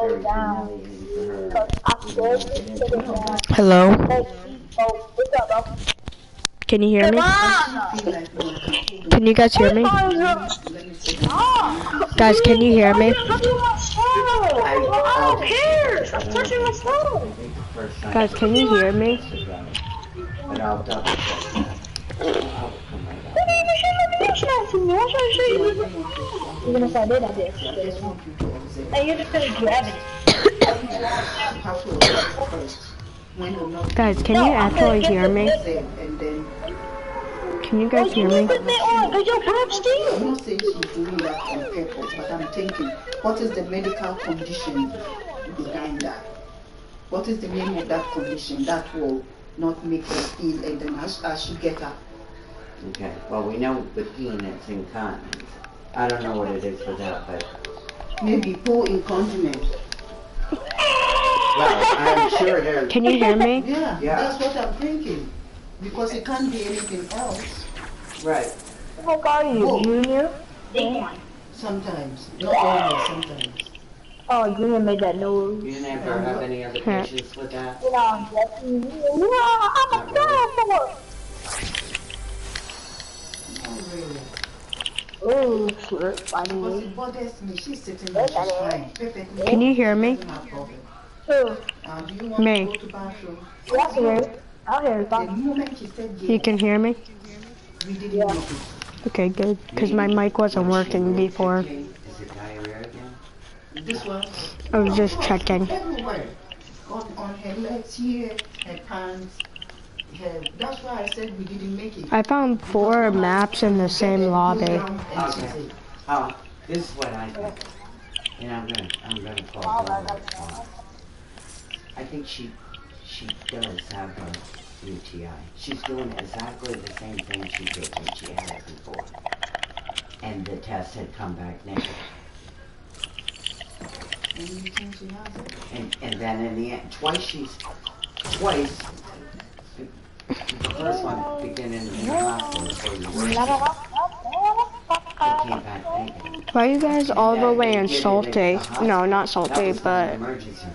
very humiliating for her to get into all this. Hello? Can you hear me? Can you guys hear me? Guys, can you hear me? I'll care. Stop touching my phone. Guys, can you hear me? But I'll double check that. I'll come right back. You're gonna start doing that bitch. And you're just gonna grab it. Guys, can you actually hear me? Can you guys hear me? I'm not saying she's doing that on purpose, but I'm thinking, what is the medical condition behind that? What is the name of that condition that will not make her feel and then as she get up? Okay, well we know with peeing it's incontinence. I don't know what it is for that, but maybe poor incontinence. Well, I'm sure there's... Can you hear me? Yeah, that's what I'm thinking. Because it can't be anything else. Right. How old are you, Junior? Sometimes. Not always, sometimes. Oh, Junior made that noise. You never have any other patients with that? You know, I'm a dinosaur. Not really. Oh, shit, funny. Because it bothers me. She's sitting there, she's fine. Perfectly. Can you hear me? No problem. Who? Do you want Me. to go to bathroom? Yeah, here. I'll hear it. The moment she said yes, You can hear me? we didn't make it. Okay, good. Because my mic wasn't working before. Is it diarrhea again? This one? I was just checking. Everywhere. On her legs here, her pants, her... That's why I said we didn't make it. I found 4 maps in the same lobby. Okay. This is what I think. And I'm gonna call Donna. I think she does have a UTI. She's doing exactly the same thing she did when she had it before. And the test had come back negative. And you think she has it? And then in the end, twice, the first one beginning in the hospital before you were, it came back negative. Why are you guys all the way in Salty? No, not Salty, but Emergency.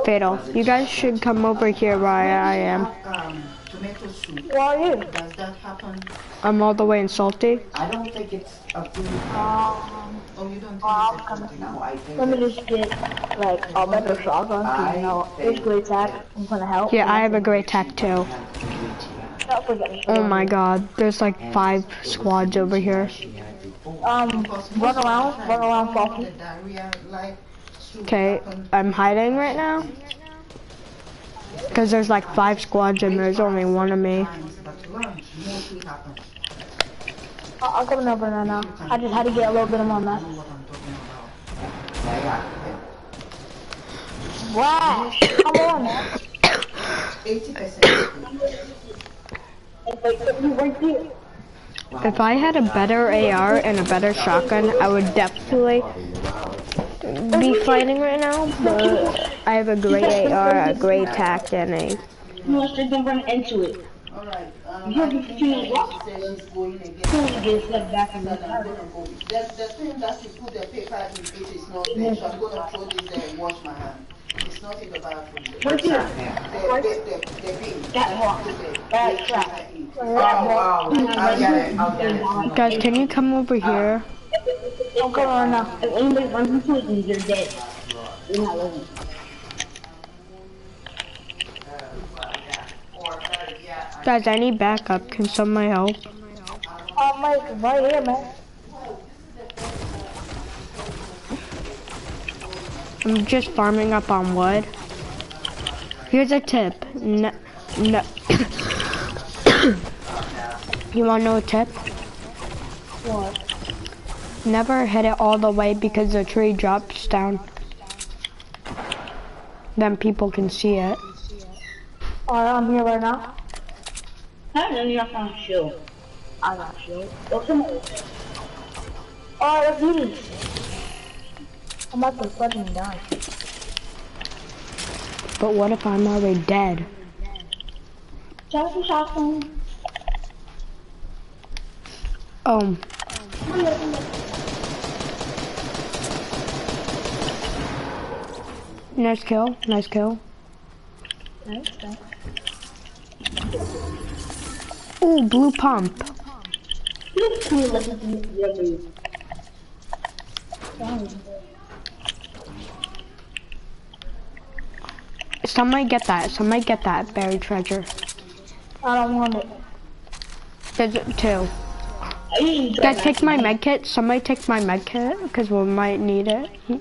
Fatal. You guys should come over here where I am. Tomato soup. Where are you? Does that happen? I'm all the way in Salty. I don't think it's a food. Oh, you don't think it's a food? No, I think Let me just get, like, a better shotgun, because, you know, it's great tech. I'm gonna help. Yeah, I have a great tech too. Don't forget me. Oh my god, there's like 5 squads over here. Run around, Falky. Okay, I'm hiding right now. Because there's like 5 squads and there's only 1 of me. I'll come over right now. I just had to get a little bit of my map. Wow, come on, man. 80%. If I had a better AR and a better shotgun, I would definitely be fighting right now, but I have a great AR, a great tact, and a... No, she's gonna run into it. Alright, You're I just think doing she what? said she's going again. Soon as you get set back in the That I'm car. gonna go. The thing that you put the paper in it is not there, so I'm gonna throw this there and wash my hand. It's not in the bathroom. What's here? The bin. That one. That crap. I'll get it. Guys, can you come over here? Don't go on now. If anybody runs into it, then you're dead. You're not living. Guys, I need backup. Can somebody help? Mike, right here, man. I'm just farming up on wood. Here's a tip. No. You wanna know a tip? What? Never hit it all the way because the tree drops down. Then people can see it. Alright, I'm here right now. I know you're not gonna show. I'm not sure. What's the matter? Oh, let's do this. I'm about to fucking die. But what if I'm already dead? Johnson shotgun. Nice kill. Nice kill. Thanks, thanks. Ooh, blue pump. Somebody get that. Somebody get that buried treasure. I don't want it. There's two. Guys, take my med kit. Somebody take my med kit because we might need it. Hey,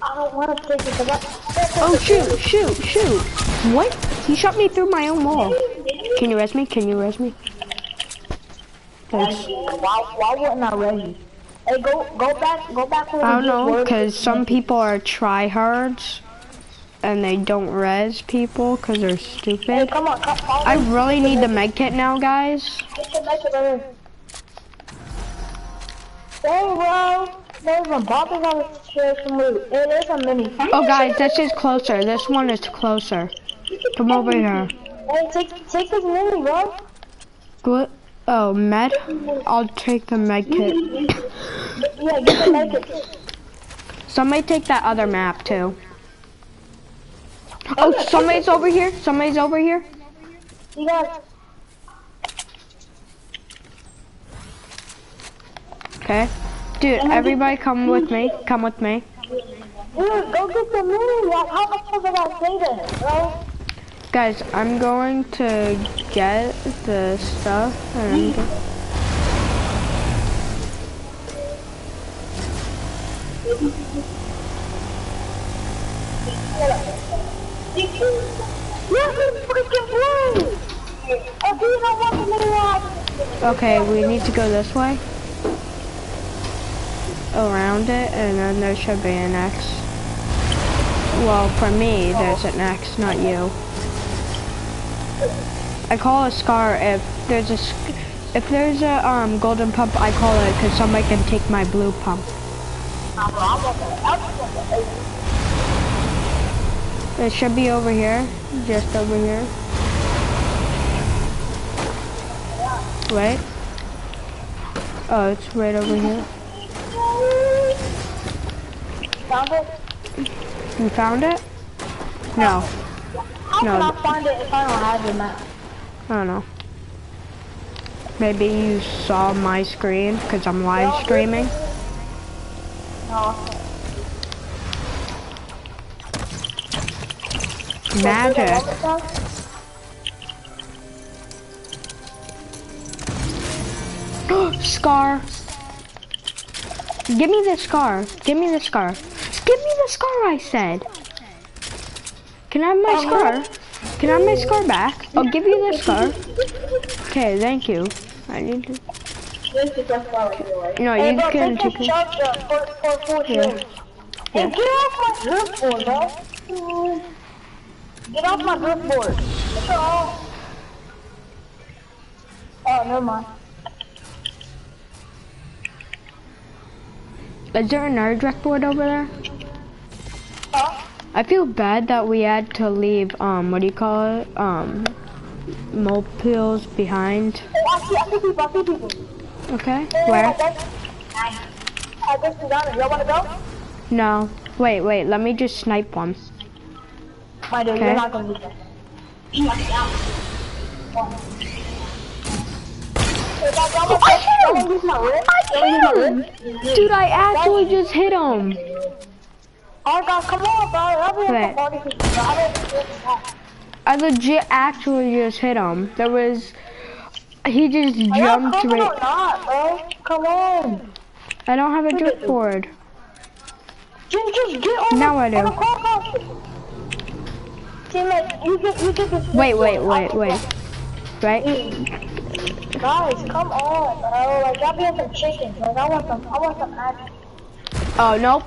I don't want to take it because Oh shoot! Shoot! Shoot! What? He shot me through my own wall. Can you res me? Can you res me? Thanks. Why wouldn't I ready? Hey, go back where I don't know, because some people are tryhards and they don't res people because they're stupid. Hey, come on, I really need the med kit now, guys. Get the med kit right here. Hey, bro. There's a bobby on the share some loot. Hey, there's a mini. Oh, guys, this is closer. This one is closer. Come over here. Hey, take this mini, bro. What? Oh, med? I'll take the med kit. Yeah, get the med kit. Somebody take that other map, too. Oh, somebody's over here. Somebody's over here. You got. Okay. Dude, everybody come with me. Come with me. Dude, go get the mini. Like, how much was I say that, bro? Guys, I'm going to get the stuff and okay, we need to go this way. Around it, and then there should be an X. Well, for me, there's an X, not you. I call a scar if there's a golden pump. I call it because somebody can take my blue pump. It should be over here, just over here. Wait. Oh, it's right over here. Found it? You found it? No. How can I find it if I don't have the map? I don't know. Maybe you saw my screen because I'm live streaming. No. Magic. Scar. Give me the scar. Give me the scar. Give me the scar, I said. Can I have my scar? Can I have my scar back? I'll give you the scar. Okay, thank you. I need to. No, Hey, you bro, can take take this it. charger for Yeah. Hey, get off my driftboard, bro. Get off my driftboard. Get off. Oh, never mind. Is there another direct board over there? Huh? I feel bad that we had to leave, what do you call it? Mobiles behind. Oh, I see people. Okay, Hey, where? I guess we got it. Y'all wanna go? No. Wait, let me just snipe one. My dude, Okay. you're not gonna do that. Dude, I actually just hit him. Oh god, come on, bro. Wait. I legit actually just hit him. He just jumped Come on, right. not, bro. Come on. I don't have a drift board. Just get on Now I do. on the car. Teammate, you get this. Wait. Right? Guys, come on, bro. Like, y'all be on some chickens. Like, I want some action. Oh, nope.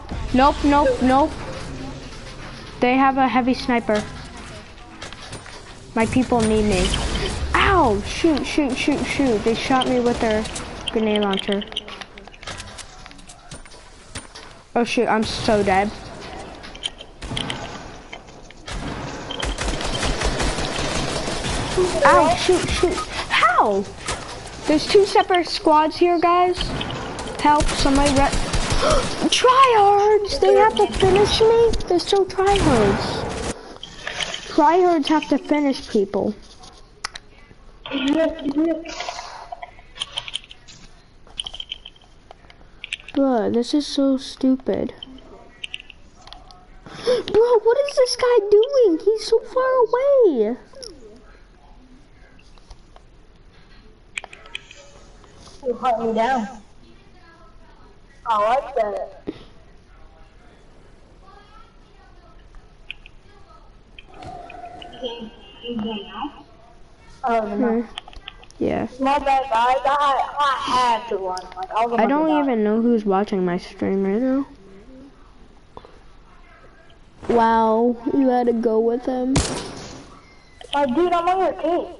They have a heavy sniper. My people need me. Ow! Shoot. They shot me with their grenade launcher. Oh shoot, I'm so dead. Ow, shoot. How? There's two separate squads here, guys. Help, somebody Tryhards! They have to finish me? They're so tryhards. Tryhards have to finish people. Bro, this is so stupid. Bro, what is this guy doing? He's so far away. You hunt me down. I like that. Oh, no. Yeah. My bad, guys. I had to run. Like, I don't even know who's watching my stream right now. Wow, you had to go with him. Like, dude, I'm on your team.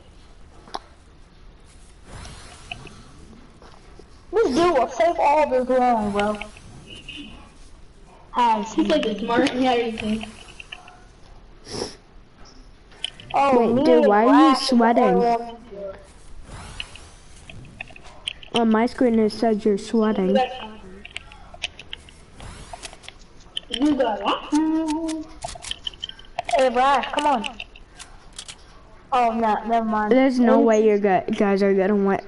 This dude will save all this long, bro. He's like a smart guy. Oh, wait, dude, why are you sweating? On my screen it says you're sweating. You got what? Hey, Brash, come on. Oh, no, never mind. There's no way you guys are getting wet.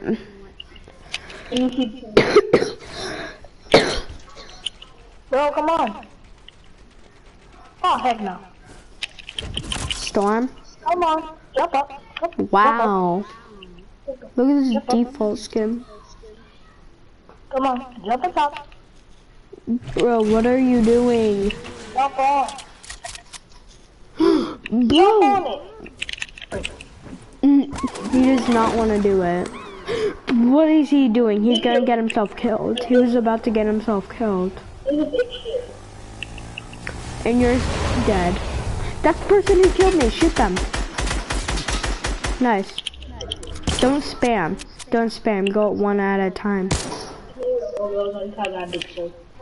Bro, come on. Oh, heck no. Storm? Come on, jump up. Wow. Jump up. Look at this Jump up. default skin. Come on, jump on top. Bro, what are you doing? Jump on. Jump Bro! on it. He does not want to do it. What is he doing? He's gonna get himself killed. He was about to get himself killed. And you're dead. That's the person who killed me. Shoot them. Nice. Don't spam. Don't spam. Go one at a time.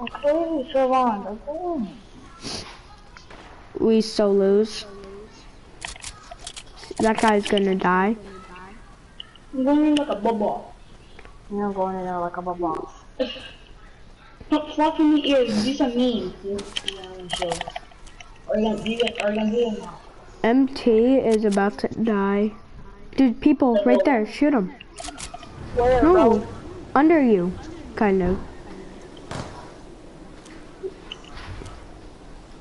Okay, so on. Okay. We so lose. That guy's gonna die. I'm going in like a bubble. You're going in there like a bubble. Stop slapping the ears. Do some memes. Are you gonna do it now? MT is about to die. Dude, people right there. Shoot him. Where, No, bro? under you, kind of.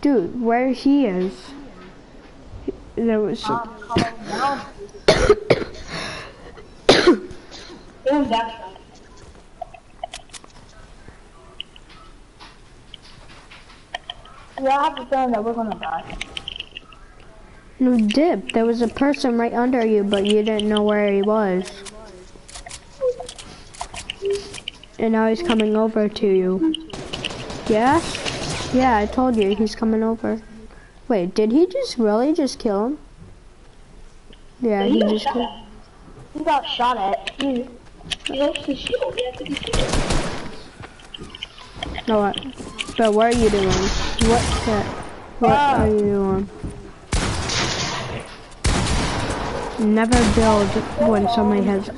Dude, where he is. There was some... Calm down. Damn, that guy. Yeah, I have a feeling that we're gonna die. No, dip. There was a person right under you, but you didn't know where he was. And now he's coming over to you. Yeah? Yeah, I told you, he's coming over. Wait, did he just really just kill him? Yeah, he just killed him. He got shot at. He has to shield. He has to be shielded. No, what? But what are you doing? What are you doing? Never build when somebody has...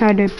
I did.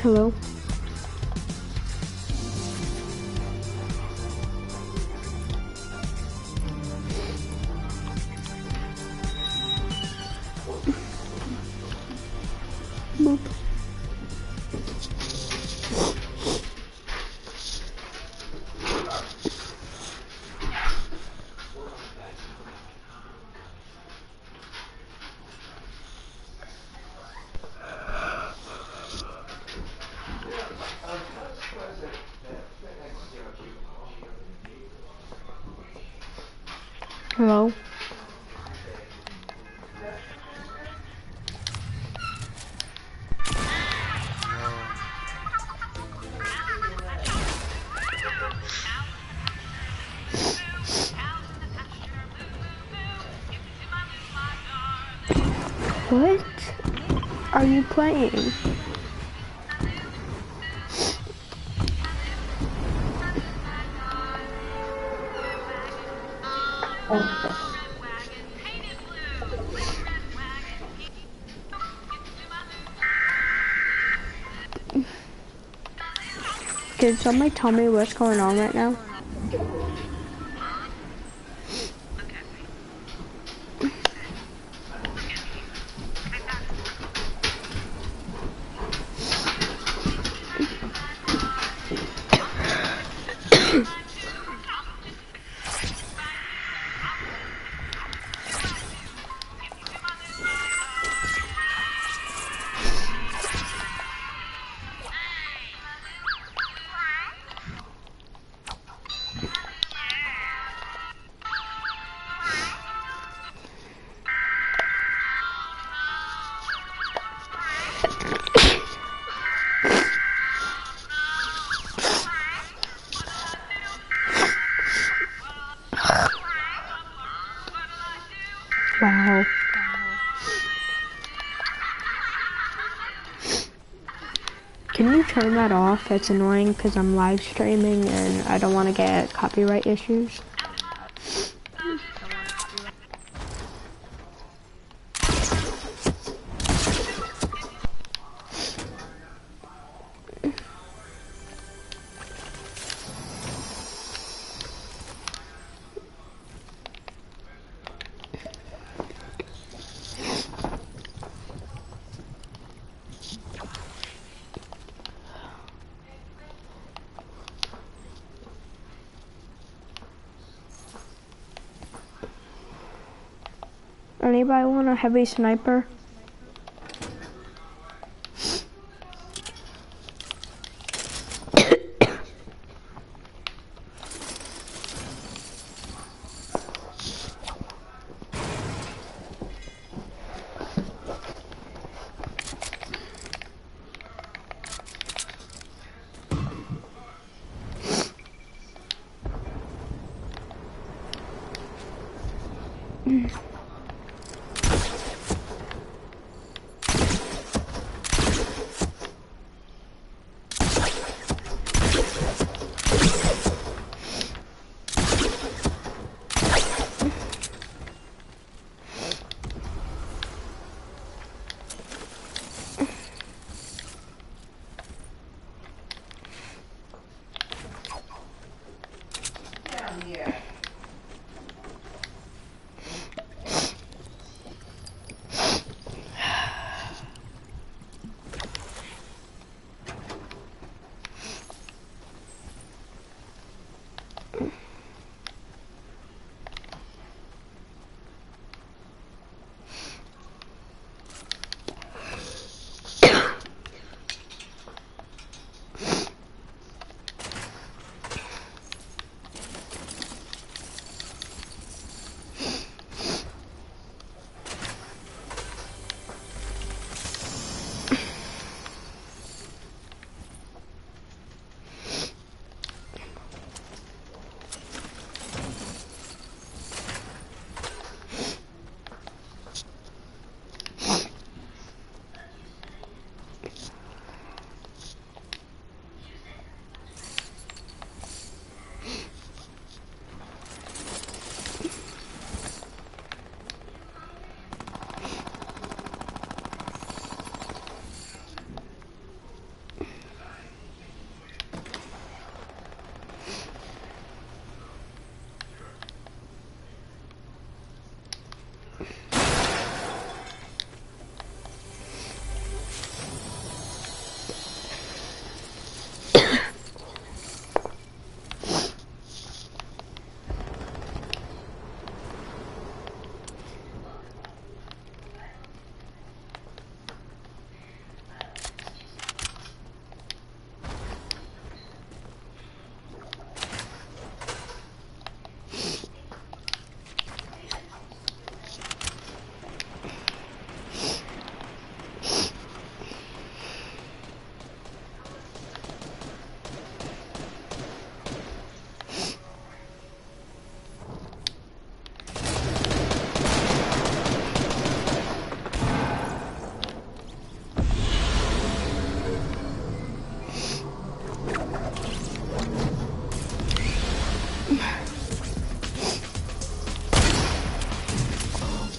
Hello? Boop. Hello? What are you playing? Can somebody tell me what's going on right now? Wow. Can you turn that off? It's annoying because I'm live streaming and I don't want to get copyright issues. Anybody want a heavy sniper?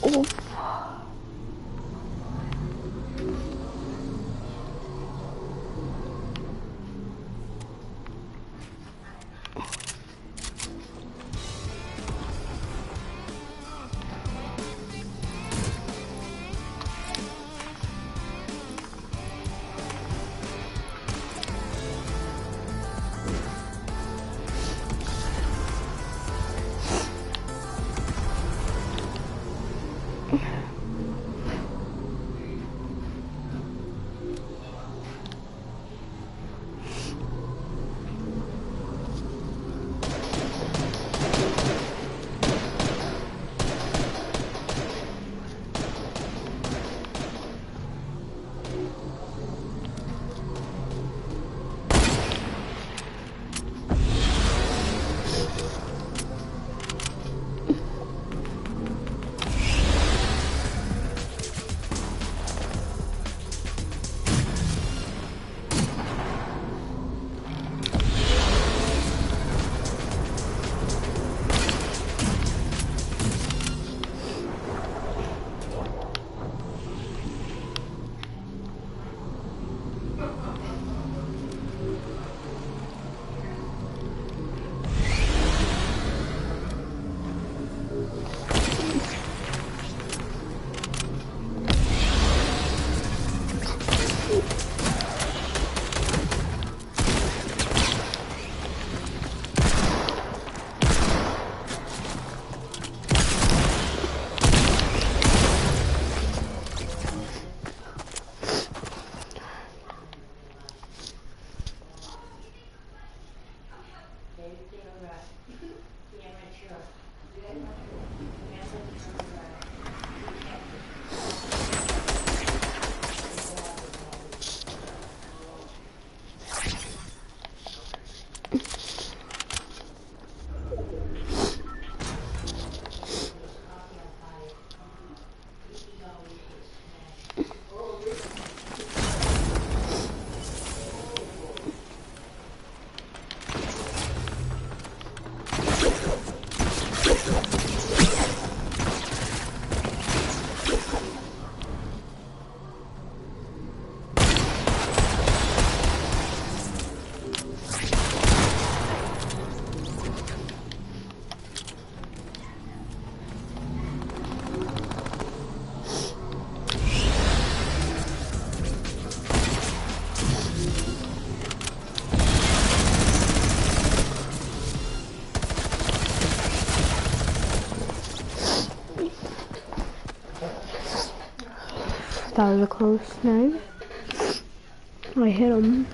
Oh. That was a close snipe. I hit him.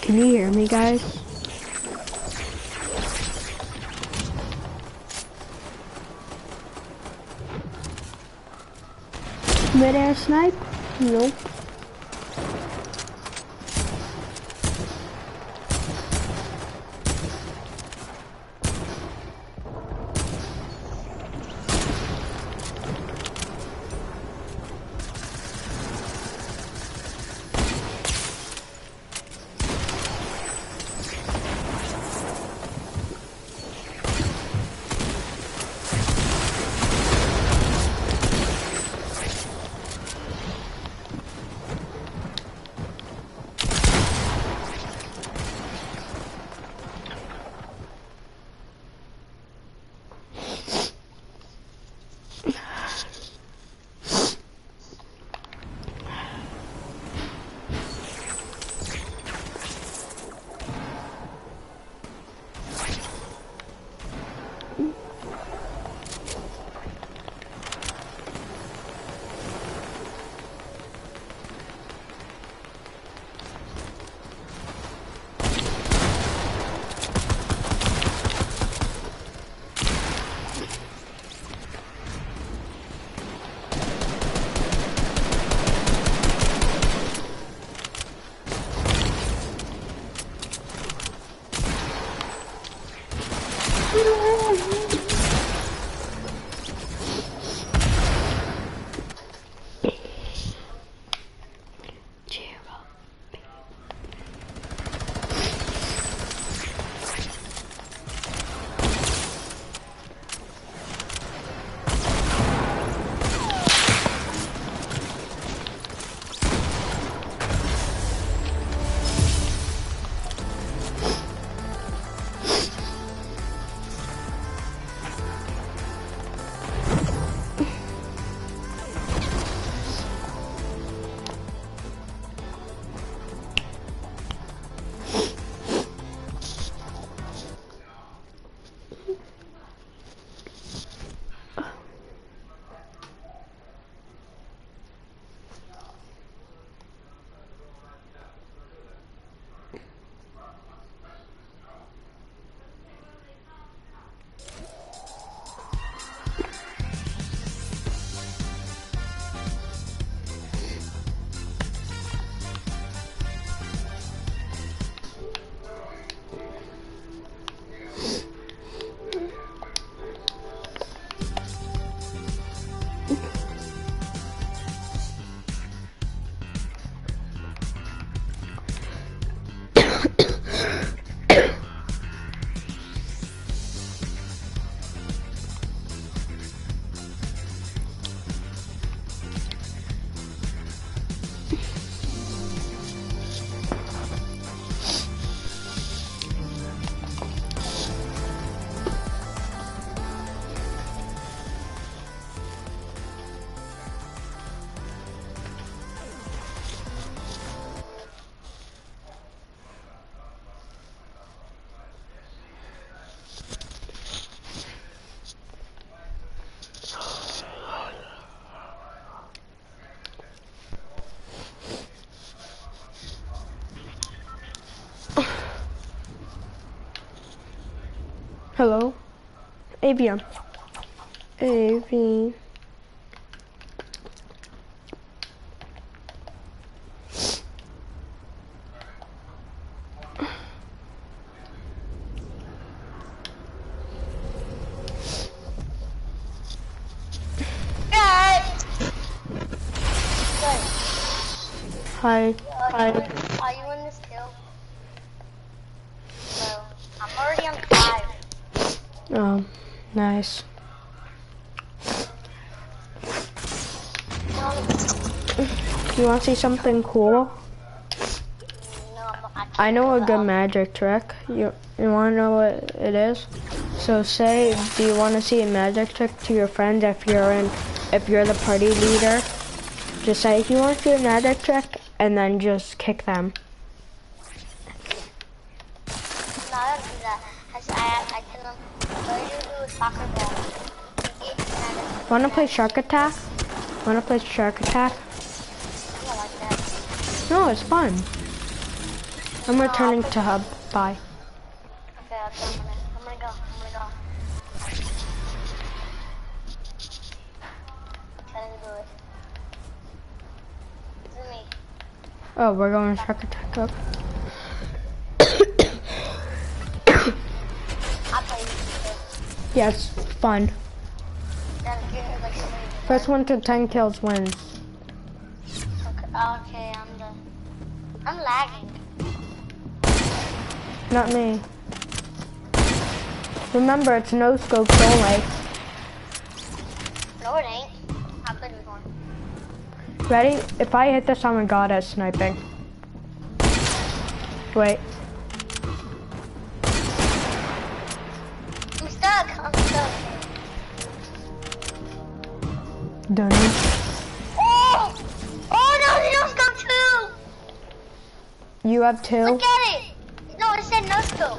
Can you hear me, guys? Mid-air snipe? Nope. Hello? Avian. Avian. Hi. Hi. Are you in this kill? No. I'm already on 5. Oh, nice. You want to see something cool? No, I'm not. I know a good magic trick. You want to know what it is? So say, do you want to see a magic trick to your friends if you're the party leader? Just say, you want to do a magic trick, and then just kick them. No, I don't do that. I tell them, what do you do with soccer ball? Want to play Shark Attack? Want to play Shark Attack? I don't like that. No, it's fun. I'm returning to hub. Bye. Okay, I'm gonna go. Trying to do it. It's me. Oh, we're going Shark Attack up. I'll play this. Yeah, it's fun. Then if you're like somebody. First 1 to 10 kills wins. Okay, I'm lagging. Not me. Remember, it's no scopes only. No, it ain't. I played before. Ready? If I hit this, I'm a god at sniping. Wait. I'm stuck. Done. Oh! Oh no, no scope too! You have 2? Look at it! No, it said no scope.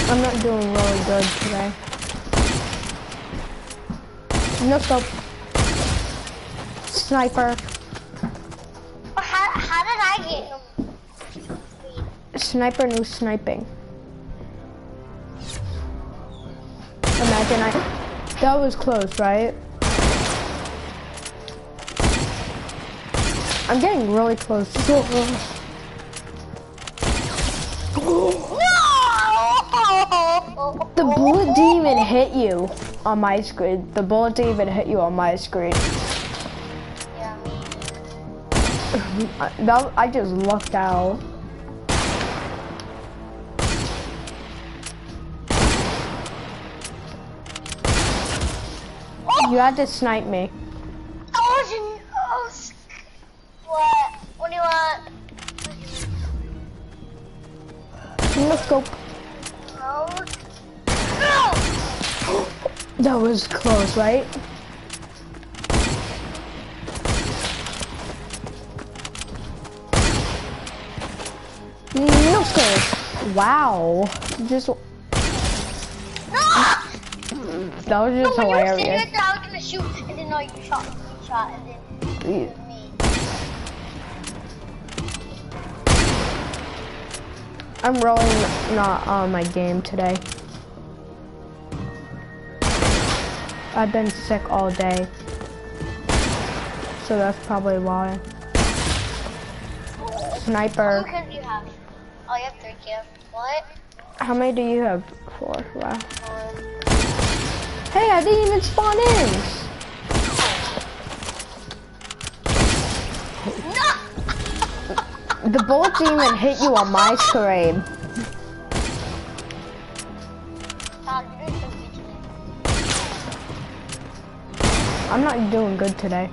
I'm not doing really good today. No scope. Sniper. Oh, how did I get him? Sniper no sniping. Imagine that was close, right? I'm getting really close. So close. No! The bullet didn't even hit you on my screen. The bullet didn't even hit you on my screen. Yeah, me. I just lucked out. You had to snipe me. What? What do you want? No scope. No! That was close, right? No scope. Wow. Just. No! That was just No, when you were hilarious. sitting right there, I was gonna shoot, and then no, you shot, and then me. I'm really not on my game today. I've been sick all day. So that's probably why. Sniper. How many kills do you have? Oh, you have 3 kills. What? How many do you have? 4. Wow. Hey, I didn't even spawn in. No! The bullet didn't even hit you on my screen. I'm not doing good today.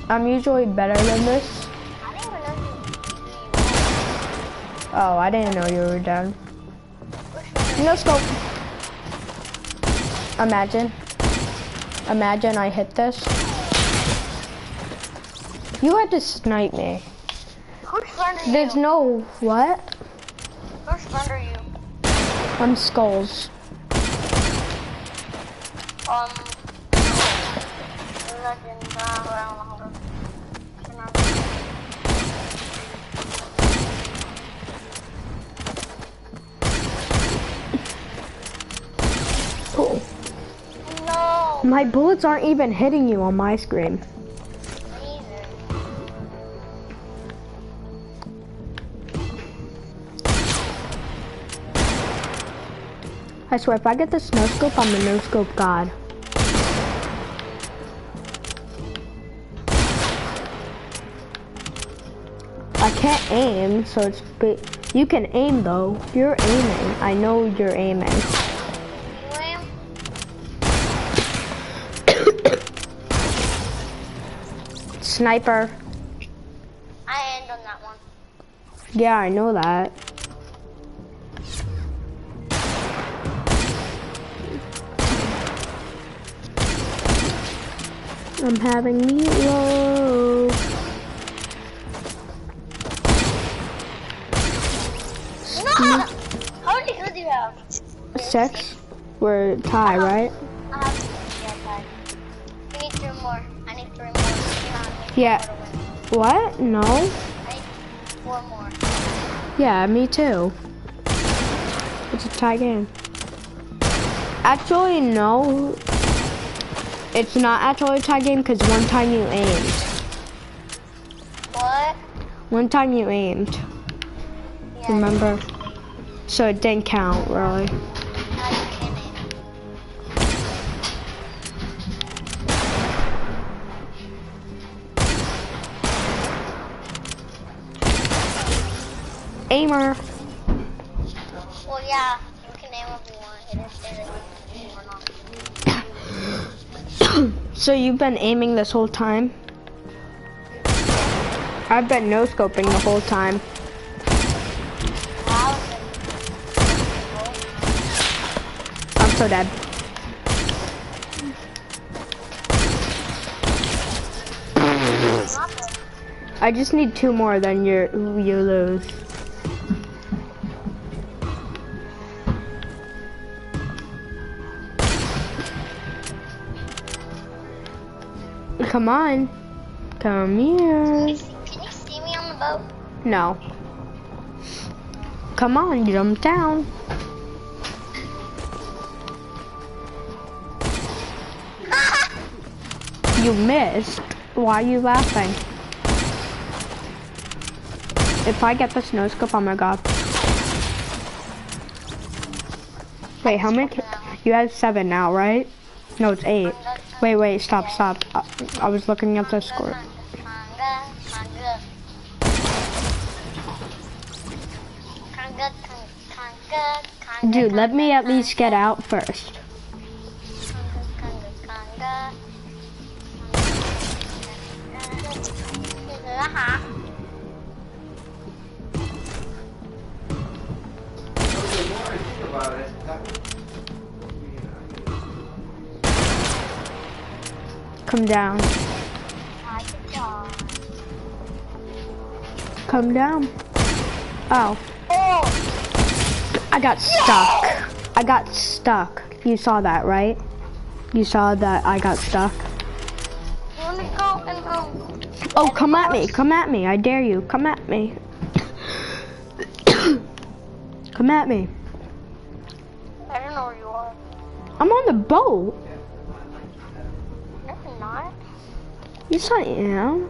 I'm usually better than this. I didn't even know you. Oh, I didn't know you were down. No scope. Imagine. Imagine I hit this. You had to snipe me. Whose friend are you? There's no what? Whose friend are you? I'm Skulls. Legend, I don't know. My bullets aren't even hitting you on my screen. I swear, if I get the snow scope, I'm a no scope god. I can't aim, so it's you can aim though. You're aiming. I know you're aiming. You aim? Sniper. I aimed on that one. Yeah, I know that. I'm having meatloaf. No! How many kills do you have? 6. We're tie, right? I have, yeah, five. We need 3 more. I need 3 more. Yeah. What? No. I need 4 more. Yeah, me too. It's a tie game. Actually, no. It's not actually a tie game because one time you aimed. What? One time you aimed. Yeah. Remember? So it didn't count, really. Now you can aim. Aimer. Well, yeah, you can aim if you want. It didn't say that you can or not. So you've been aiming this whole time? I've been no scoping the whole time. Wow. I'm so dead. I just need 2 more, then you lose. Come on. Come here. Can you see me on the boat? No. Come on, jump down. You missed. Why are you laughing? If I get the snow scope, oh my god. Wait, how many? You have 7 now, right? No, it's 8. Wait, stop. I was looking at the score. Dude, let me at least get out first. Come down. Come down. Oh. I got stuck. You saw that, right? You saw that I got stuck. Oh, come at me. I dare you. Come at me. Come at me. I don't know where you are. I'm on the boat. No, you're not. Yes, I am.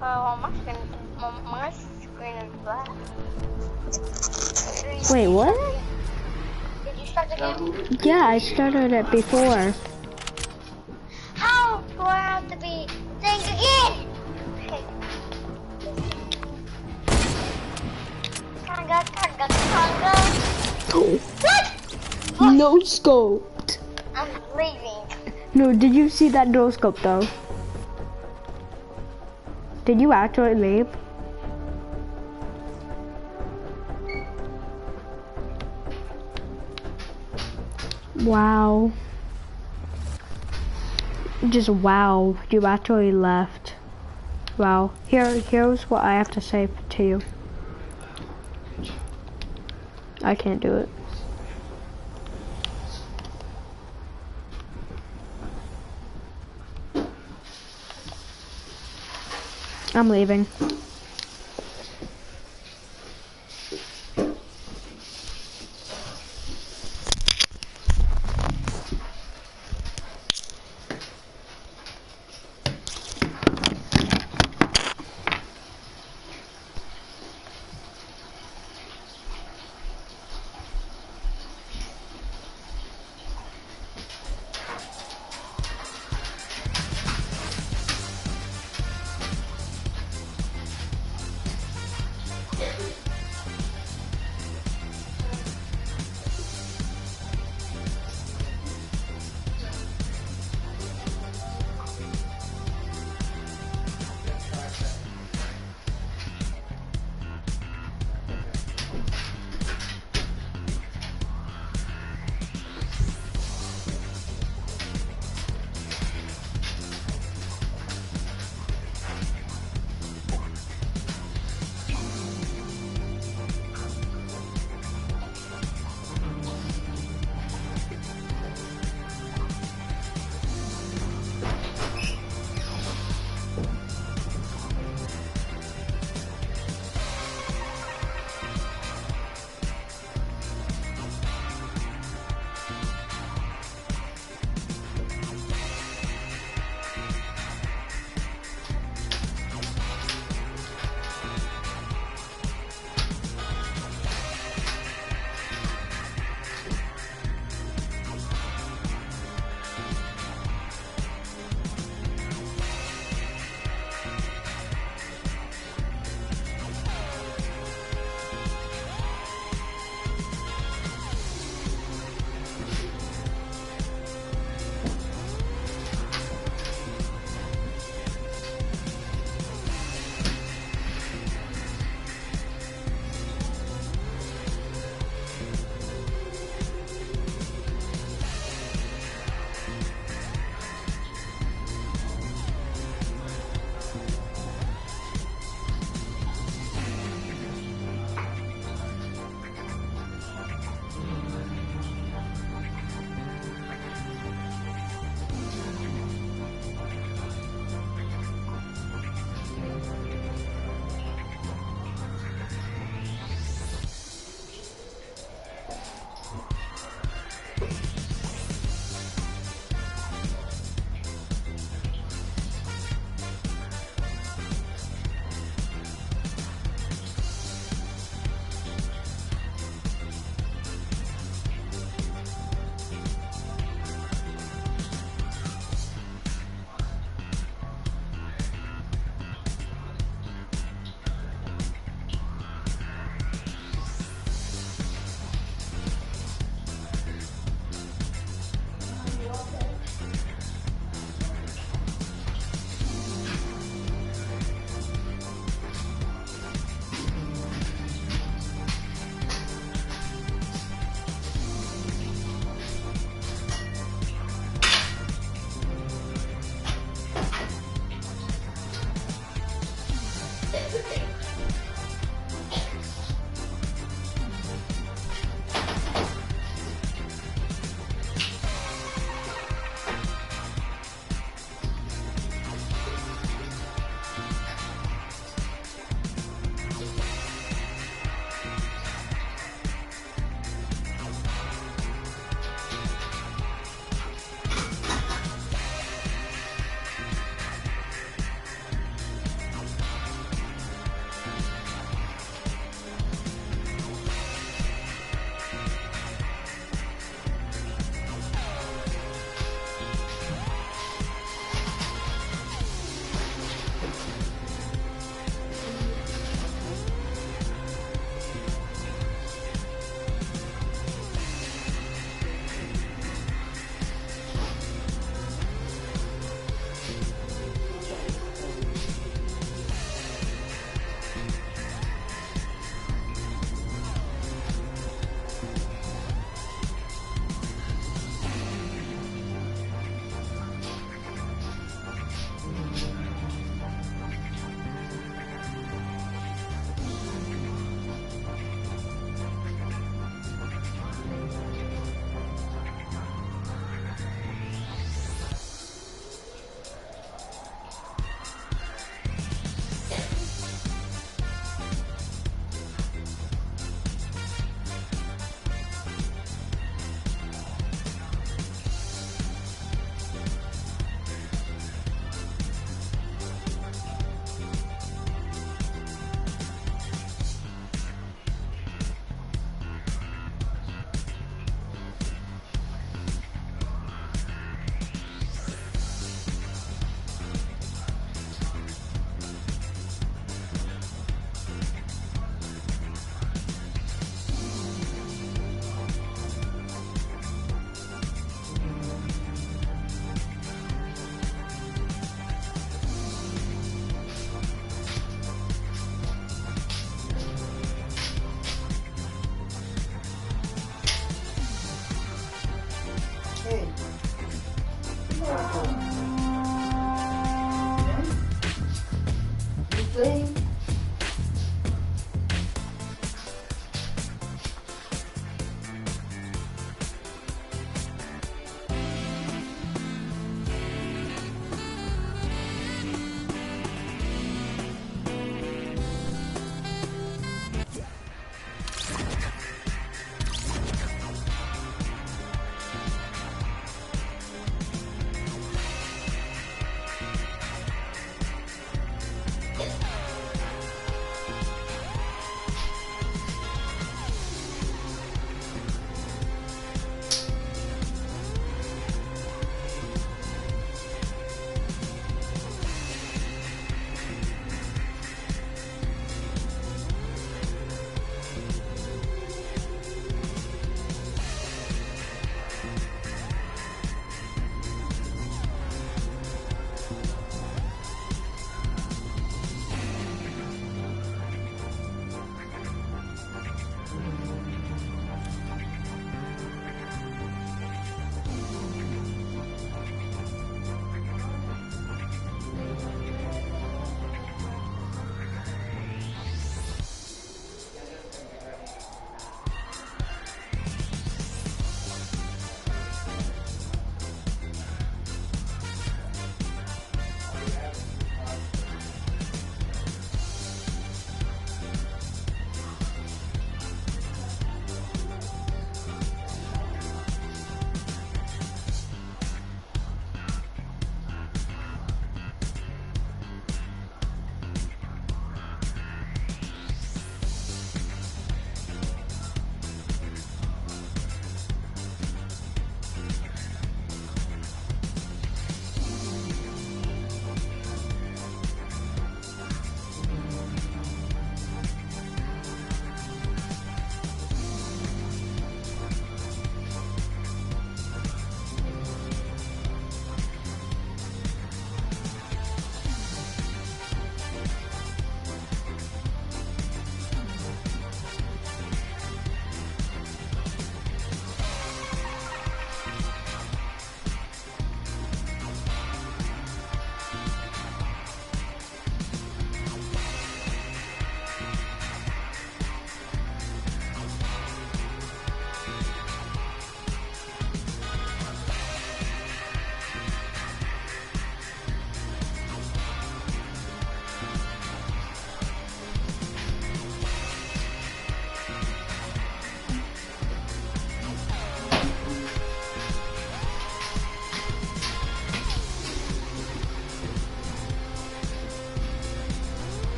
My screen is black. Wait, what? Did you start the game? Yeah, I started it before. How do I have to be think again? Okay. Conga. What? No scoped. I'm leaving. No, did you see that no scope though? Did you actually leave? Wow. Just wow, you actually left. Wow. Here's what I have to say to you. I can't do it. I'm leaving.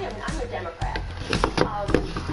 I'm a Democrat.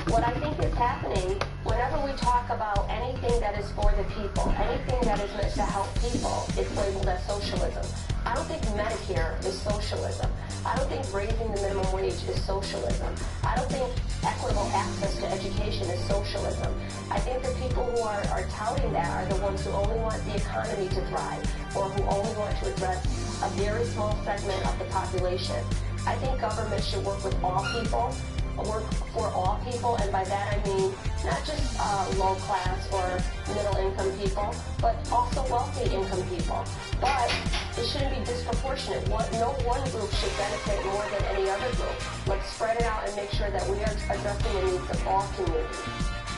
What I think is happening, whenever we talk about anything that is for the people, anything that is meant to help people, it's labeled as socialism. I don't think Medicare is socialism. I don't think raising the minimum wage is socialism. I don't think equitable access to education is socialism. I think the people who are touting that are the ones who only want the economy to thrive, or who only want to address a very small segment of the population. I think government should work with all people, work for all people, and by that I mean not just low class or middle income people, but also wealthy income people. But it shouldn't be disproportionate. No one group should benefit more than any other group. Let's spread it out and make sure that we are addressing the needs of all communities.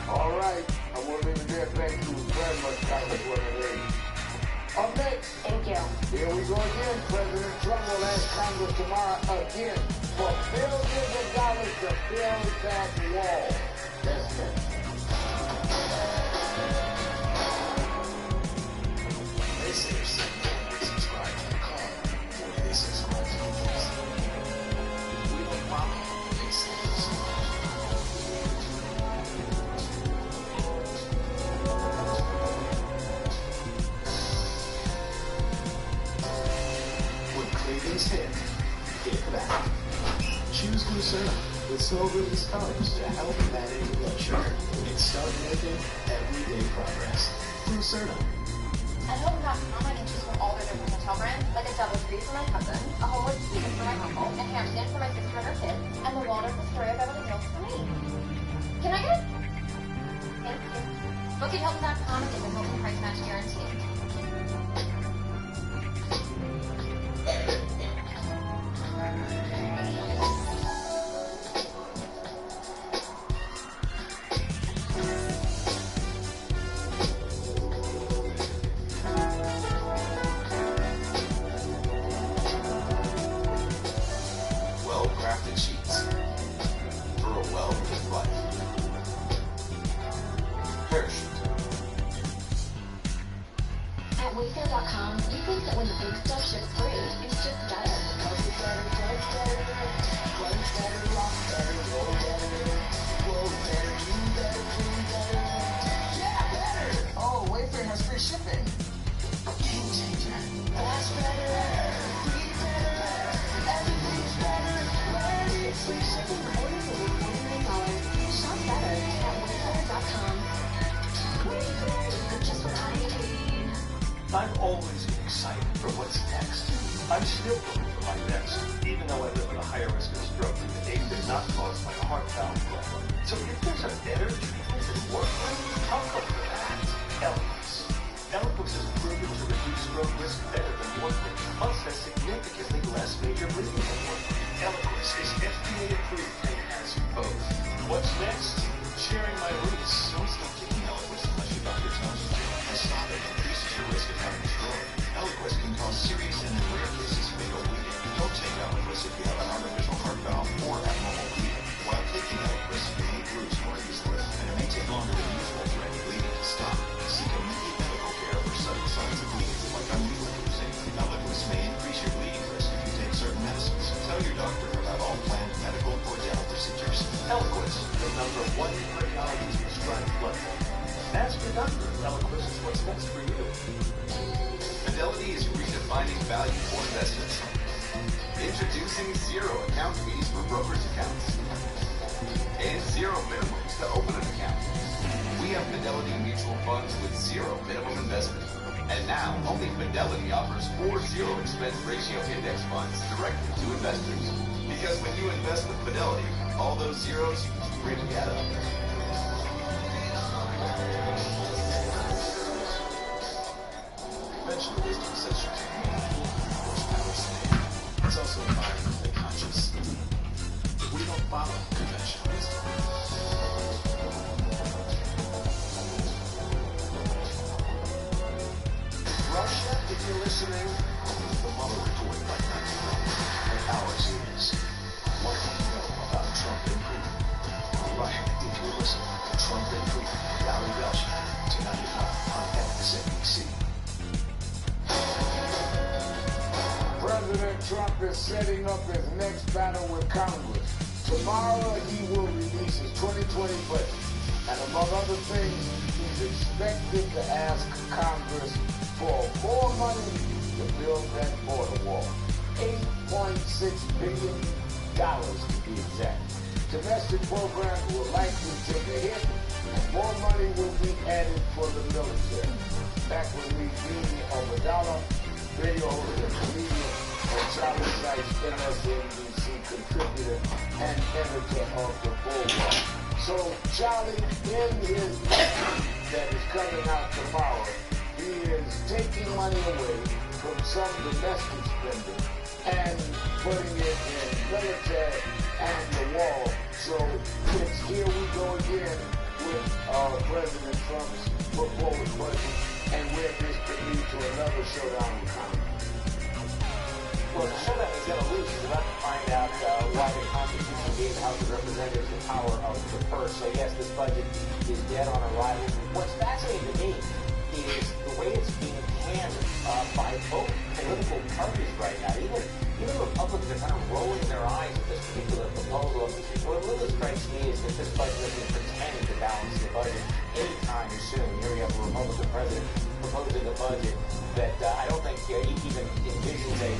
All right, I want to leave it there. Thank you very much, Congresswoman Lee. Up next, Thank you. here we go again. President Trump will ask Congress tomorrow again for billions of dollars to build that wall. That's it. They say if they subscribe to the car, they subscribe to the police. We don't follow, they say when cravings hit back. Choose Glucerna with slow-release colors to help manage blood sugar and start making everyday progress. Glucerna. At Home.com, I can choose from all their different hotel brands, like a double tree for my cousin, a Homewood Suite for my uncle, a Hampton for my sister and her kids, and the Waldorf Astoria Beverly Hills for me. Can I get it? Thank you. Book at Hilton.com and get the Hilton price match guarantee. Well-crafted sheets for a well-lived life. Parachute. At Wayfair.com, you think that when the big stuff ships free, it's just better. Because it's better, does better, runs better, lost better, roll better, whoa better, you better, do better. Yeah, better! Oh, Wayfair has free shipping. Game changer. That's better, free better, everything's better. Learn it's free shipping for orders over $49. Shop better at Wayfair.com. Wayfair, just what I need. I've always been excited for what's next. I'm still looking for my next, even though I live with a higher risk of stroke due to AFib not caused by a heart valve problem. So if there's a better treatment that works, I'll go for that. Eliquis. Eliquis is proven to reduce stroke risk better than warfarin, plus has significantly less major bleeding than warfarin. Eliquis is FDA approved and has both. What's next? Sharing my roots. Don't stop taking Eliquis unless your doctor tells you to. And stop it increases your risk of having a stroke. Eliquis can cause serious and in rare cases fatal bleeding. Don't take Eliquis if you have an artificial heart valve or abnormal bleeding. While taking Eliquis, you may bruise more easily, and it may take longer than usual for any bleeding to stop. Seek immediate medical care for sudden signs of bleeding, like unusual bruising. Eliquis may increase your bleeding risk if you take certain medicines. Tell your doctor about all planned medical or dental procedures. Eliquis, the #1 cardiologist prescribed blood thinner. Ask your doctor if Eliquis is what's best for you. Fidelity is redefining value for investors. Introducing zero account fees for brokerage accounts. And zero minimums to open an account. We have Fidelity mutual funds with zero minimum investment. And now, only Fidelity offers 4 expense ratio index funds directly to investors. Because when you invest with Fidelity, all those zeros really add up. Conventional wisdom says you can horsepower saving. It's also environmentally conscious. We don't follow conventional wisdom. Russia, if you're listening, the Mueller report by 9/11. Ours is what do you know about Trump and Putin? Russia, if you're listening, Trump and Putin. Larry Welsh, tonight on MSNBC. President Trump is setting up his next battle with Congress Tomorrow he will release his 2020 budget. And among other things, he's expected to ask Congress for more money to build that border wall. $8.6 billion to be exact. Domestic programs will likely take a hit, and more money will be added for the military. Back when we beat Obadala, radio host and comedian, and Charlie Sykes, MSNBC contributor and editor of the Bulwark. So Charlie, in his budget that is coming out tomorrow, he is taking money away from some domestic spending and putting it in military and the wall. So it's here we go again with President Trump's proposed budget and where this could lead to another showdown with Congress. Well, the showdown he's going to lose is about to find out why the Constitution gave the House of Representatives the power of the purse. So yes, this budget is dead on arrival. What's fascinating to me is the way it's being panned by both political parties right now. Even Republicans are kind of rolling their eyes at this particular proposal. What really strikes me is that this budget doesn't pretend to balance the budget anytime soon. Here we have a Republican president proposing a budget that I don't think even envisions a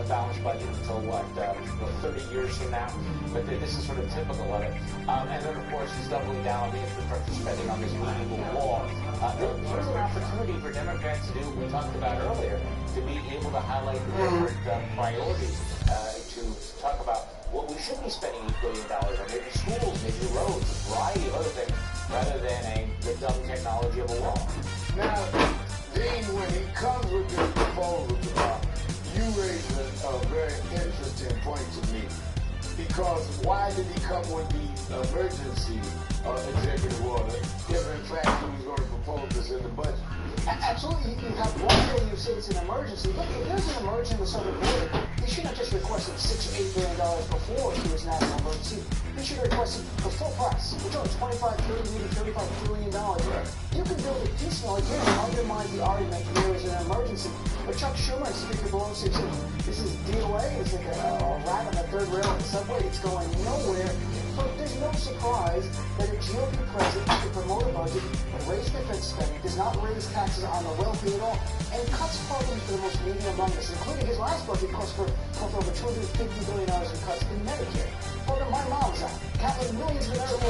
balanced budget until 30 years from now. But this is sort of typical of it. And then, of course, he's doubling down on the infrastructure spending on this illegal wall. There's an opportunity for Democrats to do what we talked about earlier, to be able to highlight the different priorities, to talk about what we should be spending $8 billion on, maybe schools, maybe roads, a variety of other things, rather than the dumb technology of a wall. Now, Dean, when he comes with this proposal, you raise a very interesting point to me. Because why did he come with the emergency executive order if in fact he was going to propose this in the budget? Absolutely. You have one day you say it's an emergency. Look, if there's an emergency with southern border, he should have just requested $6 or $8 billion before he was national emergency. He should have requested the full price. We're talking $25, $30, even $35 billion. Right. You can build it piecemeal again and undermine the argument that there is an emergency. But Chuck Schumer and Speaker Pelosi said, this is DOA. It's like a rat on the third rail of the subway. It's going nowhere. So there's no surprise that a GOP president can promote a budget and raise defense spending, does not raise taxes on the wealthy at all, and cuts funding for the most needy among us, including his last budget cost for over $250 billion in cuts in Medicare. Further, my mom's out, counting millions of dollars.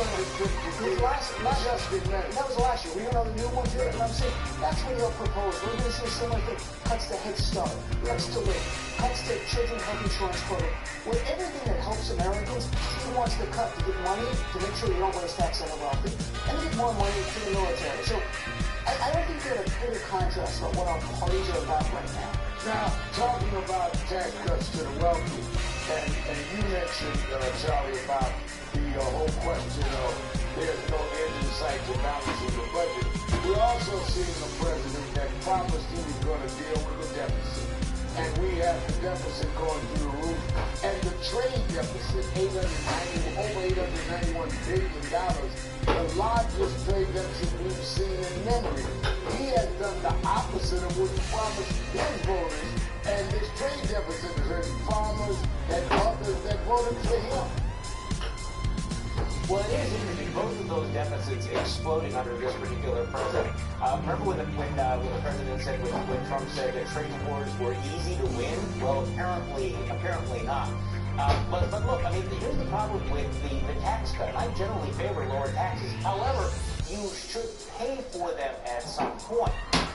His last, not just in Medicare. That was last year. We don't know the new ones yet. And I'm saying that's what he'll propose. We're going to see a similar thing. Cuts to Head Start, cuts to LIV, cuts to Children's Health Insurance Program. With everything that helps Americans, he wants to cut to get money to make sure you don't raise tax on the wealthy, and to get more money to the military. So I don't think you're in a clear contrast about what our parties are about right now. Now, talking about tax cuts to the wealthy, and you mentioned, Charlie, about the whole question of there's no end in sight to balancing the budget. We're also seeing a president that promised he was going to deal with the deficit. And we have the deficit going through the roof. And the trade deficit, over $891 billion, the largest trade deficit we've seen in memory. He has done the opposite of what he promised his voters. And this trade deficit is hurting farmers and others that voted for him. Well, it is interesting. Both of those deficits exploding under this particular president. Remember when the president said, when Trump said that trade wars were easy to win? Well, apparently not. But look, I mean, here's the problem with the tax cut. I generally favor lower taxes. However, you should pay for them at some point.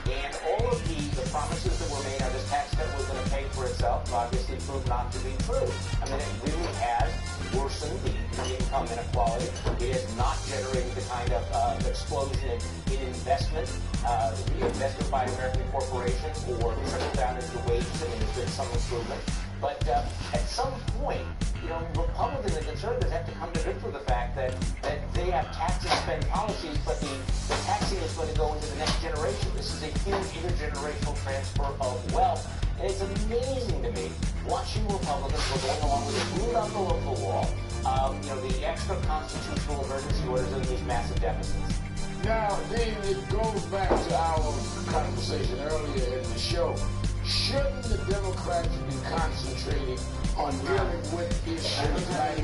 And all of the promises that were made on this tax cut was going to pay for itself obviously proved not to be true. I mean, it really has worsened the income inequality. It has not generated the kind of explosion in investment, investment by American corporations or trickle down into wages. I mean, there's been some improvement. But at some point, Republicans and conservatives have to come to grips with the fact that they have tax and spend policies, but the taxing is going to go into the next generation. This is a huge intergenerational transfer of wealth. And it's amazing to me watching Republicans go going along with the rule out the local wall, the extra constitutional emergency orders and these massive deficits. Now, David, it goes back to our conversation earlier in the show. Shouldn't the Democrats be concentrating on dealing with issues like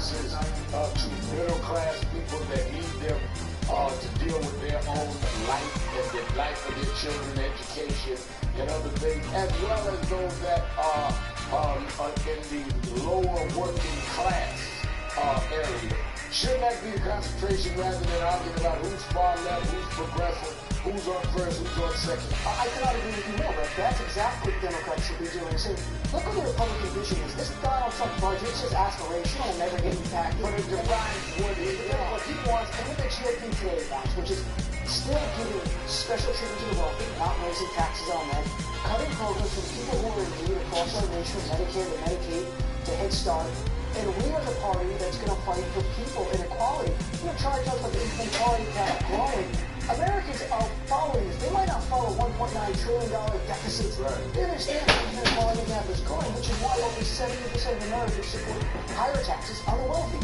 services to middle-class people that need them to deal with their own life and the life of their children, education, and other things, as well as those that are in the lower working class area. Shouldn't that be a concentration rather than arguing about who's far left, who's progressive, who's on first, who's on second? I cannot agree with you more, Rick. That's exactly what Democrats should be doing. So look what the Republican vision is. This Donald Trump budget is just aspirational and never get impacted. But it defines what he what he wants, and what the GOP today wants, which is still giving special treatment to the wealthy, not raising taxes on them, cutting programs for people who are in need across our nation, Medicare to Medicaid to Head Start. And we are the party that's going to fight for people and equality. You know, Charlie talks about the inequality kind of growing. Americans are following this. They might not follow $1.9 trillion deficits. Right. They understand that the inequality gap is growing, which is why over 70% of Americans support higher taxes on the wealthy.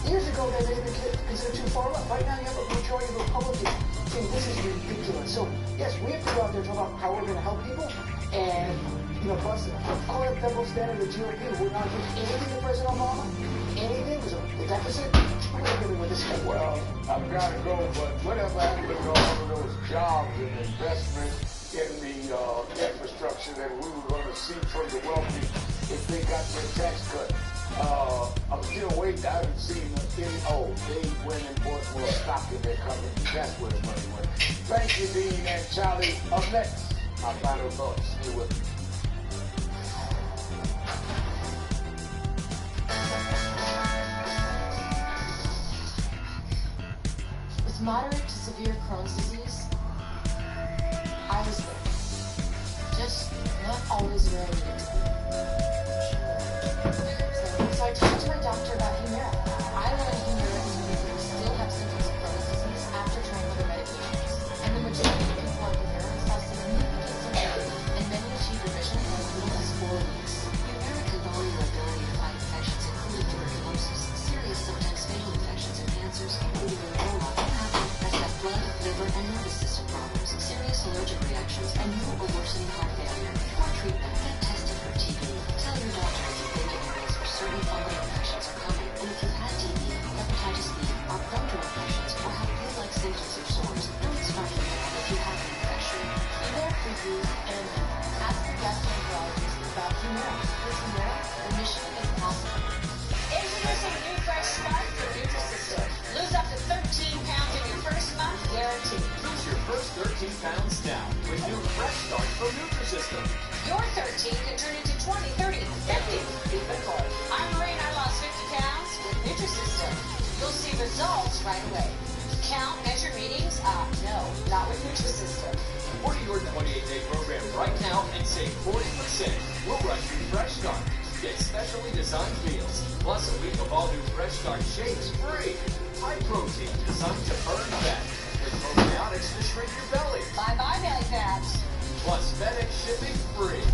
Years ago, they may have been considered too far left. Right now, you have a majority of Republicans saying this is ridiculous. So, yes, we have to go out there and talk about how we're going to help people. And, you know, plus, calling up double standard of the GOP, we're not giving anything to President Obama. Anything? Because the deficit, we're going to give it with this thing. Well, I've got to go, but whatever happened to all of those jobs and investments in the infrastructure that we were going to see from the wealthy if they got their tax cut? I'm still waiting. I haven't seen any. Oh, they went and bought more stock in their company. That's where the money went. Thank you, Dean and Charlie. Up next, my final thoughts. Stay with me. With moderate to severe Crohn's disease, I was there. Just not always where I needed to be. So I talked to my doctor about Humira. I learned Humira is when people still have symptoms of Crohn's disease after trying other medications. And the majority of people on Humira saw significant symptoms, and many achieved remission in as little as 4 weeks. Humira can lower your ability to fight infections, including tuberculosis, serious, sometimes fatal infections and cancers, including Ebola, blood, liver, and nervous system problems, serious allergic reactions, and new or worsening heart failure. Before treatment, get tested for TB. Tell your doctor if you've been to areas where certain fungal infections are common, and if you've had TB, hepatitis B, or bronchial infections, or have flu-like symptoms or sores, don't start Humira if you have an infection. Be there for you and me. Ask your gastroenterologist about Humira. With Humira, remission is possible. Introducing new Fresh Start for Nutrisystem. Lose up to 13 pounds in your first month, guaranteed. Lose your first 13 pounds now with new Fresh Start from Nutrisystem. Your 13 can turn into 20, 30, 50. Even more. I'm Maureen. I lost 50 pounds with Nutrisystem. You'll see results right away. Count, measure meetings? No, not with Nutrisystem. Order your 28-day program right now and save 40%. We'll run you Fresh Start. Get specially designed meals, plus a week of all new Fresh Start shakes free. High protein designed to burn fat, with probiotics to shrink your belly. Bye-bye, belly fats. Plus FedEx shipping free.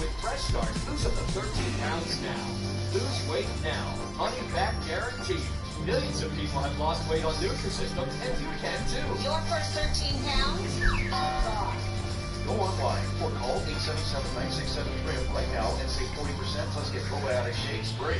With Fresh Start, lose up to 13 pounds now. Lose weight now. Money back guaranteed. Millions of people have lost weight on Nutrisystem, and you can too. Your first 13 pounds? Gone. Go online or call 877-9673 right now and save 40% plus get probiotic shakes free.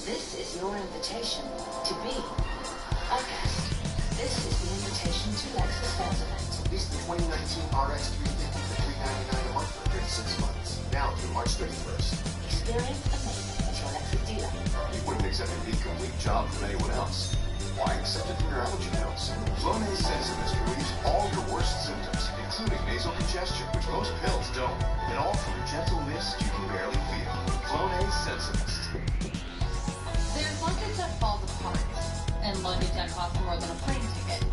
This is your invitation to be a guest. This is the invitation to Lexus Event. Lease the 2019 RX 350 for $399 a month for 36 months. Now through March 31st. Experience amazing at your Lexus dealer. You wouldn't accept an incomplete job from anyone else. Why accept it from your allergy notes? Flonase Sensimus relieves all your worst symptoms, including nasal congestion, which most pills don't. And all from a gentle mist you can barely feel. Flonase Sensimus. There's luggage that falls apart, and luggage that costs more than a plane ticket.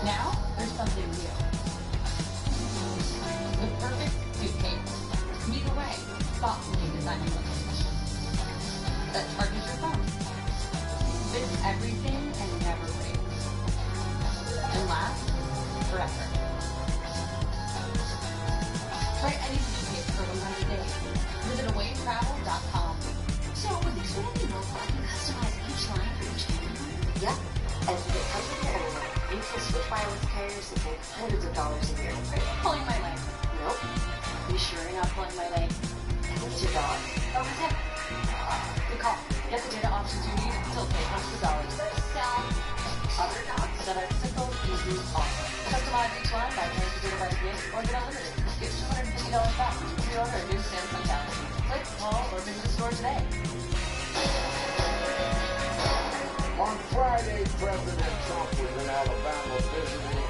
Now, there's something new. The perfect suitcase. Meet away, thoughtfully designed luggage that charges your phone. Fits everything and never breaks. And lasts forever. Try any suitcase for 100 days. Visit awaytravel.com. So, with Xfinity Mobile, you customize each line for each family? Yep. And to get coverage for everyone, you can switch wireless carriers and save hundreds of dollars a year. Are you pulling my leg? Nope. You sure you're not pulling my leg? That was your dog. Oh, it's him. Good call. Get the data options you need, still pay hundreds of dollars. Other docs that are simple, easy, awesome. Customize each line by paying for data by the gig or get unlimited. Get $250 back. Pre-order a new Samsung Galaxy. Click, call, or visit the store today. On Friday, President Trump was in Alabama visiting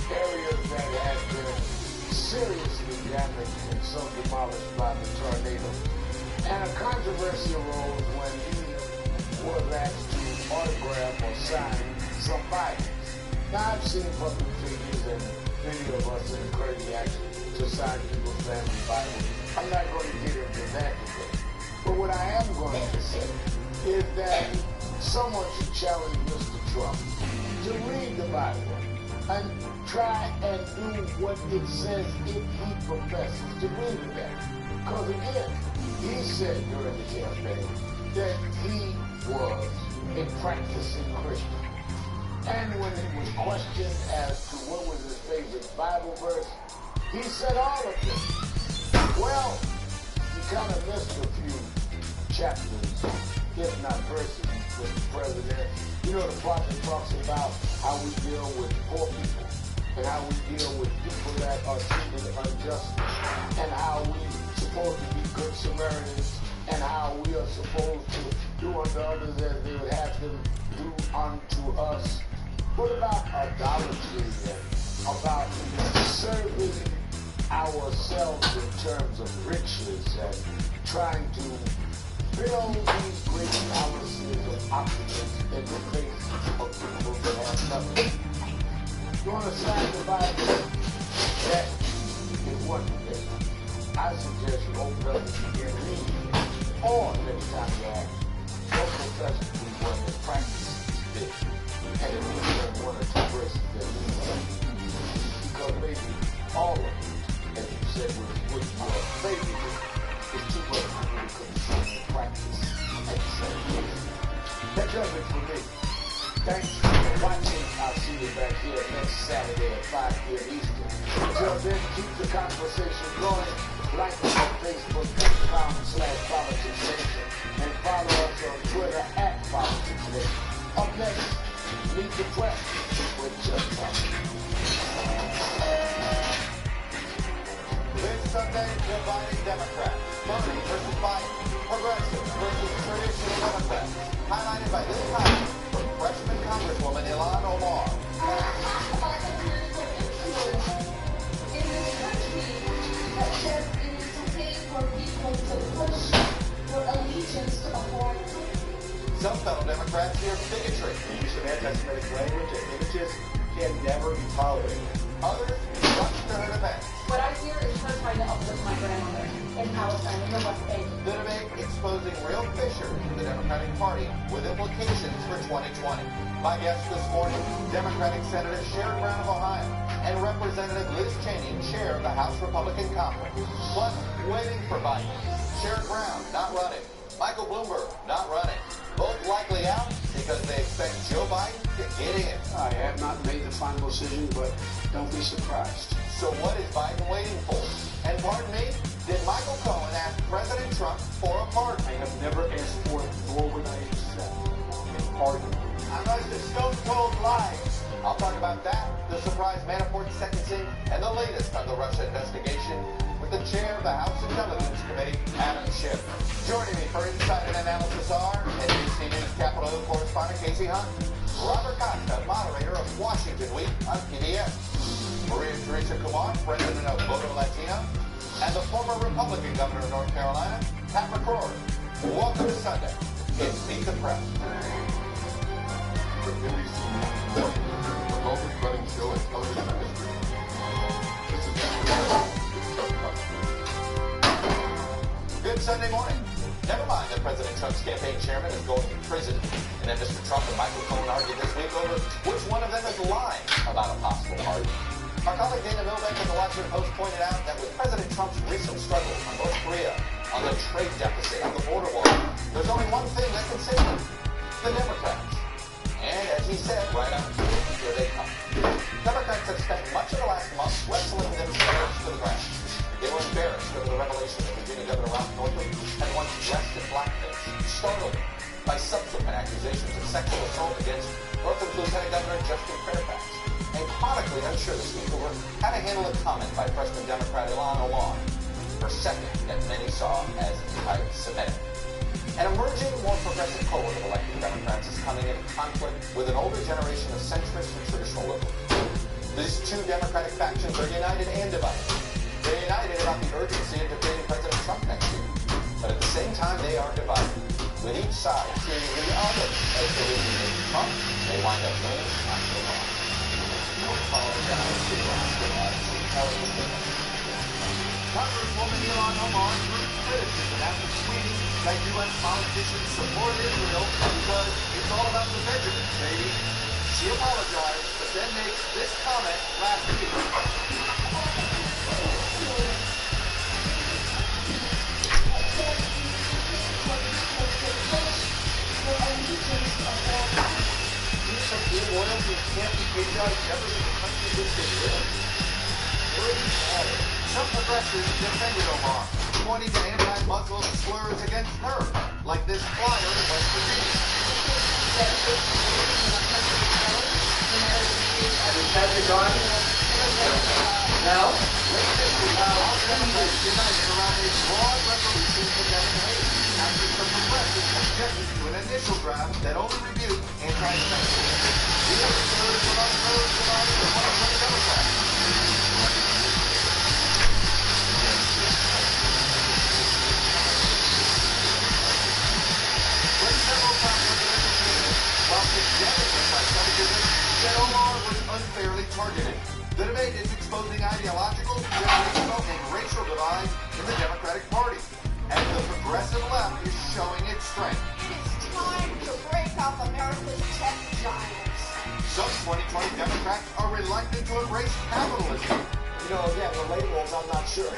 areas that had been seriously damaged and so demolished by the tornado. And a controversy arose when he was asked to autograph or sign some Bibles. Now, I've seen public figures and many of us encourage action to sign people's family Bibles. I'm not going to get into that today. But what I am going to say is that someone should challenge Mr. Trump to read the Bible and try and do what it says if he professes to believe in that. Because again, he said during the campaign that he was a practicing Christian. And when he was questioned as to what was his favorite Bible verse, he said all of them. Well, he kind of missed a few chapters, if not verses, with the president. You know, the prophet talks about how we deal with poor people and how we deal with people that are treated unjustly and how we're supposed to be good Samaritans and how we are supposed to do unto others as they would have them do unto us. What about idolatry and about serving ourselves in terms of riches and trying to build these great palaces of opulence in the face of people that have nothing? You want to sign the Bible? That is one thing. I suggest you open up and begin reading. Or next time you ask, don't profess to be one that practices this. And if you learn one or two verses that mean something, because maybe all of it, as you said, was your favorite, is too much for you to consume and practice at the same time. That does it for me. Thanks for watching. I'll see you back here next Saturday at 5 p.m. Eastern. Until then, keep the conversation going. Like us on Facebook.com/PoliticsNation and follow us on Twitter @PoliticsNation. Up next, Meet the Press with Chuck Thompson. This Sunday, dividing Democrats. Bernie versus Biden. Progressives versus traditional Democrats. Highlighted by this time from freshman Congresswoman Ilhan Omar. Some fellow Democrats fear bigotry. The use of anti-Semitic language and images can never be tolerated. Others rush to her defense. What I hear is her trying to uplift my grandmother in Palestine, in the West Bank. The debate exposing real fissures in the Democratic Party with implications for 2020. My guests this morning, Democratic Senator Sherrod Brown of Ohio and Representative Liz Cheney, chair of the House Republican Conference. Plus, waiting for Biden. Sherrod Brown, not running. Michael Bloomberg, not running. Both likely out because they expect Joe Biden to get in. I have not made the final decision, but don't be surprised. So what is Biden waiting for? And pardon me, did Michael Cohen ask President Trump for a pardon? I have never asked for it, nor would I accept a pardon. Unless the stone-cold lies. I'll talk about that, the surprise Manafort sentencing, and the latest on the Russia investigation with the chair of the House Intelligence Committee, Adam Schiff. Joining me for insight and analysis are NBC News Capitol Hill correspondent Casey Hunt, Robert Costa, moderator of Washington Week on PBS, Maria Teresa Kumar, president of Voto Latino, and the former Republican governor of North Carolina, Pat McCrory. Welcome to Sunday. It's Meet the Press. From NBC News, the longest running show in television history. This is Good Sunday morning. Never mind that President Trump's campaign chairman is going to prison, and then Mr. Trump and Michael Cohen argued this week over which one of them is lying about a possible pardon. Our colleague Dana Milbank at the Washington Post pointed out that with President Trump's recent struggle on North Korea, on the trade deficit, on the border wall, there's only one thing that can save him: the Democrats. And as he said right out, here they come. Democrats have spent much of the last month wrestling themselves to the ground. They were embarrassed over the revelation that Virginia Governor Ralph Northam had once dressed in blackface, startling by subsequent accusations of sexual assault against Norfolk Lieutenant Governor Justin Fairfax. And chronically unsure this week over how to handle a comment by freshman Democrat Ilhan Omar, her second that many saw as anti-Semitic. An emerging, more progressive cohort of elected Democrats is coming into conflict with an older generation of centrist and traditional liberals. These two Democratic factions are united and divided. They're united about the urgency of defeating President Trump next year. But at the same time, they are divided, with each side treating the other as the reason that Trump may wind up winning not so long. No apologize to Congresswoman Ilhan Omar drew criticism after tweeting that U.S. politicians support Israel because it's all about the Benjamins, baby. She apologized, but then makes this comment last week. Loyalty can't be patriotic members of the country in which they live. Some progressives defended Omar, pointing to anti-Muslim slurs against her, like this flyer in West Virginia. Have you had your garden? No? All Democrats united around a broad resolution condemning hate, after some progressives objected to an initial draft that only rebuked anti-Semitism. The other slurs were not those divided among the Democrats. While condemning anti-Semitism, said Omar was unfairly targeted. The debate is exposing ideological, generational, and racial divides in the Democratic Party, as the progressive left is showing its strength. It's time to break up America's tech giants. Some 2020 Democrats are reluctant to embrace capitalism. You know, again, the labels, I'm not sure.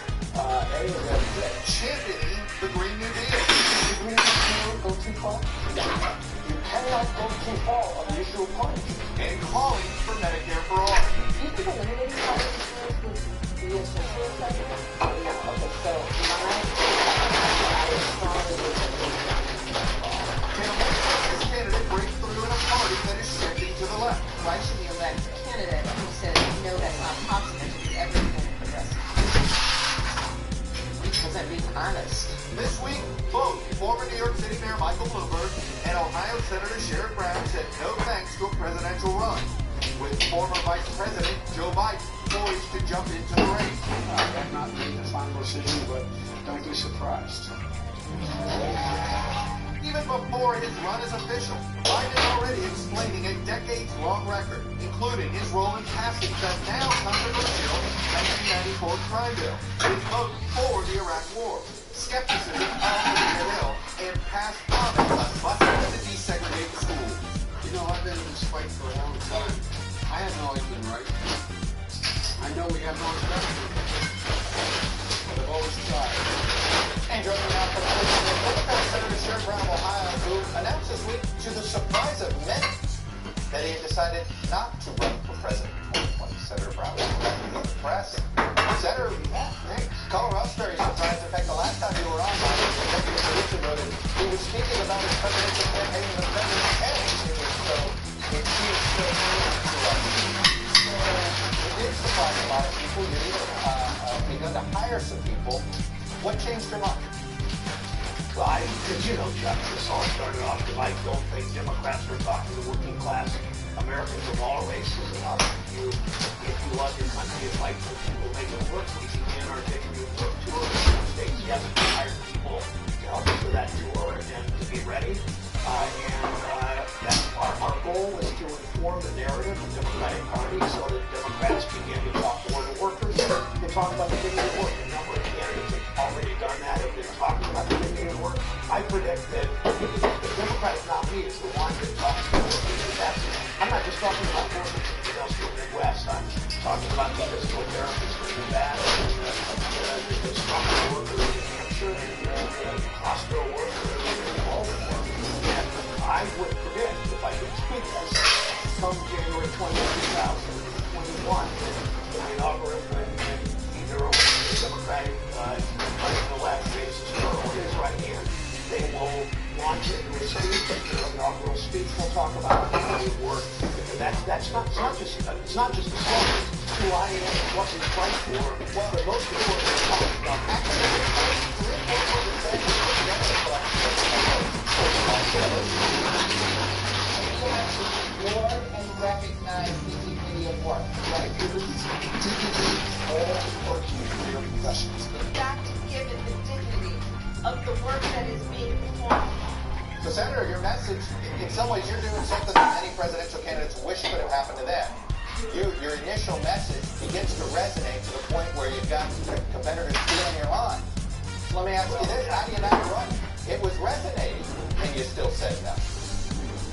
Championing the Green New Deal. The Green New Deal go too far? You cannot go too far on the issue of climate change. And calling for Medicare for all. Do you think eliminating climate insurance would be a social effect? Yeah, okay, so I am strongly with Can a more candidate break through in a party that is shifting to the left? Why should we elect a candidate who says, no, that's not possible to do everything progressive? Because I'm being honest. This week, both former New York City Mayor Michael Bloomberg and Ohio Senator Sherrod Brown said no thanks to a presidential run, with former Vice President Joe Biden poised to jump into the race. I've not made the final decision, but don't be surprised. Even before his run is official, Biden is already explaining a decades-long record, including his role in passing the now controversial 1994 crime bill, his vote for the Iraq War, skepticism of the bill, and past comments on busing to desegregate schools. You know, I've been in this fight for a long time. I have always been right. I know we have no respect for it, but I've always tried. And joining me now from Democrat Senator Sherrod Brown of Ohio, who announced this week, to the surprise of many, that he had decided not to run for president in 2020. Senator Brown was directly in the press. Senator, Colorado very surprised. In fact, the last time you were on, executive producer noted he was speaking about his presidential campaign in the president's head. It seems so new to us. It did surprise a lot of people. You even begun to hire some people. What changed your mind? Well, you know, Chuck, this all started off because I don't think Democrats were talking to working class Americans of all races enough. If you love your country and fight for people, make it work. We began our victory work tour in the states. Yes, we hired people to help us with that tour and to be ready. That's our goal is to inform the narrative of the Democratic Party so that Democrats begin to talk more to workers and talk about the dignity of work. A number of candidates have already done that and been talking about the dignity of work. I predict that the Democratic nominee is the one that talks to workers. I'm not just talking about workers in the industrial Midwest. I'm talking about the physical therapists in Nevada, the structural workers in New Hampshire, the hospital workers in Baltimore. And I would predict, if I could speak this, come January 20, 2021, when the inaugural either the Democratic president-elect faces her or his right hand, they will launch into a speech speech will talk about dignity of work. That's not, it's not just a slogan. It's who I am, what we fight for. But most people are talking about Reward and recognize the dignity of work. Right. Dignity all working career professionals. We've got to give it the dignity of the work that is being performed. So, Senator, your message, in some ways, you're doing something that many presidential candidates wish could have happened to them. Your initial message begins to resonate to the point where you've got competitors stealing your line. So let me ask you this, how do you not run? It was resonating, and you still said no.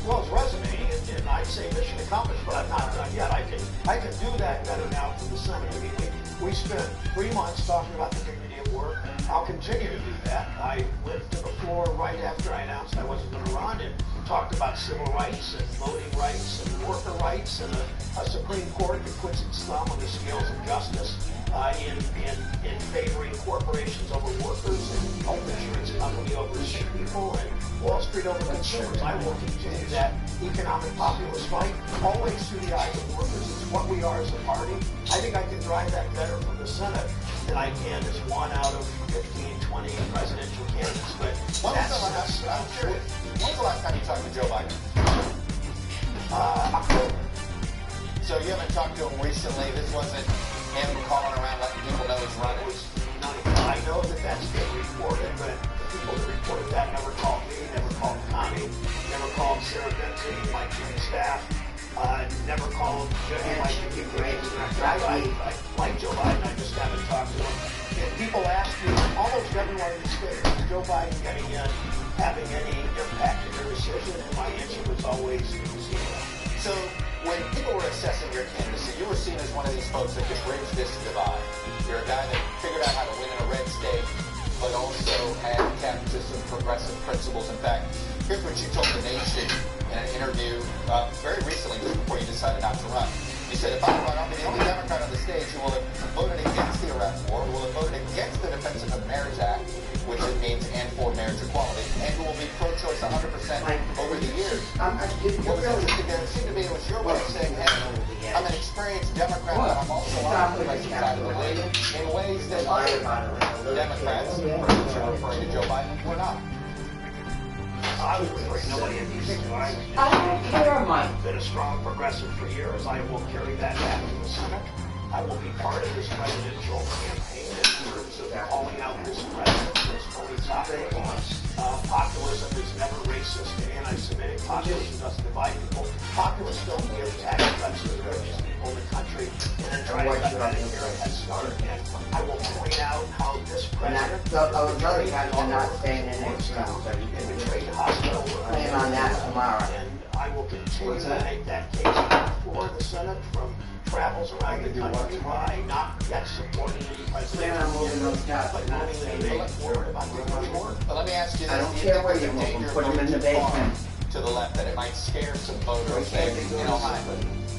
Well, it's resonating, and I'd say mission accomplished, but I'm not done yet. I can do that better now for the Senate. I mean, we spent 3 months talking about the dignity of work. I'll continue to do that. I went to the floor right after I announced I wasn't going to run and talked about civil rights and voting rights and worker rights and a Supreme Court that puts its thumb on the scales of justice in favoring corporations over workers and health insurance company over sick people and Wall Street over consumers. I will continue that economic populist fight always through the eyes of workers. It's what we are as a party. I think I can drive that better from the Senate than I can as one out of 15, 20 presidential candidates. But I'm curious, when was the last time you talked to Joe Biden? October. So you haven't talked to him recently? This wasn't him calling around letting people know he's running? I know that that's been reported, but the people that reported that never called me, never called Connie, never called Sarah Benson, my chief of staff, never called Jimmy, my chief executive director. I like Joe Biden, I just haven't talked to him. And people ask me, almost everyone in the state, is Joe Biden getting in, having any impact in their decision? And my answer was always zero. So when people were assessing your candidacy, you were seen as one of these folks that could bridge this divide. You're a guy that figured out how to win in a red state, but also had kept to some progressive principles. In fact, here's what you told the nation in an interview very recently, just before you decided not to run. You said, if I run, I'll be the only Democrat on the stage who will have voted against the Iraq War, who will have voted against the Defense of Marriage Act, which it means, and for marriage equality, and who will be pro-choice 100% over the years. What was interesting there, it seemed to me it was your way of saying, hey, I'm an experienced Democrat, but I'm also on the progressive side of the league in ways that other Democrats, referring to Joe Biden, were not. I was referring nobody in these I don't care, Mike. Been a strong progressive for years. I will carry that back to the Senate. I will be part of this presidential campaign in terms of calling out this president, this police operating. Populism is never racist and anti-Semitic. Populism doesn't divide people. Populists don't give tax cuts to the richest people in the country and then try to cut Medicare and Head Start. And I will point out how this president Those other guys are not staying in next time, so you can plan on that tomorrow. And I will continue to make that case for the Senate from travels around the country by not yet supporting any president, but moving the debate forward about doing more. But let me ask you this. I don't care where you move them, put them in the basement. To the left, that it might scare some voters in Ohio.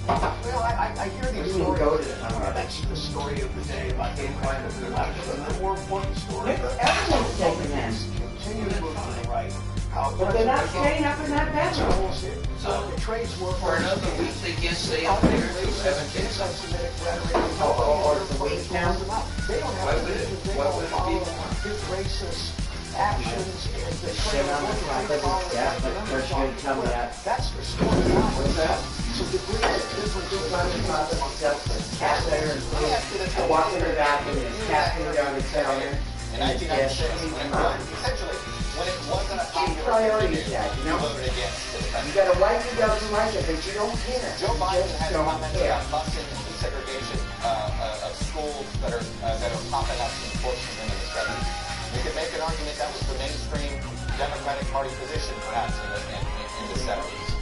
Well, I hear these stories. That's the story of the day about the the more important story. Everyone's taking this. Continue to move to the right. But they're not staying up in that bedroom. So the trades workers. For another week, they can't stay up there until 7 days. Or it's a week now? They don't have a vision. They don't follow his racist actions and the trade workers. Yeah, but first you tell me that. That's the story. What's that? So the cat there and I walked in the bathroom and his cat food on the counter. In 1996, essentially, when it wasn't a popular thing to do, you voted against it. You got a wife who doesn't like it, but you don't care. Joe Biden had comments about busing and desegregation of schools that are popping up in portions in the 70s. You could make an argument that was the mainstream Democratic Party position, perhaps, in the 70s.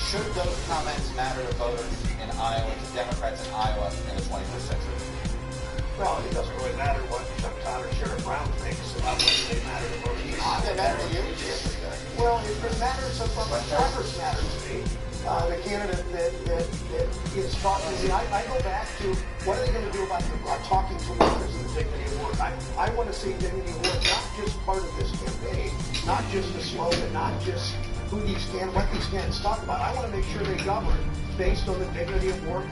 Should those comments matter to voters in Iowa, to Democrats in Iowa in the 21st century? Well, it doesn't really matter what Chuck Todd or Sheriff Brown thinks about whether they matter to voters. They matter to you? Well, it matters, but preference matters to me. The candidate that is talking to me, I go back to what are they going to do about talking to workers and the dignity of work. I want to see dignity of work not just part of this campaign, not just a slogan, not just what these candidates talk about. I want to make sure they govern based on the dignity of work.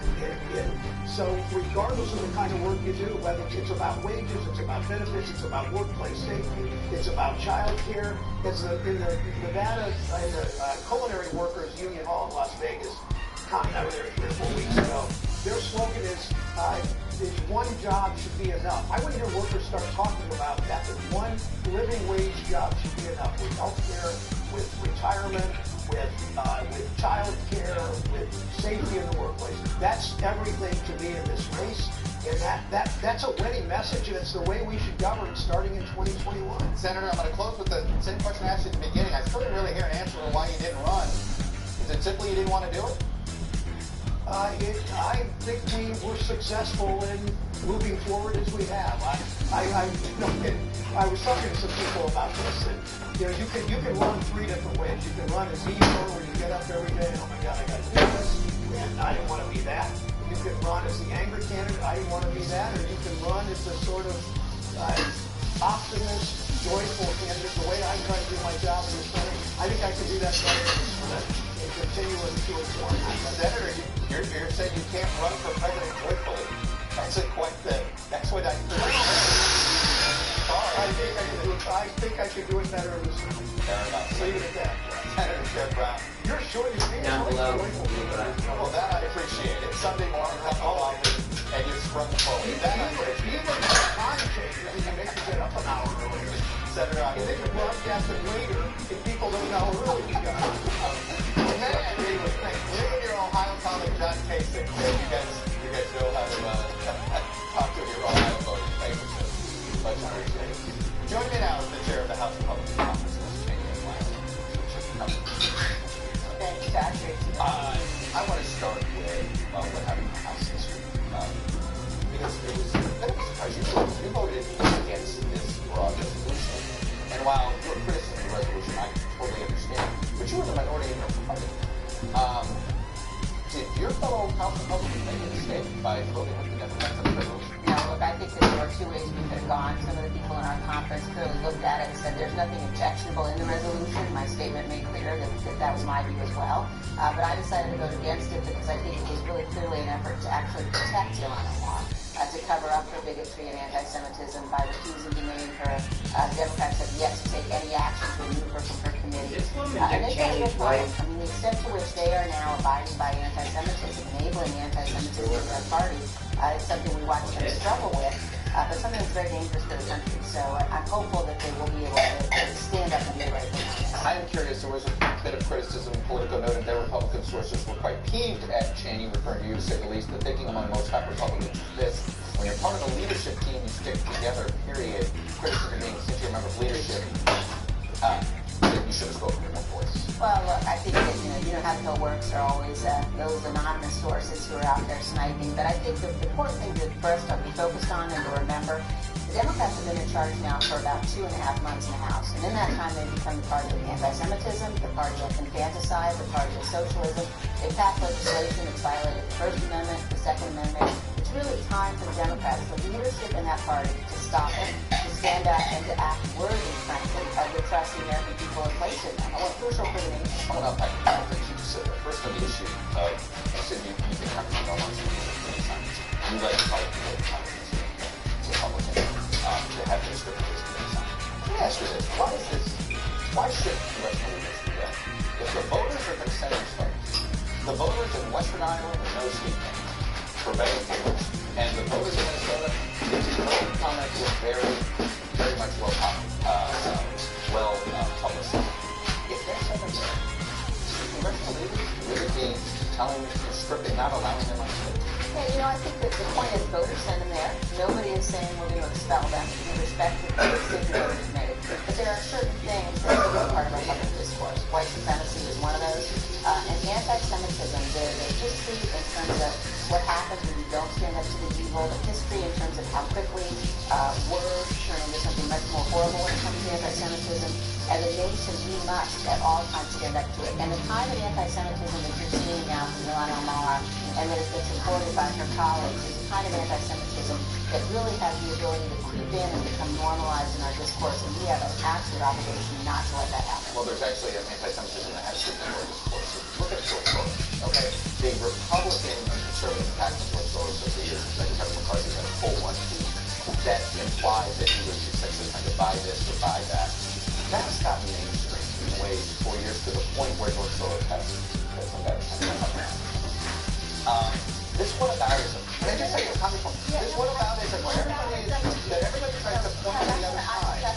So regardless of the kind of work you do, whether it's about wages, it's about benefits, it's about workplace safety, it's about child care. As in the Nevada, in the Culinary Workers Union Hall in Las Vegas, I was there 3 or 4 weeks ago, their slogan is one job should be enough. I want to hear workers start talking about that one living wage job should be enough with health care, with retirement, with child care, with safety in the workplace. That's everything to me in this race. And that's a winning message, and it's the way we should govern starting in 2021. Senator, I'm going to close with the same question I asked you at the beginning. I still didn't really hear an answer on why you didn't run. Is it simply you didn't want to do it? I think we were successful in moving forward as we have. I was talking to some people about this, and you can run 3 different ways. You can run as ego, where you get up every day and, oh my God, I got to do this, and I didn't want to be that. You can run as the anger candidate, I didn't want to be that, or you can run as a sort of optimist, joyful candidate, the way I try to do my job in this country. I think I can do that better and continue with the 2 and 4. Senator, you're saying you can't run for president joyfully. That's what I think I could do it better in this room. Fair enough. Leave it at that. Senator Sherrod Brown. You're sure you can't. Down below. Well, that I appreciate it. Sunday morning, come along and you sprung forward. That I appreciate. Even time changes, you can make you get up an hour earlier. Senator, I think the broadcast is later if people don't know how early you got up. Leave your Ohio colleague, John Kasich. You guys know how to talk to your Ohio voters. Thank you, sir. Much appreciated. Join me now as the chair of the House Republican Conference. Thank you, Patrick. I want to start with what happened in the House this week. Because it was a bit of a surprise. You voted against this broad resolution. And while your criticism of the resolution, I totally understand, but you were the minority in your party. Did your fellow House Republicans make a mistake by voting with the Democrats on the resolution? No, look, I think that there were 2 ways we could have gone. Some of the people in our conference clearly looked at it and said there's nothing objectionable in the resolution. My statement made clear that was my view as well. But I decided to vote against it because I think it was really clearly an effort to actually protect Ilhan Omar, to cover up her bigotry and anti-Semitism by refusing to name her. Democrats have yet to take any action to remove her from her committee. And they've got a real problem. I mean, the extent to which they are now abiding by anti-Semitism, enabling anti-Semitism in their party, is something we watch them struggle with, but something that's very dangerous for the country. So I'm hopeful that they will be able to stand up and do the right thing. I am curious, there was a bit of criticism in Politico noted their Republican sources were quite peeved at Cheney, referring to you, to say the least. The thinking among most top Republicans is this: when you're part of a leadership team, you stick together, period. Criticism being, since you're a member of leadership, you should have spoken with one voice. Well, look, I think that, you know how the Hill works. There are always those anonymous sources who are out there sniping. But I think the important thing for us to be focused on and to remember, the Democrats have been in charge now for about 2.5 months in the House. And in that time, they've become the party of anti-Semitism, the party of infanticide, the party of socialism. They've passed legislation that's violated the First Amendment, the Second Amendment. It's really time for the Democrats, the leadership in that party, to stop it, to stand up and to act worthy, frankly, of the trust the American people have placed in them. I want crucial for the nation. I want to unpack a couple things you just said there. First, on the issue of, you said you think Congress no longer many times. You like to call it the Republican to have this replaced many times. Let me ask you this. Why should congressional leaders do that? If the voters are going to send their votes, the voters in Western Iowa are no sweet thing for better or worse. And the voters in Minnesota, it's a comment was very, very much well publicized. If they're sending their congressional leaders really be telling, stripping, not allowing them on stage? Yeah, I think that the point is voters send them there. Nobody is saying we're going to expel them. We respect the decision voters made. But there are certain things that are part of our public discourse. White supremacy is one of those. And anti-Semitism, the history in terms of what happens when you don't stand up to the evil, the history in terms of how quickly words turn into something much more horrible when it comes to anti-Semitism. As a nation, we must at all times stand up to it. And the kind of anti-Semitism that you're seeing now from Ilhan Omar, and that has been supported by her colleagues, is the kind of anti-Semitism that really has the ability to creep in and become normalized in our discourse, and we have an absolute obligation not to let that happen. Well, there's actually an anti-Semitism that has creeped into our discourse. So look at George Soros, okay? The Republican and conservative attack on George Soros over the years, like Kevin McCarthy had a full one tweet that implies that he was essentially trying to buy this or buy that. That's gotten mainstream in ways 4 years to the point where George Soros has some bad this whataboutism. Can I just say a comic book? This whataboutism where everybody tries to point to the other side.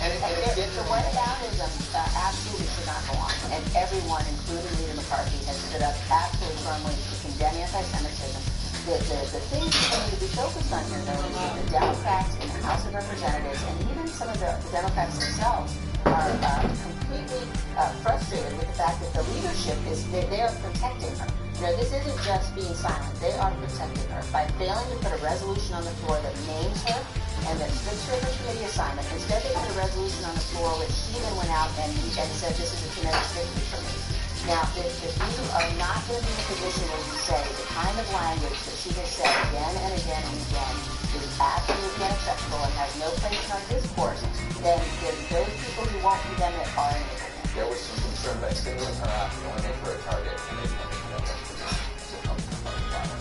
And it gets the whataboutism absolutely should not go on. And everyone, including Leader McCarthy, has stood up absolutely firmly to condemn anti-Semitism. The things that need to be focused on here, though, is that the Democrats in the House of Representatives, and even some of the Democrats themselves, are completely frustrated with the fact that the leadership is, they are protecting her. You know, this isn't just being silent. They are protecting her by failing to put a resolution on the floor that names her and that strips her of her committee assignment. Instead, they put a resolution on the floor which she then went out and said, this is a tremendous victory for me. Now, if you are not going to be in a position where you say the kind of language that she has said again and again and again is absolutely unacceptable and has no place in our discourse, then those people who won't condemn it are in it. There was some concern by singling her out and only make her a target, and they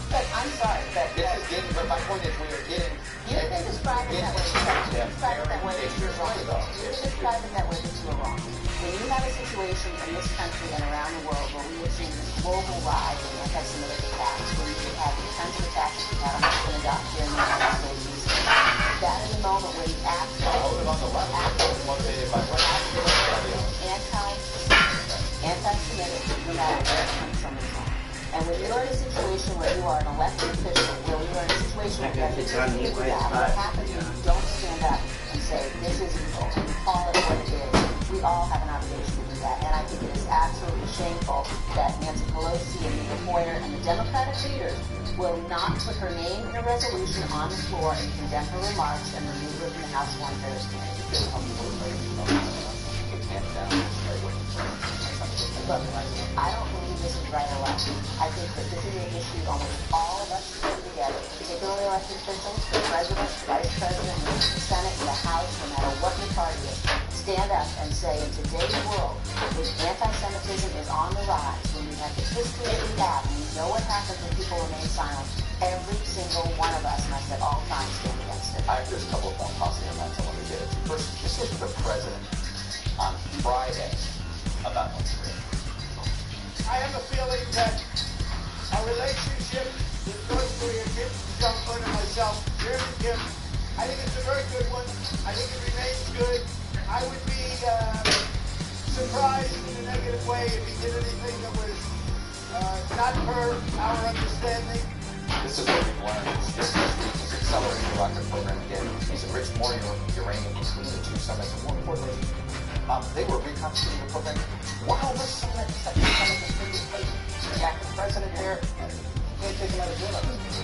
But I'm sorry, but my point is we are getting. You've been describing that way. You've described that way that you're wrong. You've described it that way that you're wrong. When you have a situation in this country and around the world where we have seen this global rise in anti-Semitic attacks, where you have the kinds of attacks that we had on synagogue here in the United States recently, that is the moment when you anti-Semitic, no matter where it comes from. And when you're in a situation where you are an elected official, where you are in a situation where you have to do that, what happens when you don't stand up and say, this is evil, and call it what it is, we all have an obligation to do that. And I think it is absolutely shameful that Nancy Pelosi and Amy Hoyer and the Democratic leaders will not put her name in a resolution on the floor and condemn her remarks and remove her from the House Foreign Affairs Committee. Look, I don't believe this is right or left. I think that this is an issue on which all of us should come together, particularly elected officials, the president, the vice president, the Senate, and the House, no matter what your party is, stand up and say, in today's world, when anti-Semitism is on the rise, when we have the history that we have, and we know what happens when people remain silent, every single one of us must at all times stand against it. I have just a couple of more positive ones I want to get into. First, this was the president on Friday about North Korea. I have a feeling that our relationship with North Korea, Kim Jong-un and myself, Chairman Kim, I think it's a very good one. I think it remains good. I would be surprised in a negative way if he did anything that was not per our understanding. This is what we've learned. This is accelerating the rocket program again. He's enriched more uranium between the two summits, and more importantly, they were reconstituting the program while the summit is taking place. Jack, the president there, can't take another deal on this.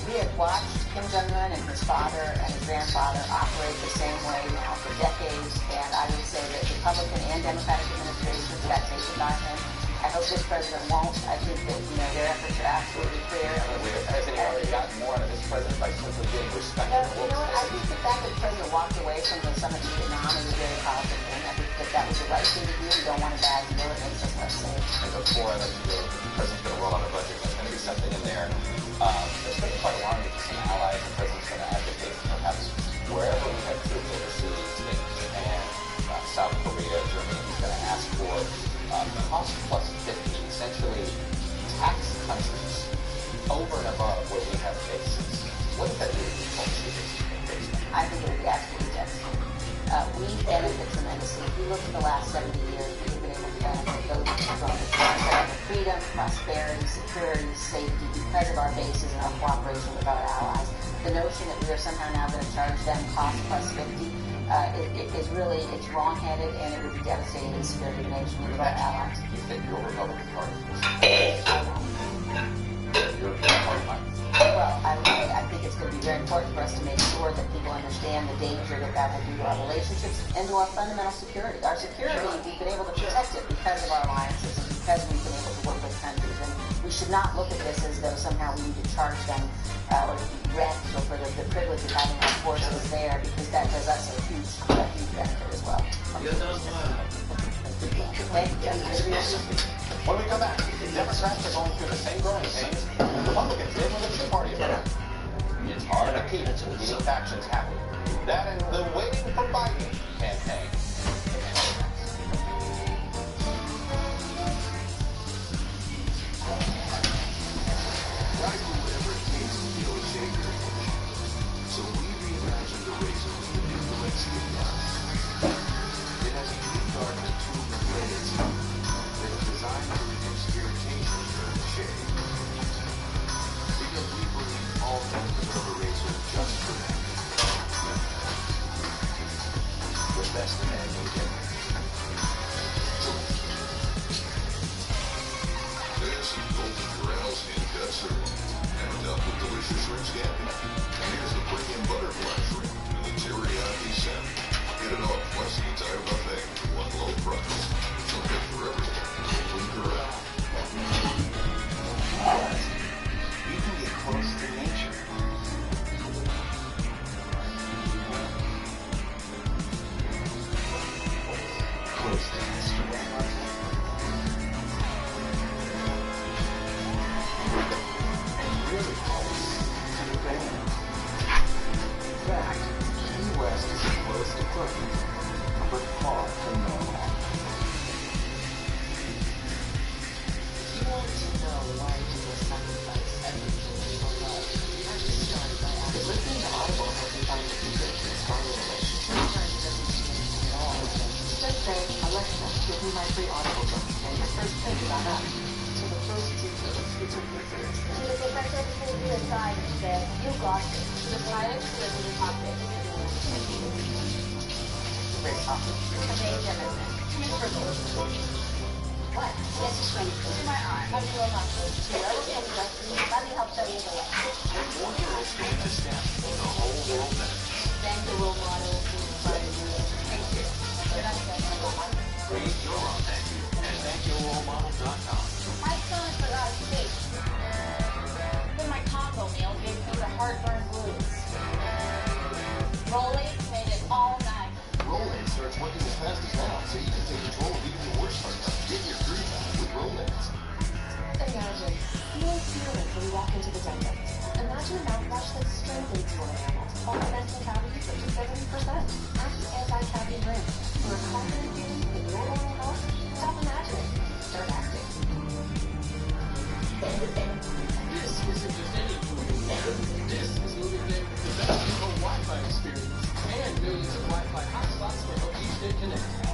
We have watched Kim Jong-un and his father and his grandfather operate the same way now for decades, and I would say that Republican and Democratic administrations got taken by him. I hope this president won't. I think that, their efforts are absolutely clear. Hasn't he already gotten more out of this president by simply getting respect? You know what? I think the fact that the president walked away from the summit in Vietnam is a very powerful thing. I think that was the right thing to do. We don't want a bad deal. It makes us less safe. And before I let you go, the president's going to roll out a budget. There's going to be something in there that's going to be quite alarming to some allies. The president's going to advocate perhaps wherever we have troops overseas, in Japan, South Korea, Germany, he's going to ask for cost plus 50, essentially tax countries over and above where we have bases. What does that do to the culture? I think it would be absolutely devastating. We benefit tremendously. If you look at the last 70 years, we've been able to benefit those from the freedom, prosperity, security, safety because of our bases and our cooperation with our allies. The notion that we are somehow now going to charge them cost plus 50 is really, it's wrong-headed, and it would be devastating to the security of the nation with our allies. You think your Republican Party? I won't. Your Party might. well. I think it's going to be very important for us to make sure that people understand the danger that that will do to our relationships and to our fundamental security. Our security, we've been able to protect it because of our alliances and because we've been able to work with countries. And we should not look at this as though somehow we need to charge them or rent or for the privilege of having our forces there, because that does us a huge benefit as well. When we come back, Democrats are going through the same growing pains Republicans did with the Tea Party event. It's hard to keep competing factions happy. That and the waiting for Biden campaign. Guys do whatever it takes to feel ashamed of their nation. So we reimagined the razor with the new Gillette Skin Guard. It has a unique guard with 2 blades that is designed to reduce irritation during the shave. Because we believe all men deserve a razor just for them. The best a man can get. This is Golden Corral's hand-cut syrup, and up with delicious shrimp scampi. And here's the premium butterfly shrimp with the teriyaki scent. Get it all plus the entire buffet for one low price. So good for everyone. Golden Corral. You can get close to nature. Close to history. Really close to the band. In fact, Key West is close to perfect, but far from normal. If you want to know why people sacrifice everything for love, you have to start by asking. Listening to Audible helps you find the secret to a stronger relationship. Sometimes it doesn't mean anything at all. Just say, Alexa, give me my free Audible book, and your first think about us. So the first 2 things, it took me first. She was affected to the side and said, you got it. She was silent, she was in the pocket. Very softly. What? Yes, strength to my arm. I feel muscles. Whoever can bless me, let me help show you the way. One girl's going to step, the whole world benefits. Thank the role model who inspired you. Thank you. Create your own thank you at thankyourolemodel.com. My son forgot his steak. Then my combo meal gave me the heartburn blues. Rolling made it all night. Roll-In starts working as fast as now, so you can take control of even the worst parts. Get your groove on with Roll-Ins. Imagine feeling fearless when you walk into the dentist. Imagine a mouthwash that strengthens your enamels while preventing cavities up to 70%. Ask anti-cavity rim for a confident feeling in your oral health. Stop imagining. Start acting. This isn't just any moving there. This is moving there with the best home Wi-Fi experience and millions of Wi-Fi hotspots to help you stay connected.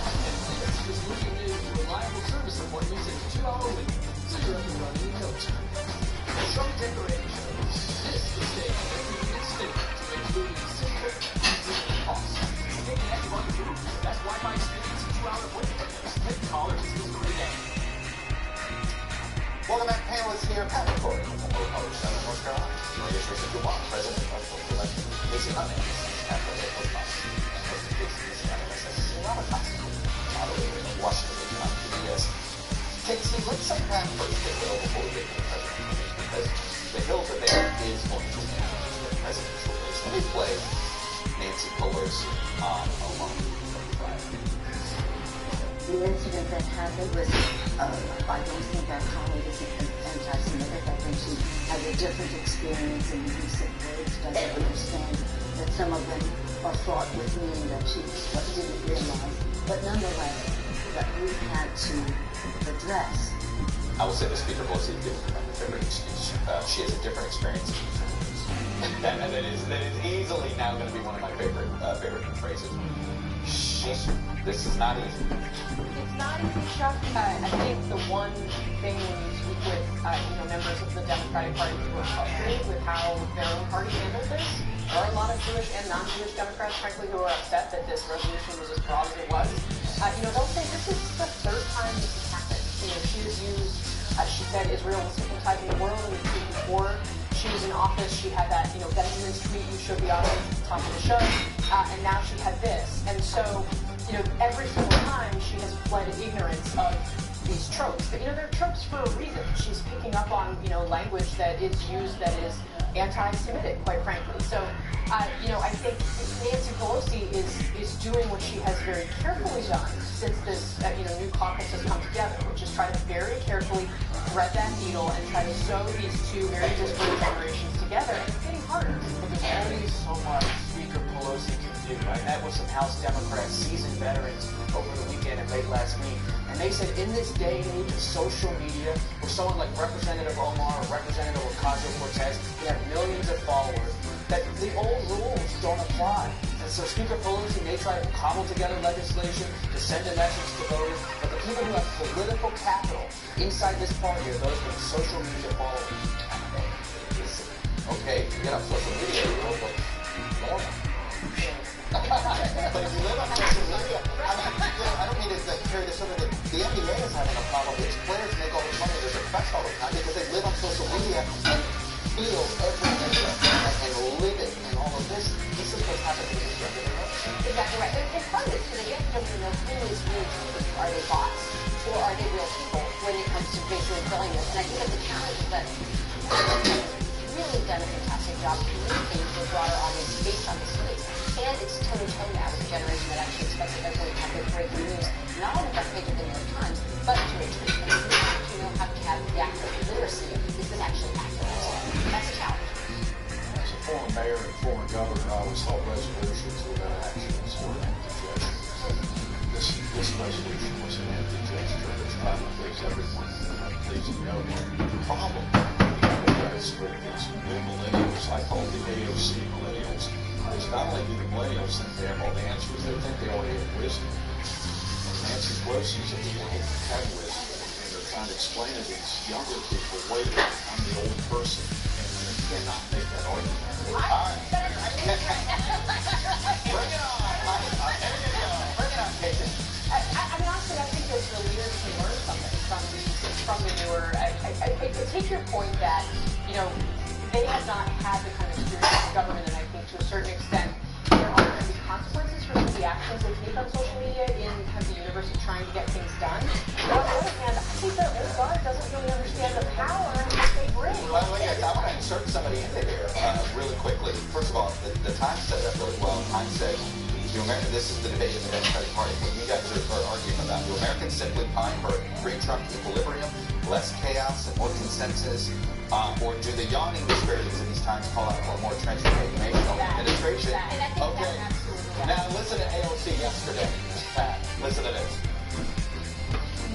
And this is moving there with reliable service appointments and 2-hour wait, so you're up and running in no time. Show decorations. This is staying every instant to make moving simple, easy, and awesome. Stay connected on the move. That's Wi-Fi experience and 2-hour wait times. Take callers today. Welcome back, panelists here. Pat McCoy from the Low College Center, North Carolina. Maria Teresa Dumont, president of the election. Casey Hunting, Catholic Postmaster, and host of Casey's MSS Gravitas, moderator of Washington Region on PBS. Casey, let's set that first the hill before we get to the president, because the hill debate is going to be the presidential race. Let me play Nancy Pelosi on Alone. The incident that happened was, I don't think our colleague is anti-Semitic. I think she has a different experience in recent days, doesn't understand that some of them are fraught with meaning that she didn't realize. But nonetheless, that we had to address. I will say the Speaker Pelosi gives me my favorite excuse. She has a different experience. that is easily now going to be one of my favorite phrases. This is not easy. It's not easy, Chuck. I think the one thing when you speak with members of the Democratic Party who are frustrated with how their own party handled this, there are a lot of Jewish and non-Jewish Democrats, frankly, who are upset that this resolution was as broad as it was. They'll say this is the 3rd time this has happened. She has used, she said Israel was hypnotizing the world, and before she was in office, she had that, Benjamin's tweet, you should be on the top of the show, and now she had this. And so, every single time she has pled ignorance of these tropes. But, they're tropes for a reason. She's picking up on, language that is used that is anti-Semitic, quite frankly. So, I think Nancy Pelosi is doing what she has very carefully done since this, new caucus has come together, which is try to very carefully thread that needle and try to sew these two very disparate generations together. And it's getting harder. But there's only so much Speaker Pelosi can do. I met with some House Democrats, seasoned veterans, over the weekend and late last week, and they said in this day and age of social media, where someone like Representative Omar or Representative Ocasio-Cortez, they have millions of followers, that the old rules don't apply. And so Speaker Pelosi may try to cobble together legislation to send a message to voters, but the people who have political capital inside this party are those with social media followers. Okay, you get on social media, you're over normal. But if you live on social media, I don't mean to carry this over. The NBA is having a problem. Its players make all this money. They're depressed all the time because they live on social media and feel every minute and live it and all of this. This is what's happening in this generation. Exactly right. And part of it, so that you have to know who is really truly. Are they bots or are they real people when it comes to visually filling this? And I think that's a challenge that really done a fantastic job communicating to a broader audience based on this news. And it's toe-to-toe now with a generation that actually expects that everyone have their breaking news, not on the front page of the New York Times, but to a tweet. And you have to have the accurate literacy. Is this actually accurate? That's a challenge. As a former mayor and former governor, I always thought resolutions without actions were an empty gesture. This resolution was an empty gesture. It's trying to please everyone. Pleasing nobody. The problem is with these new millennials, I call the AOC millennials, is not only do the millennials think they have all the answers, they think they already have wisdom. And Nancy Pelosi's of the world have wisdom, and they're trying to explain to these younger people, wait a minute, I'm the old person, and they cannot make that argument. All right. Bring it on. There you go. Bring it on, Casey. I mean, honestly, I think that the leaders can learn something from the newer. I take your point that, they have not had the kind of experience in government, and I think to a certain extent, there are going to be consequences for some of the actions they take on social media in kind of the universe of trying to get things done. But on the other hand, I think that old guard doesn't really understand the power that they bring. By the way, guys, I want to insert somebody into here really quickly. First of all, the Times set it up really well. The Times said, this is the debate in the Democratic Party. What you guys are arguing about. Do Americans simply pine for pre-Trump equilibrium, less chaos, and more consensus? Or do the yawning disparities in these times call out for a more transformational administration? Okay. Now listen to AOC yesterday. Listen to this.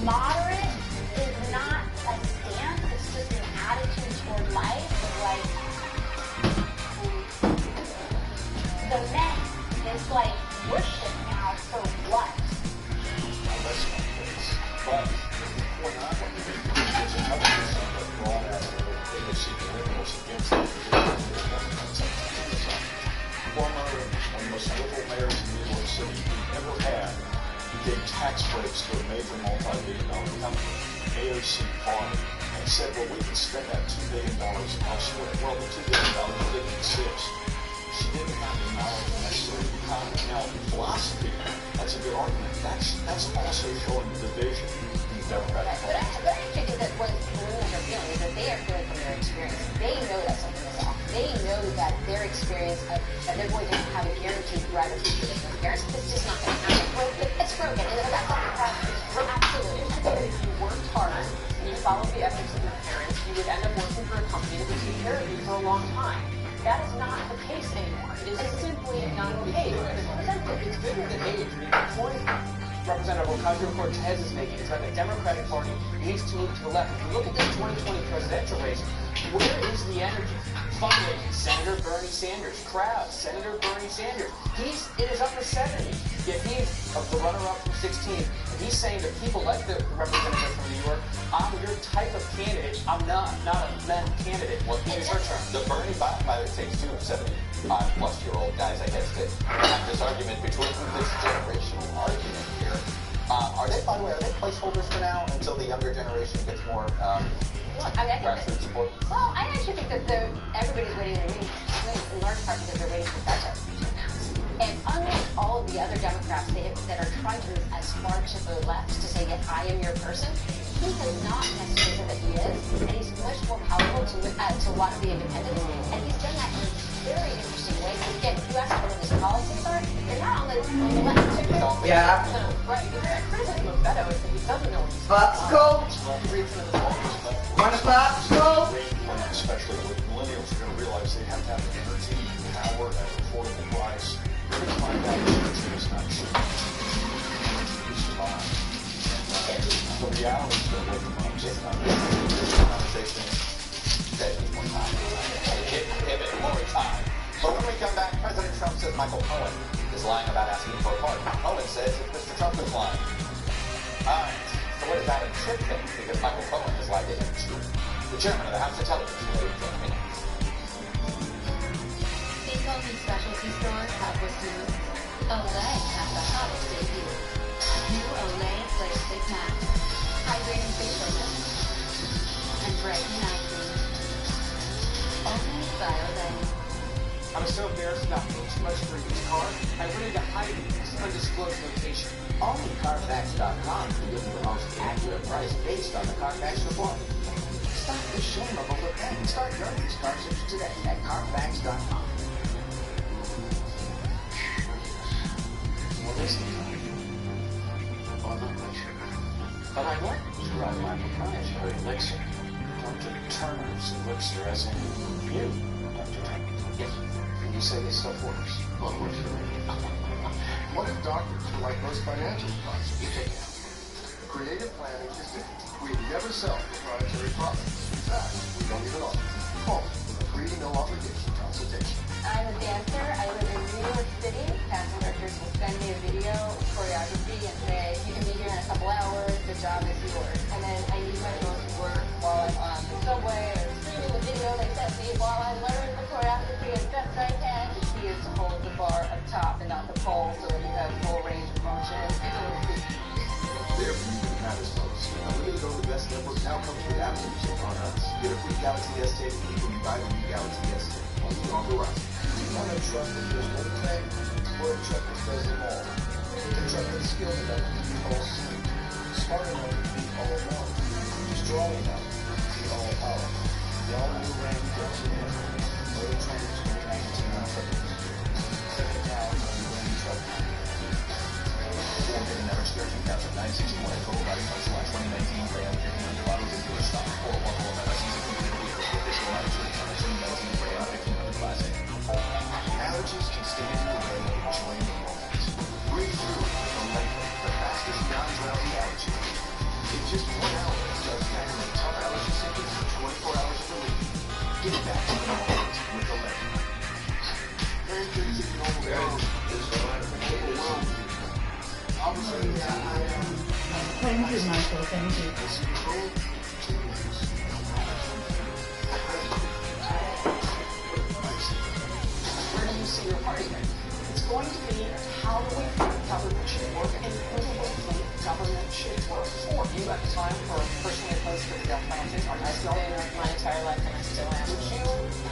Moderate is not a stance, it's just an attitude toward life. The mess is like worship now, so what? That's not the case. But when I want to be, there's another person that brought out AOC millennials against the former, one of the most liberal mayors in New York City we've ever had, gave tax breaks to a major multi-billion-dollar company, AOC bought it, and said, well, we can spend that $2 billion elsewhere. Well, the $2 billion didn't exist. She didn't have the knowledge necessary to become now philosophy. That's a good argument. That's also showing division in the Democratic Party. But I think that what millennials are feeling is that they are feeling from their experience. They know that something is off. They know that their experience, that they're going to have a guaranteed threat of future parents. It's just not going to happen. It's broken. And that's not the problem. Absolutely. If you worked hard and you followed the ethics of your parents, you would end up working for a company that would take care of you for a long time. That is not the case anymore. It is simply not the case. It's bigger than age. The point Representative Ocasio-Cortez is making is that the Democratic Party needs to move to the left. If you look at this 2020 presidential race, where is the energy? Fundraising, Senator Bernie Sanders. Crowd, Senator Bernie Sanders. He's in his upper 70s, yet he's the runner-up from 16. And he's saying to people like the representative from New York, I'm your type of candidate. I'm not a men candidate. Well, here's your turn. The Bernie Biden, by the way, takes 2 75-plus-year-old guys, I guess, that have this argument between this generational argument here. Are they, by the way, are they placeholders for now until the younger generation gets more Look, I mean, I think Grassroots support. well, I actually think that everybody's waiting in large part because they're waiting for Beto. And unlike all of the other Democrats that are trying to move as far to the left to say, yes, I am your person, he has not necessarily said that he is, and he's much more powerful to a lot of the independents, and he's done that in a very interesting way. Because again, if you ask what his policies are, they're not on the left. Yeah. Right. The criticism of Beto is that he doesn't know what he's Popsicle? Want a popsicle? Especially with millennials, are going to realize they have to have energy, power, at an affordable price. They're going to find out that energy is not cheap. Energy is survive. The reality is that what comes in this conversation One time. Hit pivot one more time. But when we come back, President Trump says Michael Cohen is lying about asking for a pardon. Cohen says that Mr. Trump is lying. All right. So what does Adam Schiff think? Because Michael Cohen has lied to him too. The chairman of the House Intelligence Committee joining me next. Because in specialty stores help with you. Olay has the hottest debut. New Olay Flare Stick Mask. Hydrating facial mist. And brighten night cream. Only by Olay. I was so embarrassed about paying too much for a used car, I went into hiding in this undisclosed location. Only Carfax.com can give you the most accurate price based on the Carfax report. Stop the shame of overpaying. Start your used car search today at Carfax.com. What is it? Oh, I'm not quite sure. But I like to run my proprietary elixir. Dr. Turner's elixir, as in you, Dr. Turner. Yes. And you say this stuff works? Well, it works for me. What if doctors are like most financial advisors? You take that. Creative planning is different. We never sell proprietary products. In fact, we don't even offer them. Call me for a free, no obligation consultation. I'm a dancer. I live in New York City. Casting directors will send me a video choreography and say, you can be here in a couple hours. The job is yours. And then I use my phone to work while I'm on the subway or streaming the video they sent me while I learn the choreography as best I can. The key is to hold the bar up top and not the pole so that you have full range of motion. There for you that matters most. Unlimited or the best network now comes with Apple Music on us. Get a free Galaxy S10 when you buy the new Galaxy S10. Only on the right. Do you want a truck that does one thing or a truck that does them all? A truck that's skilled enough to be all sleep, smart enough to be all alone, strong enough to be all power. The all-new Ram Jet Motor Trend 2019 on February. Check it out on the Ram Truck. Ford getting average 13,961 at total value on July 2019 Ram 1500 models in dealer stock. 411 MSC's a completed vehicle with additional mileage on the 2019 Ram 1500 Class A. Allergies can stand in the way of enjoying the moment. Breathe through from Lately, the fastest non-drowsy allergy. In just 1 hour, it does tackling tough allergy symptoms in 24 hours of relief. Get back to the moment with the Lately. Pancakes is normal world. It's a wonderful world. Obviously, Thank you, Michael. Thank you. Where do you see your party then? It's going to be how do we think government should work and who do we think government should work for? You at the time were personally opposed to the death penalty. Are you still? My entire life and I still am. Would you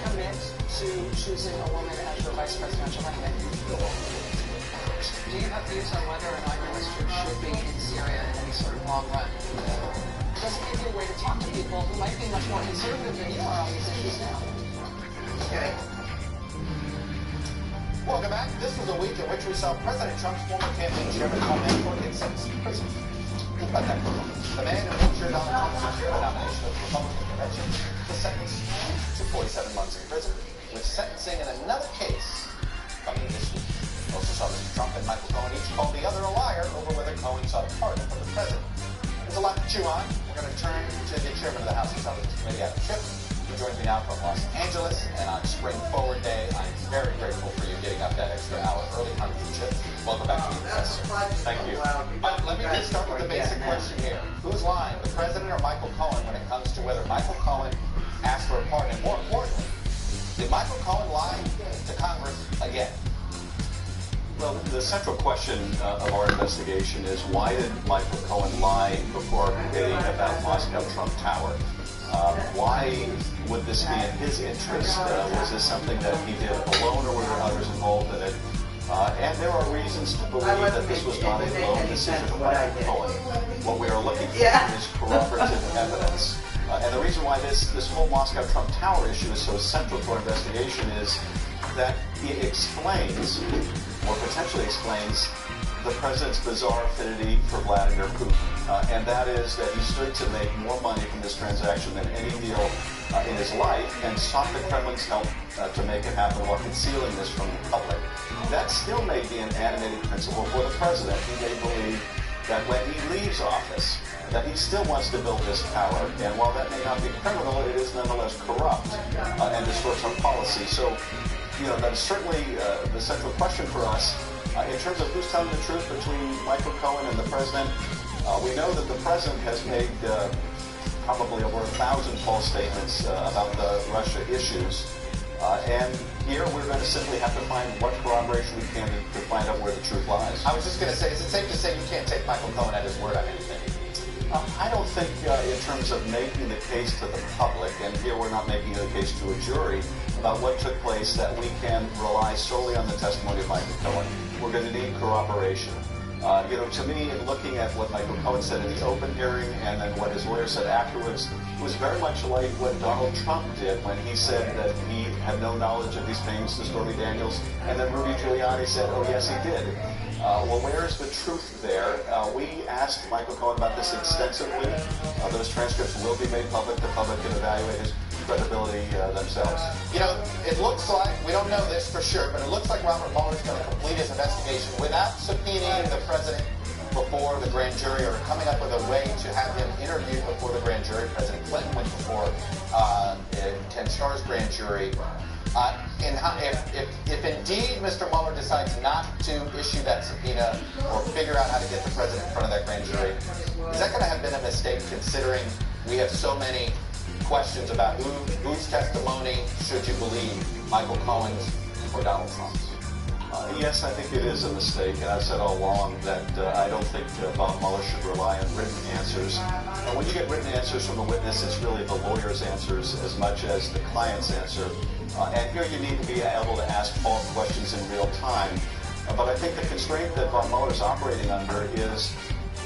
commit to choosing a woman as your vice presidential candidate? Do you have views on whether or not your district should be in Syria in any sort of long run? Does it give you a way to talk to people who might be much more conservative than you are on these issues now? Okay. Welcome back. This was a week in which we saw President Trump's former campaign chairman Paul Manafort get sentenced to prison. Think about that for a moment. The man who won't share Donald Trump's secure nomination of the Republican convention was sentenced to 47 months in prison, with sentencing in another case coming this week. We also saw Mr. Trump and Michael Cohen each call the other a liar over whether Cohen sought a pardon from the president. There's a lot to chew on. We're going to turn to the chairman of the House Intelligence Committee, Adam Schiff, who joins me now from Los Angeles. And on Spring Forward Day, I'm very grateful for you getting up that extra hour early. Congressman Schiff, welcome back to you, Professor. Thank you. But let me just start with the basic question here. Who's lying, the president or Michael Cohen, when it comes to whether Michael Cohen asked for a pardon? And more importantly, did Michael Cohen lie to Congress again? Well, the central question of our investigation is why did Michael Cohen lie before our committee about Moscow Trump Tower? Why would this be in his interest? Was this something that he did alone, or were there others involved in it? And there are reasons to believe that this was not a lone decision by Cohen. What we are looking for is corroborative evidence. And the reason why this whole Moscow Trump Tower issue is so central to our investigation is that it explains, or potentially explains, the president's bizarre affinity for Vladimir Putin. And that is that he stood to make more money from this transaction than any deal in his life, and sought the Kremlin's help to make it happen while concealing this from the public. That still may be an animating principle for the president. He may believe that when he leaves office, that he still wants to build this tower, and while that may not be criminal, it is nonetheless corrupt and distorts our policy. So, that is certainly the central question for us. In terms of who's telling the truth between Michael Cohen and the president, we know that the president has made probably over 1,000 false statements about the Russia issues. And here we're going to simply have to find what corroboration we can to find out where the truth lies. I was just going to say, is it safe to say you can't take Michael Cohen at his word on anything? I don't think in terms of making the case to the public, and here we're not making the case to a jury, about what took place, that we can rely solely on the testimony of Michael Cohen. We're going to need corroboration. To me, in looking at what Michael Cohen said in the open hearing and then what his lawyer said afterwards, it was very much like what Donald Trump did when he said that he had no knowledge of these payments to Stormy Daniels, and then Rudy Giuliani said, oh yes, he did. Well, where is the truth there? We asked Michael Cohen about this extensively. Those transcripts will be made public. The public can evaluate his credibility themselves. It looks like, we don't know this for sure, but it looks like Robert Mueller is going to complete his investigation without subpoenaing the president before the grand jury, or coming up with a way to have him interviewed before the grand jury. President Clinton went before Ken Starr's grand jury. And if indeed Mr. Mueller decides not to issue that subpoena or figure out how to get the president in front of that grand jury, is that going to have been a mistake, considering we have so many questions about whose testimony should you believe, Michael Cohen's or Donald Trump's? Yes, I think it is a mistake, and I've said all along that I don't think Bob Mueller should rely on written answers. When you get written answers from a witness, it's really the lawyer's answers as much as the client's answer. And here you need to be able to ask follow-up questions in real time. But I think the constraint that Bob Mueller is operating under is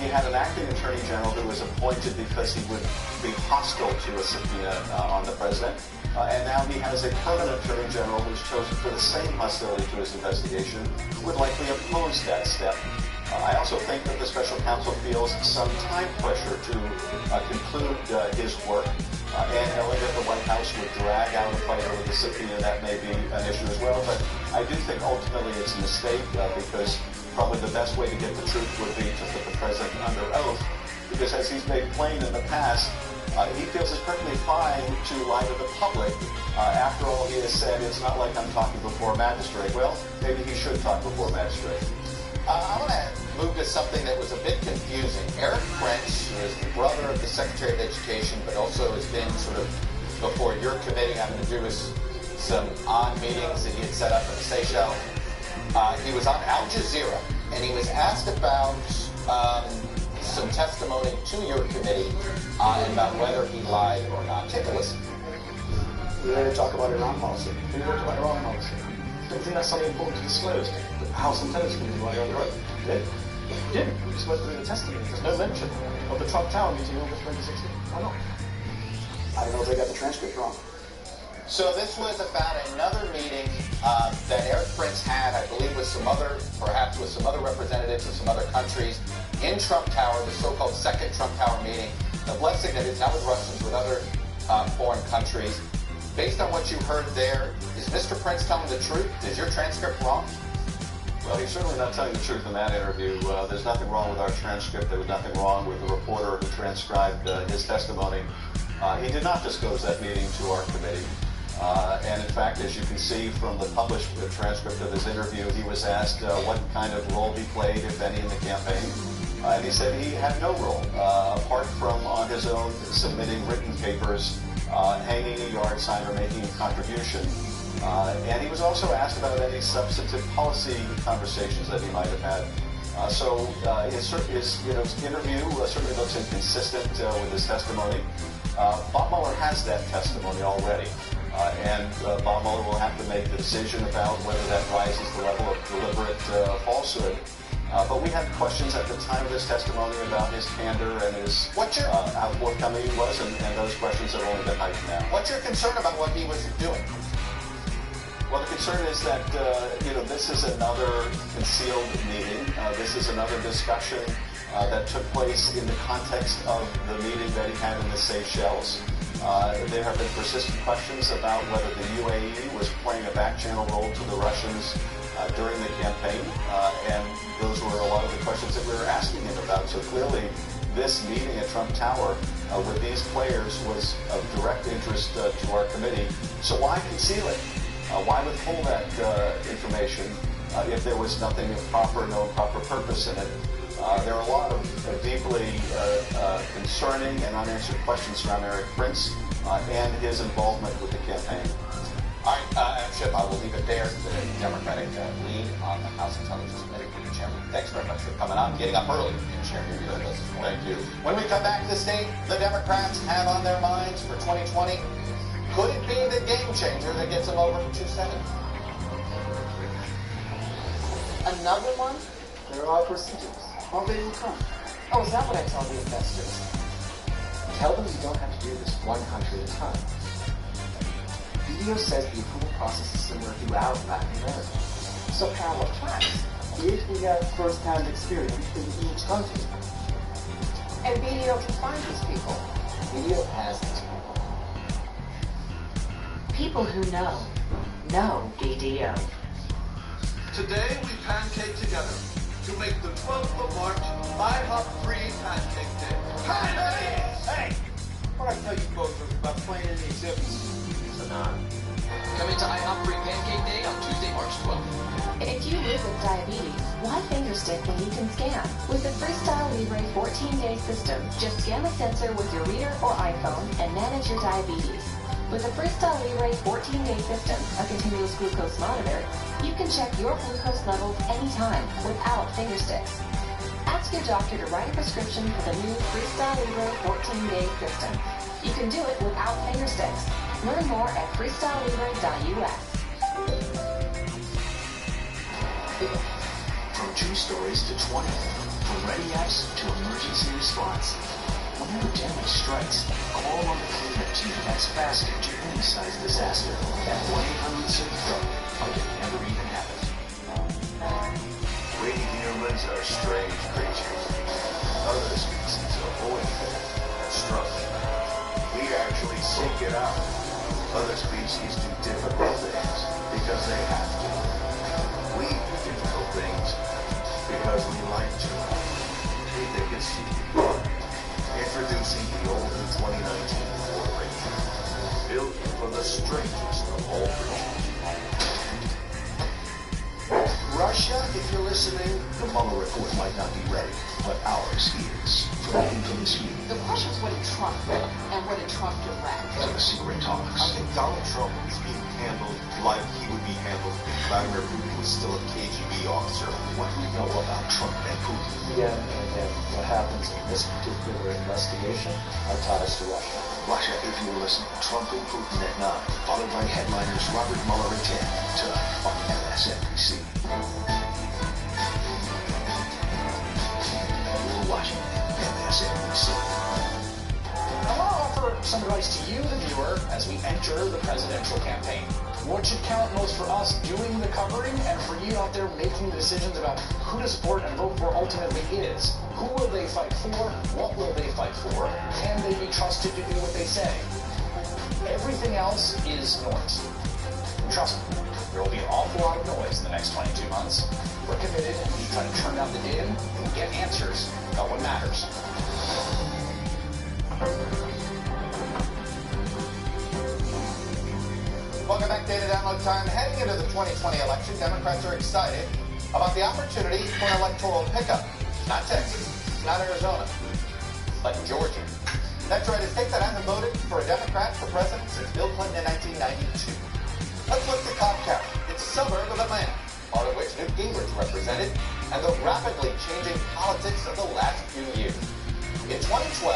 he had an acting attorney general who was appointed because he would be hostile to a subpoena on the president. And now he has a permanent attorney general who's chosen for the same hostility to his investigation, would likely oppose that step. I also think that the special counsel feels some time pressure to conclude his work, and knowing that the White House would drag out a fight over the subpoena, that may be an issue as well. But I do think ultimately it's a mistake because probably the best way to get the truth would be to put the president under oath, because as he's made plain in the past, he feels it's perfectly fine to lie to the public. After all he has said, it's not like I'm talking before a magistrate. Well, maybe he should talk before a magistrate. I want to move to something that was a bit confusing. Eric Prince, who is the brother of the Secretary of Education, but also has been sort of before your committee, having to do with some odd meetings that he had set up in the Seychelles. He was on Al Jazeera, and he was asked about some testimony to your committee about whether he lied or not. Take a listen. We're going to talk about Iran policy. We're going to talk about Iran policy. Don't you think that's something important to disclose? The House Intelligence Committee while you're on the road. Did? You didn't. You just went through the testimony. There's no mention of the Trump Tower meeting in August 2016. Why not? I don't know if they got the transcript wrong. So this was about another meeting that Eric Prince had, I believe, with some other, perhaps with some other representatives of some other countries in Trump Tower, the so-called second Trump Tower meeting. The blessing that is not with Russians, with other foreign countries. Based on what you heard there, is Mr. Prince telling the truth? Is your transcript wrong? Well, he's certainly not telling the truth in that interview. There's nothing wrong with our transcript. There was nothing wrong with the reporter who transcribed his testimony. He did not disclose that meeting to our committee. And in fact, as you can see from the published transcript of his interview, he was asked what kind of role he played, if any, in the campaign. And he said he had no role, apart from on his own submitting written papers, hanging a yard sign, or making a contribution. And he was also asked about any substantive policy conversations that he might have had. So his interview certainly looks inconsistent with his testimony. Bob Mueller has that testimony already. And Bob Mueller will have to make the decision about whether that rises to the level of deliberate falsehood. But we had questions at the time of his testimony about his candor and his how forthcoming he was, and those questions have only been heightened now. What's your concern about what he was doing? Well, the concern is that, this is another concealed meeting. This is another discussion that took place in the context of the meeting that he had in the Seychelles. There have been persistent questions about whether the UAE was playing a back-channel role to the Russians during the campaign, and those were a lot of the questions that we were asking him about. So clearly, this meeting at Trump Tower with these players was of direct interest to our committee. So why conceal it? Why withhold that information if there was nothing improper, no improper purpose in it? There are a lot of deeply concerning and unanswered questions around Eric Prince and his involvement with the campaign. All right, Chip, I will leave it there. The Democratic lead on the House Intelligence Committee, Peter Chairman. Thanks very much for coming on, getting up early and sharing your views with us this morning. Thank you. When we come back to the state, the Democrats have on their minds for 2020, could it be the game changer that gets them over to 270? Another one? There are procedures. How they will come. Oh, is that what I tell the investors? Tell them you don't have to do this one country at a time. BDO says the approval process is similar throughout Latin America. So parallel tracks. If we have first-hand experience in each country. And BDO can find these people. BDO has these people. People who know BDO. Today we pancake together to make the 12th of March IHOP-free Pancake Day. Pancakes! Hey! What I tell you folks about playing in the exhibits? Coming to IHOP Free Pancake Day on Tuesday, March 12th. If you live with diabetes, why fingerstick when you can scan? With the Freestyle Libre 14-day system, just scan the sensor with your reader or iPhone and manage your diabetes. With the Freestyle Libre 14-day system, a continuous glucose monitor, you can check your glucose levels anytime without fingersticks. Ask your doctor to write a prescription for the new Freestyle Libre 14-day system. You can do it without fingersticks. Learn more at freestylelibre.us. From true stories to 20, from ready apps to emergency response. Whenever damage strikes, call on the cleanup team that's faster to any size disaster at 1-800-SAVE-PRO, like it never even happened. We humans are strange creatures. Other species avoid pain and struggle. We actually seek it out. Other species do difficult things because they have to. We do difficult things because we like to. We think it's fun. Introducing the all-new 2019 Ford Ranger. Built for the strangest of all breeds. Russia, if you're listening, the Mueller report might not be ready, but ours is. From the infamous meeting. The question is what did Trump do and what did Trump direct? To the secret talks. I think Donald Trump is being handled like he would be handled if Vladimir Putin was still a KGB officer. What do we know about Trump and Putin? Again and again, what happens in this particular investigation are ties to Russia. Russia, if you're listening, Trump and Putin at 9, followed by headliners Robert Mueller at 10, tonight on MSNBC. You're watching MSNBC. I want to offer some advice to you, the viewer, as we enter the presidential campaign. What should count most for us doing the covering and for you out there making the decisions about who to support and vote for ultimately is who will they fight for, what will they fight for, can they be trusted to do what they say? Everything else is noise. And trust me, there will be an awful lot of noise in the next 22 months. We're committed to try to turn down the din and get answers about what matters. Welcome back, Data Download Time. Heading into the 2020 election, Democrats are excited about the opportunity for an electoral pickup. Not Texas, not Arizona, but Georgia. That's right, as states that haven't voted for a Democrat for president since Bill Clinton in 1992. Let's look to Cobb County. It's a suburb of Atlanta, part of which Newt Gingrich represented, and the rapidly changing politics of the last few years. In 2012,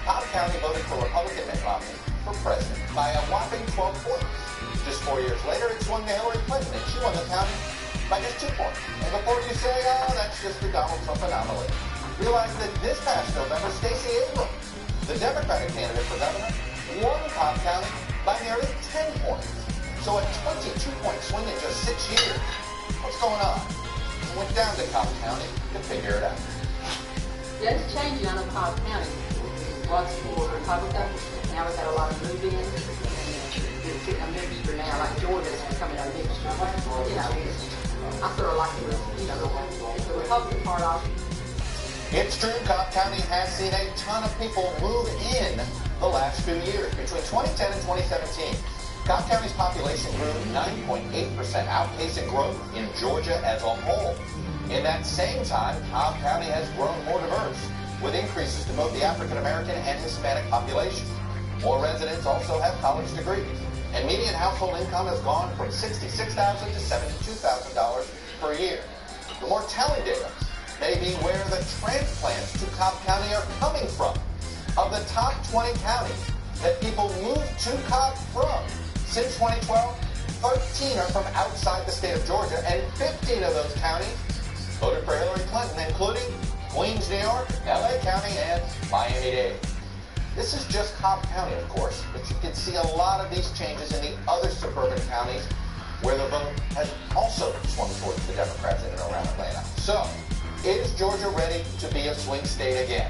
Cobb County voted for Republican Romney for president by a whopping 12 points. Just 4 years later, it swung to Hillary Clinton, and she won the county by just 2 points. And before you say, oh, that's just the Donald Trump anomaly, realize that this past November, Stacey Abrams, the Democratic candidate for governor, won Cobb County by nearly 10 points. So a 22-point swing in just 6 years. What's going on? Went down to Cobb County to figure it out. Yeah, it's changing. I know Cobb County was for Republican. Now we've got a lot of move-ins, and it's getting a mixture now, like Georgia's becoming a mixture. You know, I sort of like it with, you know, the Republican part of it. It's true, Cobb County has seen a ton of people move in the last few years. Between 2010 and 2017, Cobb County's population grew 9.8%, outpacing growth in Georgia as a whole. In that same time, Cobb County has grown more diverse, with increases to both the African American and Hispanic population. More residents also have college degrees, and median household income has gone from $66,000 to $72,000 per year. The more telling data may be where the transplants to Cobb County are coming from. Of the top 20 counties that people moved to Cobb from since 2012, 13 are from outside the state of Georgia, and 15 of those counties voted for Hillary Clinton, including Queens, New York, LA County, and Miami-Dade. This is just Cobb County, of course, but you can see a lot of these changes in the other suburban counties where the vote has also swung towards the Democrats in and around Atlanta. So, is Georgia ready to be a swing state again?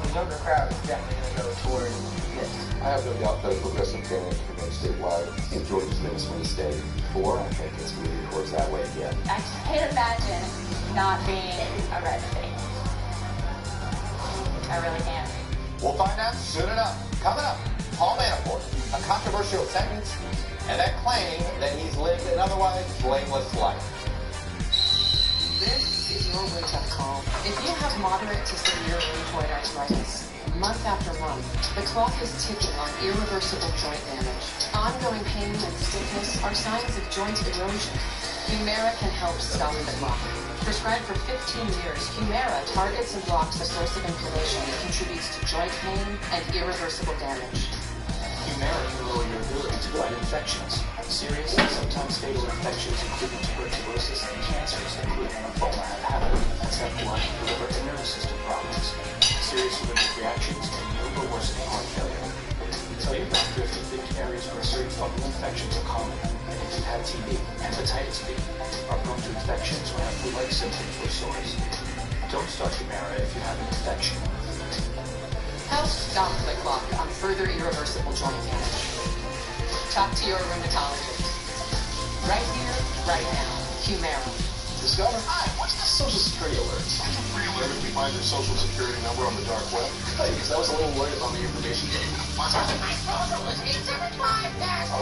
The younger crowd is definitely going to go toward this. I have no doubt that a progressive candidate can remain statewide. If Georgia's been a swing state before, I think it's moving towards that way again. I just can't imagine not being a red state. I really can't. We'll find out soon enough. Coming up, Paul Manafort, a controversial sentence, and that claim that he's lived an otherwise blameless life. This is your wake-up call. If you have moderate to severe rheumatoid arthritis, month after month, the clock is ticking on irreversible joint damage. Ongoing pain and stiffness are signs of joint erosion. Humira can help stop the clock. Prescribed for 15 years, Humira targets and blocks the source of inflammation that contributes to joint pain and irreversible damage. Humira can lower your ability to fight infections. Serious and sometimes fatal infections, including tuberculosis and cancers, including lymphoma, have blood, liver, and nervous system problems. Serious allergic reactions can yield or worsen heart failure. Tell your doctor if you think areas where certain fungal infections are common, and if you've had TB, hepatitis B, are prone to infections or have flu-like symptoms or sores. Don't start Humira if you have an infection. Help stop the clock on further irreversible joint damage. Talk to your rheumatologist. Right here, right now. Humira. Discover? Hi, what's the Social Security alert? Where did we find your Social Security number on the dark web? Hey, because I was a little worried about the information you gave. My social was 875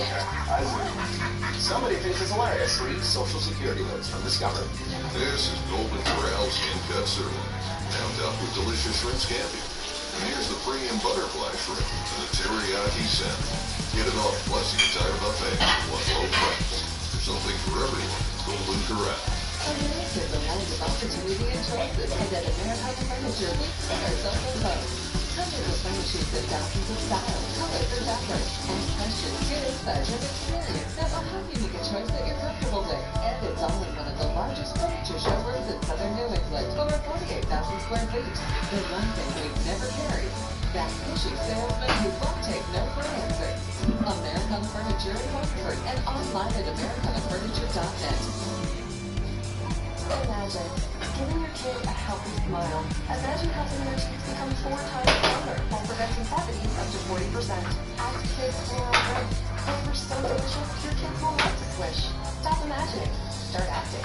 Okay, I see. Somebody thinks it's hilarious. Free Social Security alerts from Discover. This is Golden Corral's hand-cut sirloin, now topped with delicious shrimp scampi. And here's the premium butterfly shrimp and the teriyaki salmon. Get it all, plus the entire buffet for one low price. There's something for everyone. Golden Corral. America is a land of opportunity and choices, and at American Furniture, we set ourselves above. Hundreds of furnishings and thousands of styles, colors, and fabrics, and precious, good, pleasure, and experience that will help you make a choice that you're comfortable with. And it's all in one of the largest furniture showrooms in southern New England, over 48,000 square feet. The one thing we've never carried, that pushy salesman who won't take no for an answer. American Furniture in Hartford, and online at americanfurniture.net. Imagine giving your kid a healthy smile. Imagine helping their teeth become 4 times stronger while preventing cavities up to 40%. Ask kids to play on bread. Flavors so delicious, your kids will love to swish. Stop imagining. Start acting.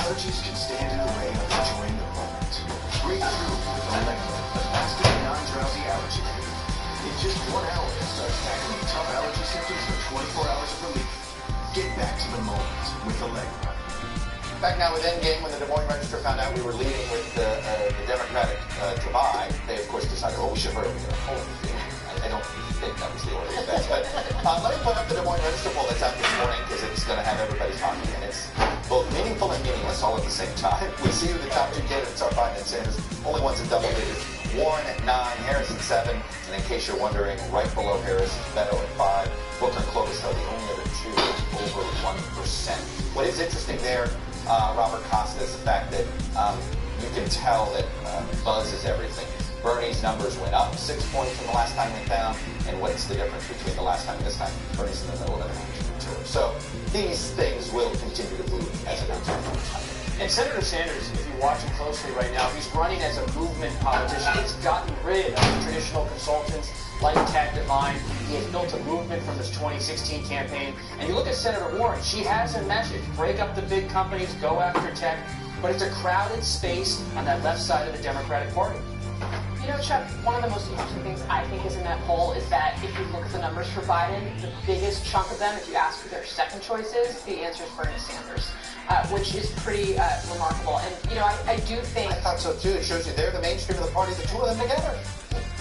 Allergies can stand in the way of enjoying the moment. Breathe through with Allegra, the fastest non-drowsy allergy cream. In just 1 hour, start tackling tough allergy symptoms with 24 hours of relief. Get back to the moment with Allegra. Back now with Endgame, when the Des Moines Register found out we were leading with the Democratic divide, they of course decided, oh, we should hurry up and get a poll. I don't think that was the order of events, but let me put up the Des Moines Register poll that's out this morning because it's going to have everybody talking, and it's both meaningful and meaningless all at the same time. We see who the top 2 candidates are, Biden and Sanders, only ones in double digits. Warren at 9, Harris at 7, and in case you're wondering, right below Harris is Beto at 5. Booker and Klobuchar, the only other two, is over 1%. What is interesting there, Robert Costa, is the fact that you can tell that buzz is everything. Bernie's numbers went up 6 points from the last time we found, and what's the difference between the last time and this time? Bernie's in the middle of an election tour. So these things will continue to move as it comes. And Senator Sanders, if you watch him closely right now, he's running as a movement politician. He's gotten rid of the traditional consultants like Tad Devine. He has built a movement from his 2016 campaign. And you look at Senator Warren, she has a message. Break up the big companies, go after tech. But it's a crowded space on that left side of the Democratic Party. You know, Chuck, one of the most interesting things I think is in that poll is that if you look at the numbers for Biden, the biggest chunk of them, if you ask who their second choice is, the answer is Bernie Sanders, which is pretty remarkable. And, you know, I do think... I thought so, too. It shows you they're the mainstream of the party, the two of them together.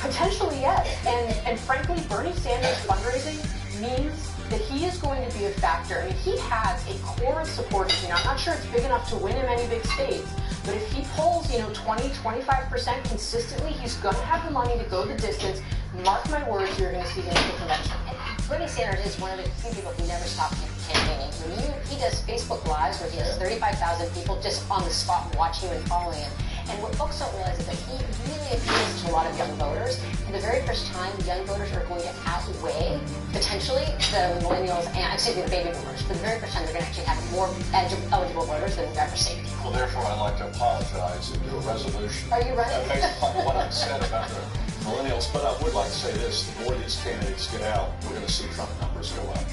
Potentially, yes. And frankly, Bernie Sanders' fundraising means that he is going to be a factor. I mean, he has a core of supporters. You know, I'm not sure it's big enough to win in many big states, but if he polls, 20, 25% consistently, he's going to have the money to go the distance. Mark my words, you're going to see him at the convention. Bernie Sanders is one of the few people who never stops campaigning. He does Facebook Lives where he has 35,000 people just on the spot watching him and following him. And what folks don't realize is that he really appeals to a lot of young voters. For the very first time, young voters are going to outweigh, potentially, the millennials and, the baby boomers. For the very first time, they're going to actually have more eligible voters than we've ever seen. Well, therefore, I'd like to apologize and do a resolution. Are you running? Based upon what I said about the millennials. But I would like to say this, the more these candidates get out, we're going to see Trump numbers go up.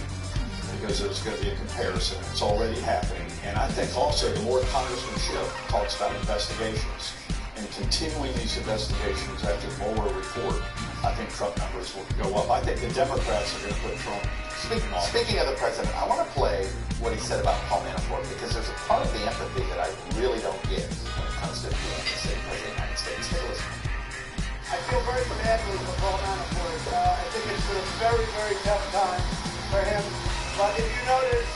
Because there's going to be a comparison. It's already happening. And I think also the more Congressman Schiff talks about investigations and continuing these investigations after the Mueller report, I think Trump numbers will go up. I think the Democrats are going to put Trump on. Speaking of the president, I want to play what he said about Paul Manafort, because there's a part of the empathy that I really don't get when it comes to being the sitting president of the United States. Take a listen. I feel very badly for Paul Manafort. I think it's been a very, very tough time for him. But if you notice,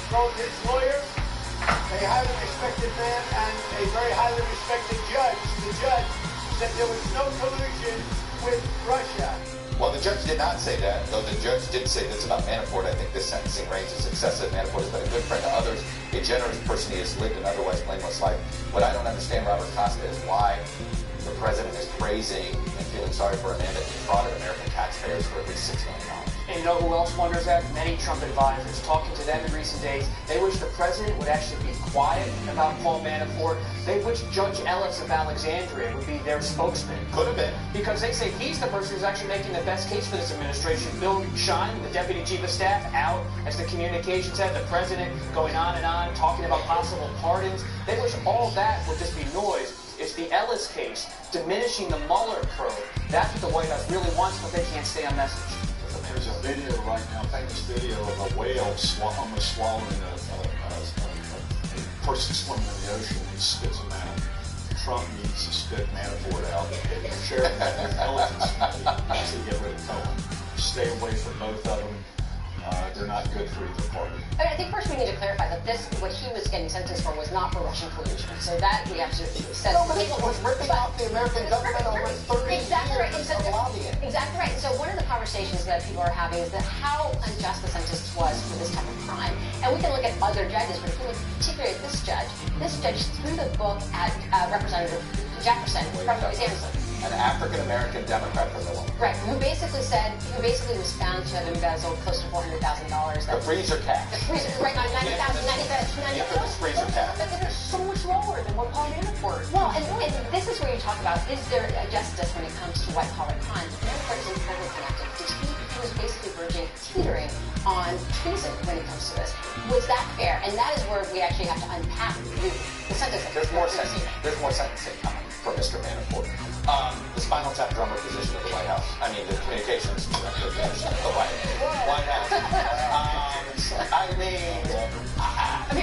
both his lawyers, a highly respected man, and a very highly respected judge, the judge said there was no collusion with Russia. Well, the judge did not say that, though the judge did say this about Manafort. I think this sentencing range is excessive. Manafort has been a good friend to others, a generous person. He has lived an otherwise blameless life. What I don't understand, Robert Costa, is why the president is praising and feeling sorry for a man that defrauded American taxpayers for at least $6 million. And you know who else wonders that? Many Trump advisors. Talking to them in recent days, they wish the president would actually be quiet about Paul Manafort. They wish Judge Ellis of Alexandria would be their spokesman. Could have been. Because they say he's the person who's actually making the best case for this administration. Bill Shine, the deputy chief of staff, out as the communications head. The president going on and on, talking about possible pardons. They wish all that would just be noise. It's the Ellis case, diminishing the Mueller probe. That's what the White House really wants, but they can't stay on message. There's a video right now, famous video of a whale almost swallowing a person swimming in the ocean. He spits him out. Trump needs to spit Manafort out. Share that intelligence to get rid of Cohen. Stay away from both of them. They're not good for either party. I think first we need to clarify that what he was getting sentenced for was not for Russian collusion. So that we have to set. No, but he was ripping off the American government over 30 exactly right. years of lobbying. Exactly right. So one of the conversations that people are having is that how unjust the sentence was for this type of crime. And we can look at other judges, but if we look particularly at this judge threw the book at Representative Jefferson from Wisconsin. An African-American Democrat from Illinois. Right, who basically was found to have embezzled close to $400,000. The freezer cash. The freezer, right, on 90,000. The freezer cash. But they're so much lower than what Paul Manafort. Well, and this is where you talk about, is there a justice when it comes to white-collar crime? Manafort is incredibly connected. He was basically verging, teetering on treason when it comes to this. Was that fair? And that is where we actually have to unpack the sentencing. There's more sentencing coming for Mr. Manafort. The Spinal Tap drummer position of the White House. I mean, the communications director position of the White House.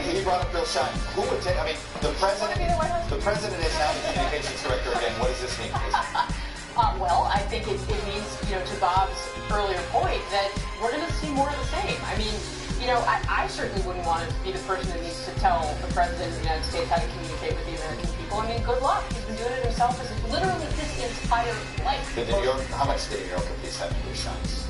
He brought up Bill Shine. Who would take? I mean, the president is now the communications director again. What does this mean? Well, I think it means, to Bob's earlier point, that we're going to see more of the same. I mean, I certainly wouldn't want to be the person that needs to tell the president of the United States how to communicate with the American people. I mean, good luck. He's been doing it himself. himself as literally his entire life. How much did New Yorker piece have to do with Shine's?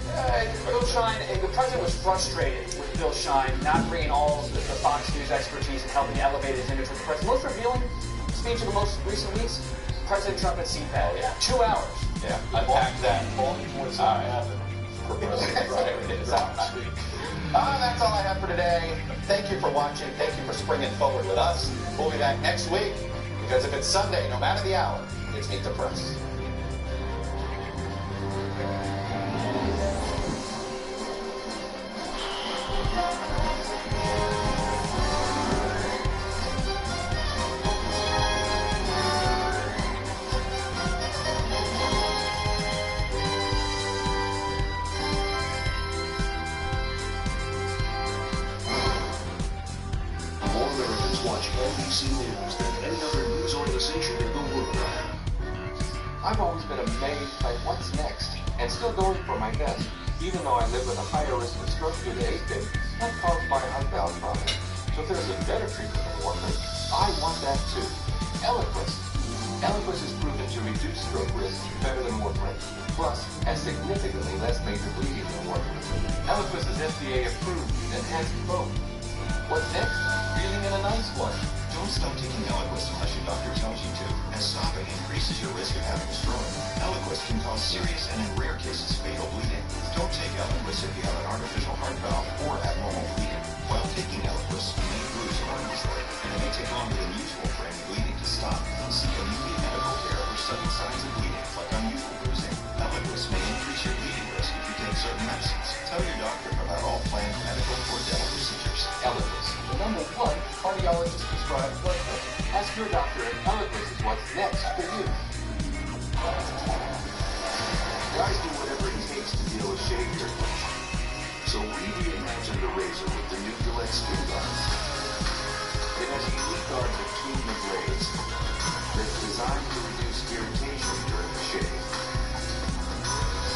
Bill Shine, the president was frustrated with Bill Shine not bringing all the Fox News expertise and helping elevate his image with the president. Most revealing speech of the most recent weeks, President Trump at CPAC. 2 hours. Yeah, unpack that. What's going to happen for President Trump? That's all I have for today. Thank you for watching. Thank you for springing forward with us. We'll be back next week, because if it's Sunday, no matter the hour, it's Meet the Press. NBC News than any other news organization in the world. I've always been amazed by what's next and still going for my best, even though I live with a higher risk of stroke due to AFib, not caused by heart valve problem. So if there's a better treatment than warfarin, I want that too. Eliquis. Eliquis is proven to reduce stroke risk better than warfarin, plus has significantly less major bleeding than warfarin. Eliquis is FDA approved and has both. What's next? Feeling in a nice one. Don't stop taking Eliquis unless your doctor tells you to, as stopping increases your risk of having a stroke. Eliquis can cause serious and, in rare cases, fatal bleeding. Don't take Eliquis if you have an artificial heart valve or abnormal bleeding. While taking Eliquis, you may bruise or easily, and it may take longer than usual for any bleeding to stop. Seek immediate medical care for sudden signs of bleeding, like unusual bruising. Eliquis may increase your bleeding risk if you take certain medicines. Tell your doctor about all planned medical or dental procedures. Eliquis, the #1 cardiologist prescribed blood thinner. Ask your doctor if Eliquis is what's next for you. Guys do whatever it takes to deal with shave hair loss. So we reimagined the razor with the new Gillette Skin Guard. It has a unique guard between the blades that's designed to reduce irritation during the shave.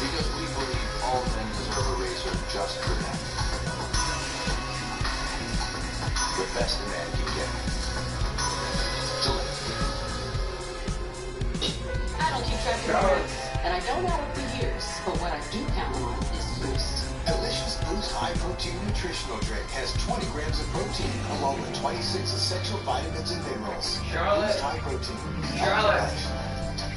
Because we believe all men deserve a razor just for them. The best a man can get. Gillette. I don't keep track of words, and I don't know it for years, but what I do count on is Boost. Delicious Boost High Protein Nutritional Drink has 20 grams of protein along with 26 essential vitamins and minerals. Charlotte. Boost High Protein. Charlotte.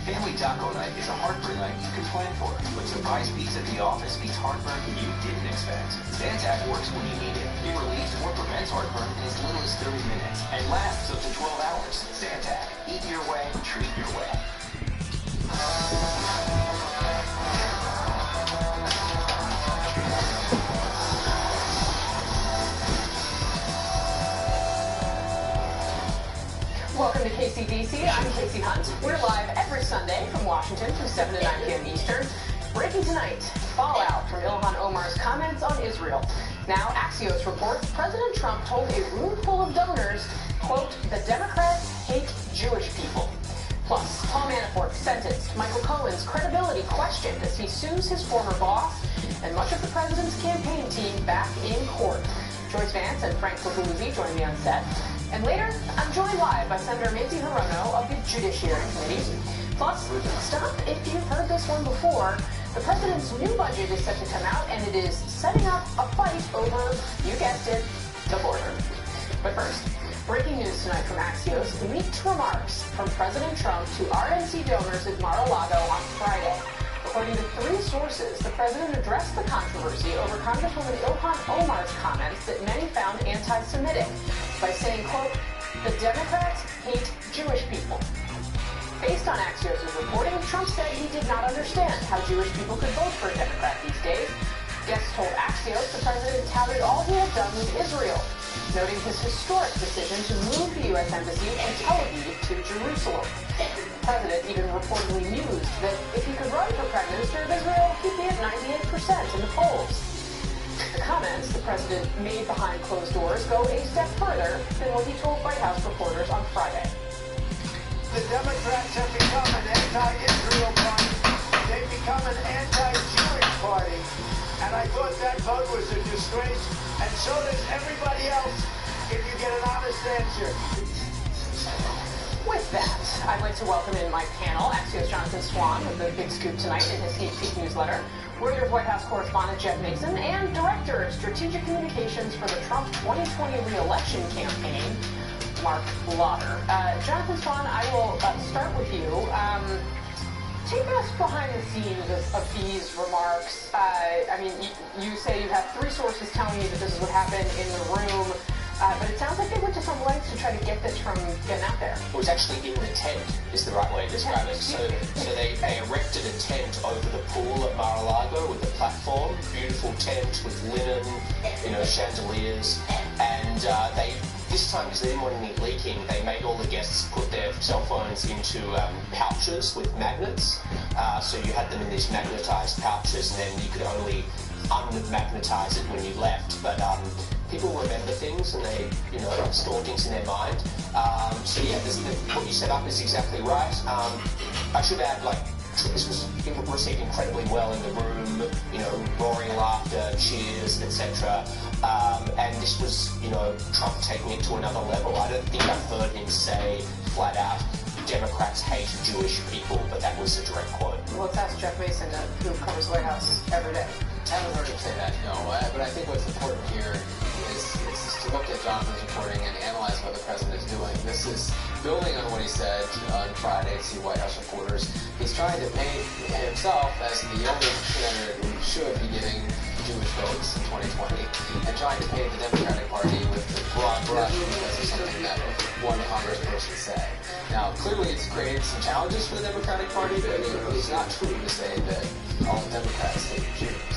Family taco night is a heartburn night you can plan for, but surprise pizza at the office means heartburn you didn't expect. Zantac works when you need it. It relieves or prevents heartburn in as little as 30 minutes and lasts up to 12 hours. Zantac. Eat your way, treat your way. Welcome to KCDC. I'm Casey Hunt. We're live every Sunday from Washington from 7 to 9 p.m. Eastern. Breaking tonight, fallout from Ilhan Omar's comments on Israel. Now, Axios reports President Trump told a room full of donors, quote, the Democrats hate Jewish people. Plus, Paul Manafort sentenced, Michael Cohen's credibility questioned as he sues his former boss, and much of the president's campaign team back in court. Joyce Vance and Frank Pugliese join me on set. And later, I'm joined live by Senator Nancy Hirono of the Judiciary Committee. Plus, stop if you've heard this one before. The president's new budget is set to come out, and it is setting up a fight over, you guessed it, the border. But first, breaking news tonight from Axios, leaked remarks from President Trump to RNC donors at Mar-a-Lago on Friday. According to 3 sources, the president addressed the controversy over Congresswoman Ilhan Omar's comments that many found anti-Semitic by saying, quote, the Democrats hate Jewish people. Based on Axios' reporting, Trump said he did not understand how Jewish people could vote for a Democrat these days. Guests told Axios the president touted all he had done with Israel, noting his historic decision to move the U.S. Embassy from Tel Aviv to Jerusalem. The president even reportedly mused that if he could run for Prime Minister of Israel, he'd be at 98% in the polls. The comments the president made behind closed doors go a step further than what he told White House reporters on Friday. The Democrats have become an anti-Israel party. They've become an anti-Jewish party. And I thought that vote was a disgrace, and so does everybody else if you get an honest answer. With that, I'd like to welcome in my panel, Axios' Jonathan Swan with the big scoop tonight in his sneak peek newsletter, Reuters White House correspondent Jeff Mason, and Director of Strategic Communications for the Trump 2020 re-election campaign, Mark Lauder. Jonathan Swan, I will start with you. Take us behind the scenes of these remarks. I mean, you say you have 3 sources telling you that this is what happened in the room, but it sounds like they went to some lengths to try to get this from getting out there. It was actually in the tent, is the right way to describe it. So they erected a tent over the pool at Mar-a-Lago with the platform, beautiful tent with linen, chandeliers, and this time, because they didn't want any leaking, they made all the guests put their cell phones into pouches with magnets. So you had them in these magnetized pouches, and then you could only unmagnetize it when you left. But people remember things, and they, store things in their mind. So yeah, what you set up is exactly right. I should add, this was received incredibly well in the room, roaring laughter, cheers, etc. And this was, Trump taking it to another level. I don't think I've heard him say flat out, Democrats hate Jewish people, but that was a direct quote. Well, let's ask Jeff Mason, who covers the White House every day. I haven't heard him say that, no. But I think what's important here is to look at Jonathan's reporting and analyze what the president is doing. This is building on what he said on Friday to White House reporters. He's trying to paint himself as the only senator who should be getting Jewish votes in 2020, and trying to paint the Democratic Party with the broad brush because of something that one congressperson said. Now, clearly it's created some challenges for the Democratic Party, but it's not true to say that all Democrats hate Jews.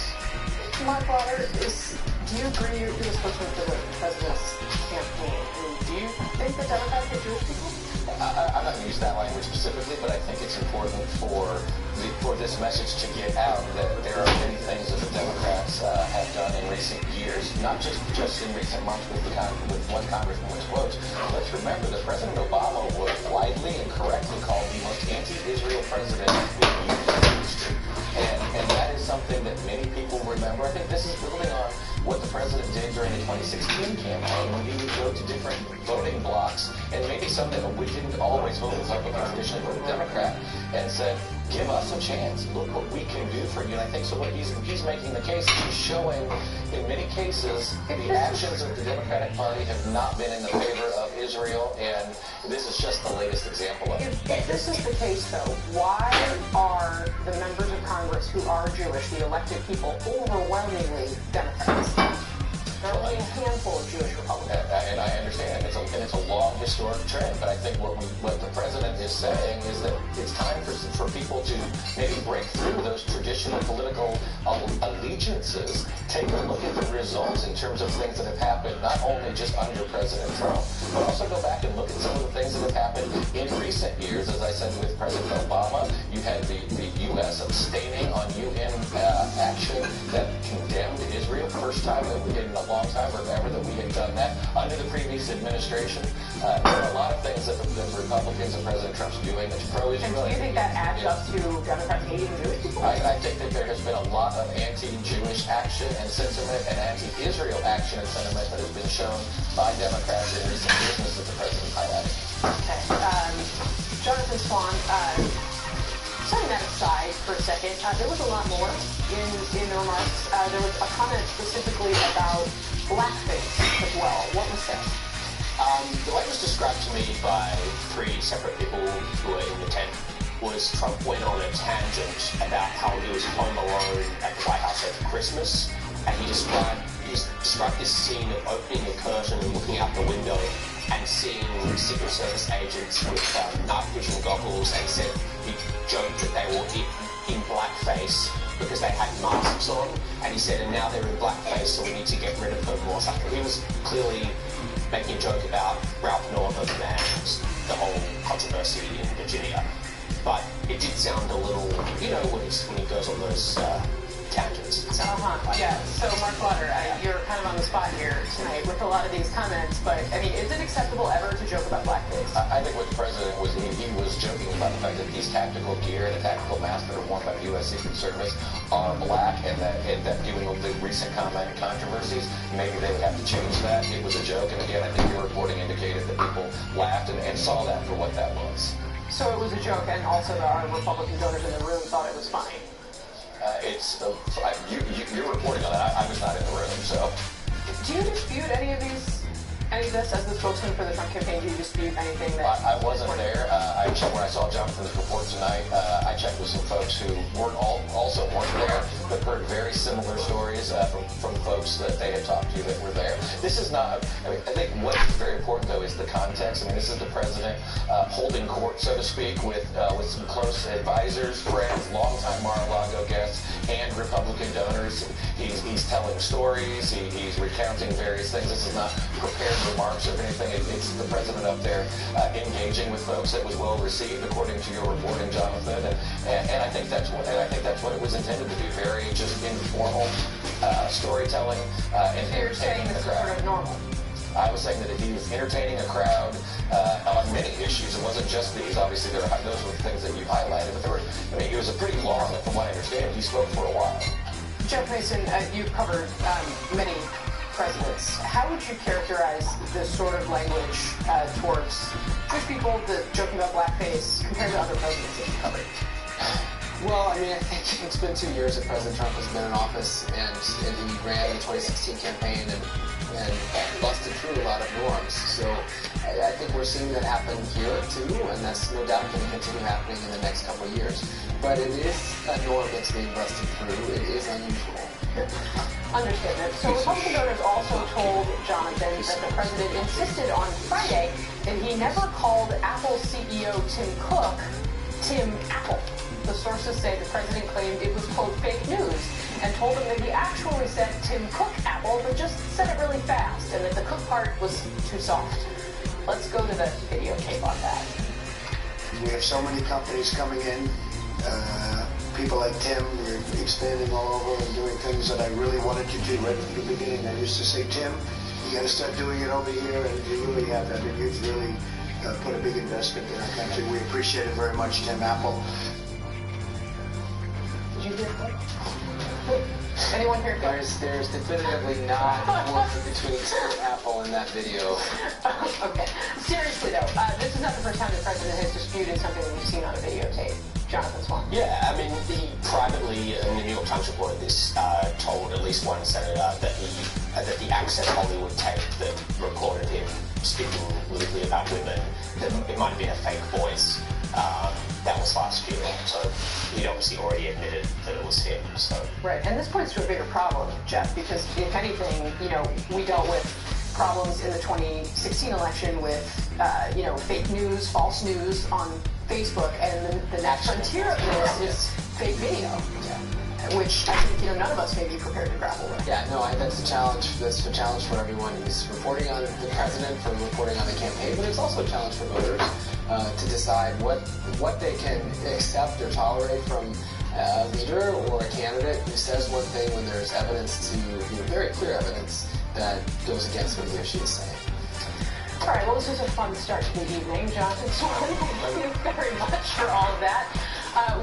Mark Lauder, do you agree you're the spokesman for the president's campaign? Do you think that Democrats hate Jewish people? I'm not going to use that language specifically, but I think it's important for this message to get out that there are many things that the Democrats have done in recent years, not just in recent months with one congresswoman's quotes. Let's remember that President Obama was widely and correctly called the most anti-Israel president in U.S. history. And that is something that many people remember. I think this is building on what the president did during the 2016 campaign when he would go to different voting blocks, and maybe some that didn't always vote Republican, traditionally voted Democrat, and said, give us a chance. Look what we can do for you. And I think so what he's making the case, he's showing in many cases the actions of the Democratic Party have not been in the favor of Israel, and this is just the latest example of it. If this is the case, though, why are the members of Congress who are Jewish, the elected people, overwhelmingly Democrats? There are only a handful of Jewish Republicans. And I understand, and it's a long historic trend, but I think what the president is saying is that it's time for people to maybe break through those traditional political allegiances, take a look at the results in terms of things that have happened, not only just under President Trump, but also go back and look at some of the things that have happened in recent years. As I said with President Obama, you had the U.S. abstaining on UN action that condemned Israel, first time that we did in a long time. Remember that we had done that under the previous administration. There are a lot of things that the Republicans and President Trump's doing that's pro-Israel. And do you think that adds up to Democrats hating Jewish people? I think that there has been a lot of anti-Jewish action and sentiment and anti-Israel action and sentiment that has been shown by Democrats in recent years, and that the president highlighted. Okay. Jonathan Swan, setting that aside for a second, there was a lot more in the remarks. There was a comment specifically about blackface as well. What was that? The way it was described to me by 3 separate people who were in the tent was Trump went on a tangent about how he was home alone at the White House at Christmas, and he described this scene of opening the curtain and looking out the window and seeing Secret Service agents with night vision goggles, and said he joked that they were in blackface because they had masks on, and he said, and now they're in blackface, so we need to get rid of them or something. He was clearly making a joke about Ralph Northam and the whole controversy in Virginia. But it did sound a little, when he goes on those tangents. Yeah. So, Mark Lauder, you're kind of on the spot here tonight with a lot of these comments, but, is it acceptable ever to joke about blackface? I think what the president was, he was joking about the fact that these tactical gear and the tactical masks that are worn by the U.S. Secret Service are black, and that given the recent comment and controversies, maybe they would have to change that. It was a joke, and again, I think your reporting indicated that people laughed and saw that for what that was. So it was a joke, and also our Republican donors in the room thought it was funny. You're reporting on that. I was not in the room, so. Do you dispute any of this as the spokesman for the Trump campaign? Do you dispute anything that? I wasn't there. I checked when I saw Jonathan's report tonight. I checked with some folks who also weren't there, but heard very similar stories from folks that they had talked to that were there. This is not. I think what's very important though is the context. I mean, this is the president holding court, so to speak, with some close advisors, friends, longtime Mar-a-Lago guests, and Republican donors. He's telling stories. He's recounting various things. This is not prepared remarks or anything. It's the president up there engaging with folks. It was well received, according to your reporting, Jonathan. And I think that's what it was intended to be. Very just informal storytelling and entertaining the crowd. Sort of normal. I was saying that he was entertaining a crowd on many issues. It wasn't just these. Obviously, those were the things that you highlighted. But it was a pretty long, from what I understand, he spoke for a while. Jeff Mason, you've covered many presidents. How would you characterize this sort of language towards Jewish people, joking about blackface, compared to other presidents that you've covered? Well, I mean, I think it's been 2 years that President Trump has been in office, and he ran the 2016 campaign and busted through a lot of norms. So I think we're seeing that happen here too, and that's no doubt going to continue happening in the next couple of years. But it is a norm that's being busted through. It is unusual. Understatement. So Republican donors also told Jonathan that the president insisted on Friday that he never called Apple CEO Tim Cook Tim Apple. The sources say the president claimed it was, quote, fake news, and told him that he actually said Tim Cook Apple, but just said it really fast, and that the Cook part was too soft. Let's go to the videotape on that. We have so many companies coming in. People like Tim, you're expanding all over and doing things that I really wanted you to right from the beginning. I used to say, Tim, you got to start doing it over here, and you really have. I mean, you've really put a big investment in our country. We appreciate it very much, Tim Apple. Did you hear that? Anyone here? There's definitively not one between Tim Apple and that video. Okay. Seriously though, this is not the first time the president has disputed something that we've seen on a videotape. Jonathan Swan. Yeah, I mean, he privately, in the New York Times reported this, told at least one senator that the Access Hollywood tape that recorded him speaking lewdly about women, that it might have been a fake voice. That was fast fuel, so he'd obviously already admitted that it was him. So right, and this points to a bigger problem, Jeff, because if anything, we dealt with problems in the 2016 election with, fake news, false news on Facebook, and the next frontier of this is fake video, which I think none of us may be prepared to grapple with. Yeah, no, that's a challenge. That's a challenge for everyone who's reporting on the president, for reporting on the campaign, but it's also a challenge for voters to decide what they can accept or tolerate from a leader or a candidate who says one thing when there's evidence very clear evidence that goes against what he or she is saying. All right, well, this was a fun start to the evening. Jonathan Swan, thank you very much for all of that.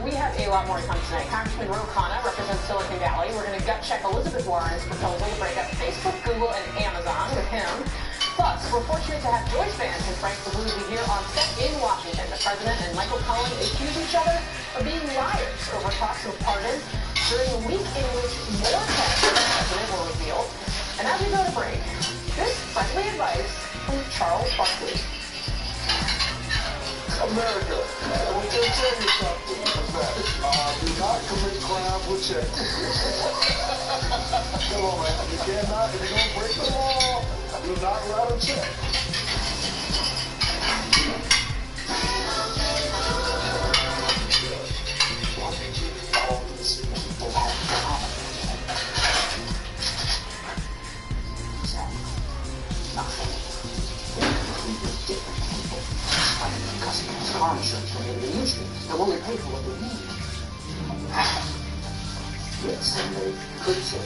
We have a lot more to come tonight. Congressman Ro Khanna represents Silicon Valley. We're going to gut check Elizabeth Warren's proposal to break up Facebook, Google, and Amazon with him. Plus, we're fortunate to have Joyce Vance and Frank Belushi here on set in Washington. The president and Michael Cohen accuse each other of being liars over talks of pardon during a week in which more tests of the president were revealed. And as we go to break, this friendly advice from Charles Barkley. America, I want to tell you something. Do not commit crime with checks. Come on, man. You cannot, if you're going to break the law, do not write a check. All these people have common. Nothing. Completely different people. Customers, car insurance, from the usually. They'll only pay for what they need. Yes, and they could say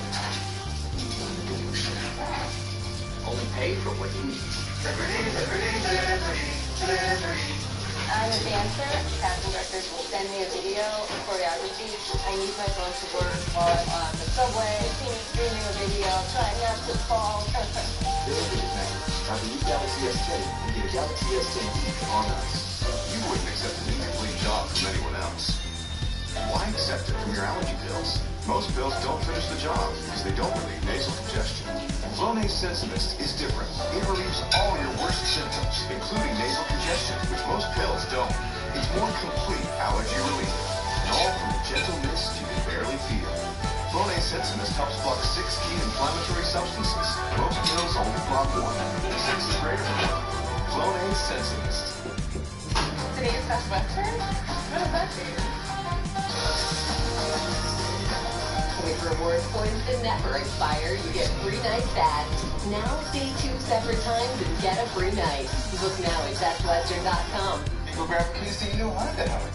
only pay for what you need. I'm a dancer. Casting directors will send me a video of choreography. I use my phone to work while I'm on the subway, streaming a video, trying not to fall. Now the new Galaxy S10 and get a Galaxy S10 on us. you wouldn't accept an incomplete job from anyone else. Why accept it from your allergy pills? Most pills don't finish the job because they don't relieve nasal congestion. Flonase Sensimist is different. It relieves all your worst symptoms, including nasal congestion, which most pills don't. It's more complete allergy relief, and all from a gentle mist you can barely feel. Flonase Sensimist helps block 6 key inflammatory substances. Most pills only block 1. The 6 is greater than 1. Flonase Sensimist. Today's Best Western? What does that mean? With reward points that never expire, you get free night ads. Now stay 2 separate times and get a free night. Book now at bestwestern.com. You go grab a keys to your new Honda, Howard.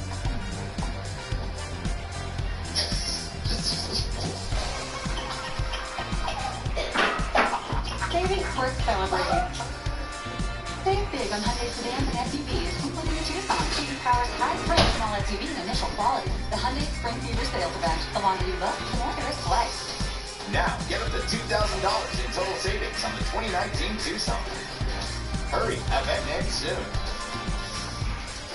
Savings worth celebrating. Save big on Hyundai sedans and SUVs, including the Tucson. Choose Power's high-spring small SUV and initial quality. The Hyundai Spring Fever sales event. The longer you look, the more there is to like. Now, get up to $2,000 in total savings on the 2019 Tucson. Hurry, event ends soon.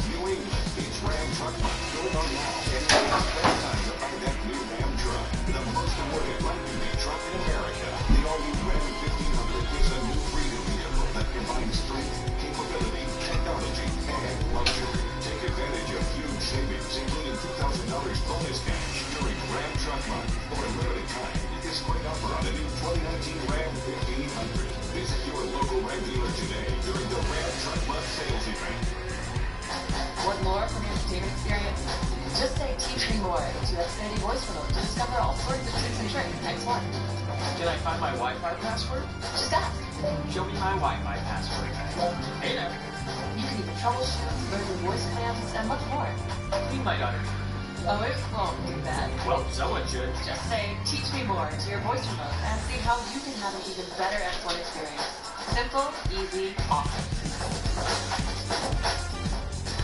New England, it's Ram Truck Month going on now. And it's the best time to buy that new Ram truck. The most awarded light-duty truck in America. The all-new Ram 1500 is a new freedom vehicle that combines strength, capability, technology, and luxury. Take advantage of huge savings, including $2,000 bonus cash during Ram Truck Month. For a limited time, get this great offer on the new 2019 Ram 1500. Visit your local Ram dealer today during the Ram Truck Month sales event. Want more from your entertainment experience? Just say teach me more to Xfinity voice remote to discover all sorts of tricks and tricks. Next one. Can I find my Wi-Fi password? Just ask. Show me my Wi-Fi password. Hey there. You can even troubleshoot, learn your voice commands, and much more. We might utter. Oh, it won't do that. Well, someone should. Just say teach me more to your voice remote and see how you can have an even better F1 experience. Simple, easy, awesome.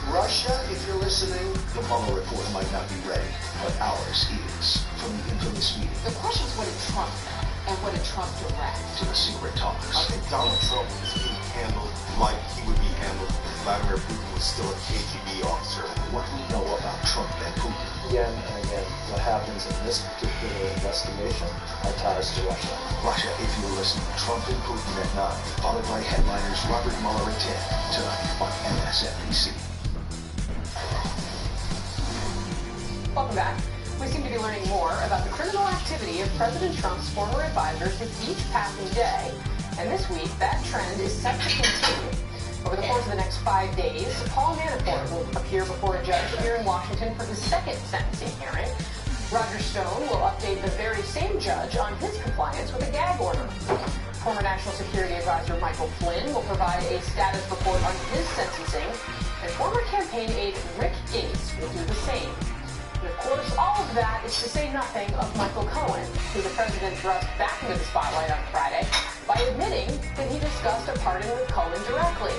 Russia, if you're listening, the Mueller report might not be ready, but ours is. From the infamous meeting The question is, what did Trump and what did Trump direct? to the secret talks. I think Donald Trump is being handled like he would be handled if Vladimir Putin was still a KGB officer. What we know about Trump and Putin. Again and again, what happens in this particular investigation are ties to Russia. Russia, if you're listening, Trump and Putin at 9, followed by headliners Robert Mueller at 10, tonight on MSNBC. Welcome back. We seem to be learning more about the criminal activity of President Trump's former advisors with each passing day. And this week, that trend is set to continue. Over the course of the next 5 days, Paul Manafort will appear before a judge here in Washington for his second sentencing hearing. Roger Stone will update the very same judge on his compliance with a gag order. Former National Security Advisor Michael Flynn will provide a status report on his sentencing, and former campaign aide Rick Gates will do the same. And of course, all of that is to say nothing of Michael Cohen, who the president thrust back into the spotlight on Friday by admitting that he discussed a pardon with Cohen directly.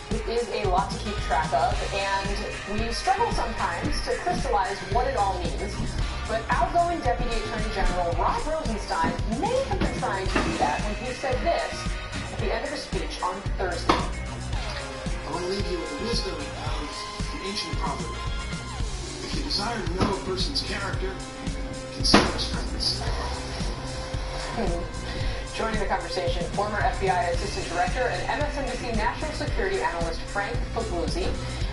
It is a lot to keep track of, and we struggle sometimes to crystallize what it all means. But outgoing Deputy Attorney General Rod Rosenstein may have been trying to do that when he said this at the end of a speech on Thursday. I want to leave you with the wisdom of an ancient proverb. If you desire to know a person's character, consider his friends. Joining the conversation, former FBI Assistant Director and MSNBC National Security Analyst Frank Pugliese,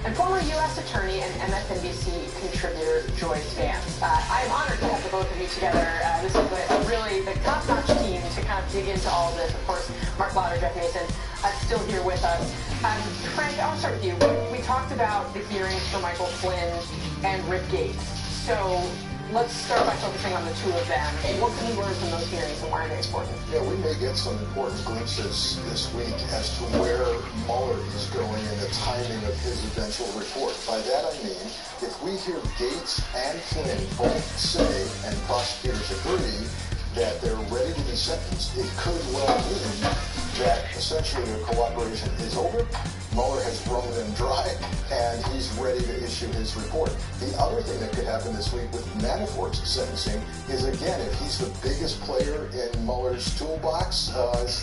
and former U.S. Attorney and MSNBC contributor Joyce Vance. I am honored to have the both of you together. This is a really the top-notch team to kind of dig into all of this. Of course, Mark Lauder, Jeff Mason, still here with us. Frank, I'll start with you. We talked about the hearings for Michael Flynn and Rick Gates. So let's start by focusing on the two of them. What can you learn from those hearings and why are they important? Yeah, we may get some important glimpses this week as to where Mueller is going and the timing of his eventual report. By that I mean, if we hear Gates and Flynn both say, and prosecutors agree, that they're ready to be sentenced, it could well mean that essentially their cooperation is over. Mueller has wrung them dry, and he's ready to issue his report. The other thing that could happen this week with Manafort's sentencing is, again, if he's the biggest player in Mueller's toolbox,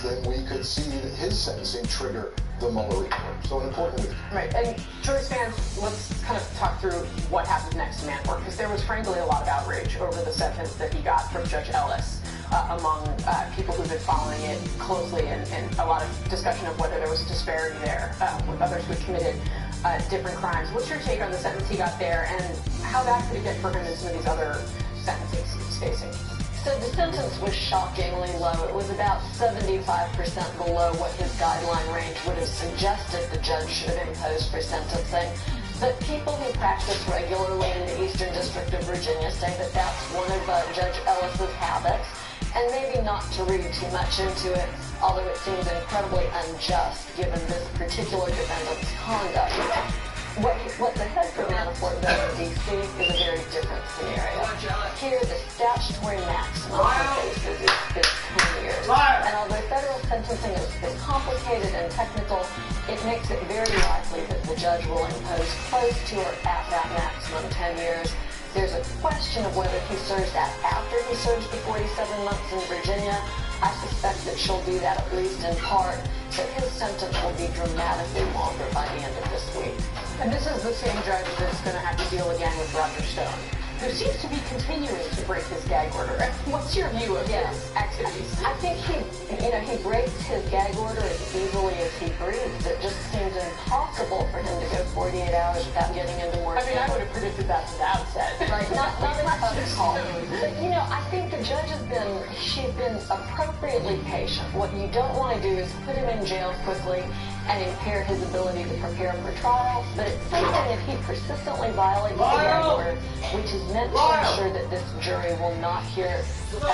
then we could see his sentencing trigger the Mueller report. So an important week. Right, and Joyce fans, let's kind of talk through what happens next to Manafort, because there was frankly a lot of outrage over the sentence that he got from Judge Ellis among people who've been following it closely, and a lot of discussion of whether there was a disparity there with others who had committed different crimes. What's your take on the sentence he got there, and how bad could it get for him in some of these other sentences he's facing? So the sentence was shockingly low. It was about 75% below what his guideline range would have suggested the judge should have imposed for sentencing. But people who practice regularly in the Eastern District of Virginia say that that's one of Judge Ellis's habits, and maybe not to read too much into it, although it seems incredibly unjust given this particular defendant's conduct. What the head for Manafort does in D.C. is a very different scenario. Here, the statutory maximum for cases is 10 years. And although federal sentencing is complicated and technical, it makes it very likely that the judge will impose close to or at that maximum 10 years. There's a question of whether he serves that after he serves the 47 months in Virginia. I suspect that she'll do that at least in part, that his sentence will be dramatically longer by the end of this week. And this is the same judge that's going to have to deal again with Roger Stone, who seems to be continuing to break his gag order. What's your view of his activities? I think he breaks his gag order as easily as he breathes. It just seems impossible for him to go 48 hours without getting into more trouble. I would have predicted that to the outset. Right, not a tough call. But, I think the judge she's been appropriately patient. What you don't want to do is put him in jail quickly and impair his ability to prepare for trial. But at some point, if he persistently violates the gag order, which is meant to ensure that this jury will not hear evidence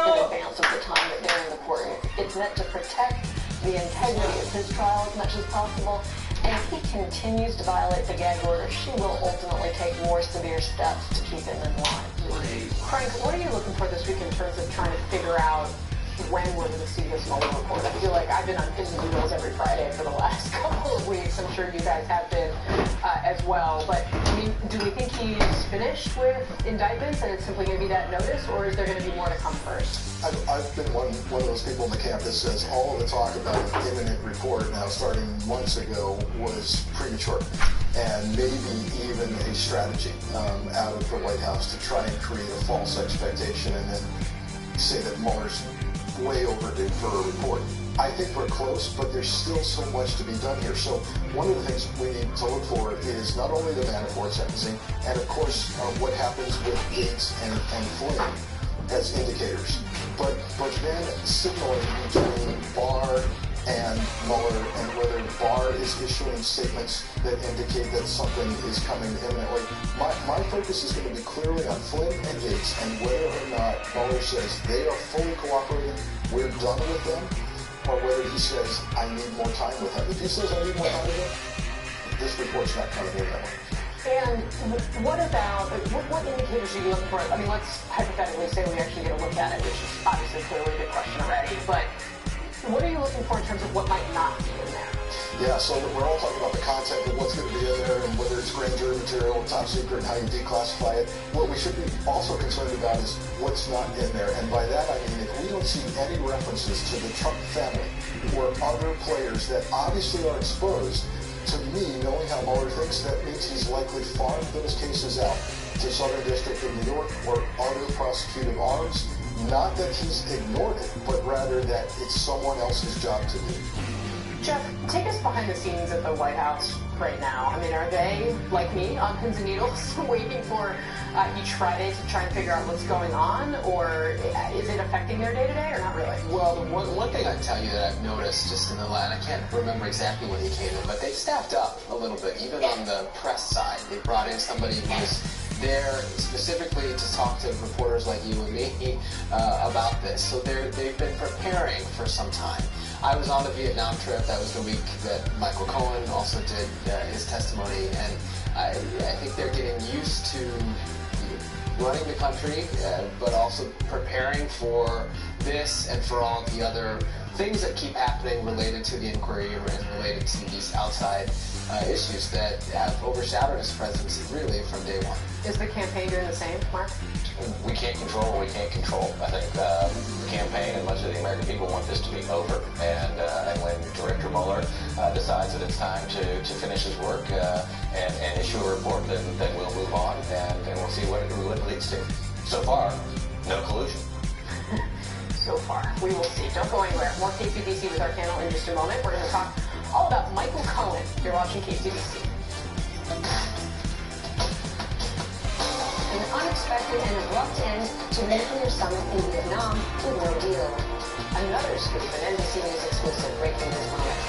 in advance of the time that they're in the courtroom, it's meant to protect the integrity of his trial as much as possible. And if he continues to violate the gag order, she will ultimately take more severe steps to keep him in line. Frank, what are you looking for this week in terms of trying to figure out when we're going to see this Mueller report? I feel like I've been on pins and needles every Friday for the last couple of weeks. I'm sure you guys have been as well. But, do we think he's finished with indictments and it's simply going to be that notice, or is there going to be more to come first? I've been one of those people in the camp that says all of the talk about an imminent report now starting months ago was premature, and maybe even a strategy out of the White House to try and create a false expectation and then say that Mueller's way overdue for a report. I think we're close, but there's still so much to be done here. So one of the things we need to look for is not only the Manafort sentencing, and of course what happens with Gates and Flynn as indicators, but then signaling between Barr and Mueller, and whether Barr is issuing statements that indicate that something is coming imminently. My focus is going to be clearly on Flynn and Gates, and whether or not Mueller says they are fully cooperating, we're done with them, or whether he says, I need more time with him. If he says, I need more time with him, this report's not coming in that way. And what about, what indicators are you looking for? Let's hypothetically say we actually get a look at it, which is obviously clearly a good question already, but what are you looking for in terms of what might not be in there? Yeah, so we're all talking about the content of what's going to be in there and whether it's grand jury material, top secret, and how you declassify it. What we should be also concerned about is what's not in there. And by that I mean if we don't see any references to the Trump family or other players that obviously are exposed, to me, knowing how Mueller thinks, that means he's likely farmed those cases out to Southern District of New York or other prosecutive arms. Not that he's ignored it, but rather that it's someone else's job to do. Jeff, take us behind the scenes at the White House right now. Are they, like me, on pins and needles, waiting for each Friday to try and figure out what's going on, or is it affecting their day-to-day, or not really? Well, the one thing I'd tell you that I've noticed just in the last, I can't remember exactly when he came in, but they've staffed up a little bit, even on the press side. They brought in somebody who's there specifically to talk to reporters like you and me about this. So they've been preparing for some time. I was on the Vietnam trip. That was the week that Michael Cohen also did his testimony, and I think they're getting used to running the country, but also preparing for this and for all the other things that keep happening related to the inquiry and related to these outside issues that have overshadowed his presidency really from day one. Is the campaign doing the same, Mark? We can't control what we can't control. I think the campaign and much of the American people want this to be over. And when Director Mueller decides that it's time to finish his work and issue a report, then we'll move on and we'll see what it leads to. So far, no collusion. So far. We will see. Don't go anywhere. More KCBC with our panel in just a moment. We're going to talk all about Michael Cohen. You're watching KCBC. An unexpected and abrupt end to the nuclear summit in Vietnam with no deal. Another scoop, an NBC News exclusive breaking this moment.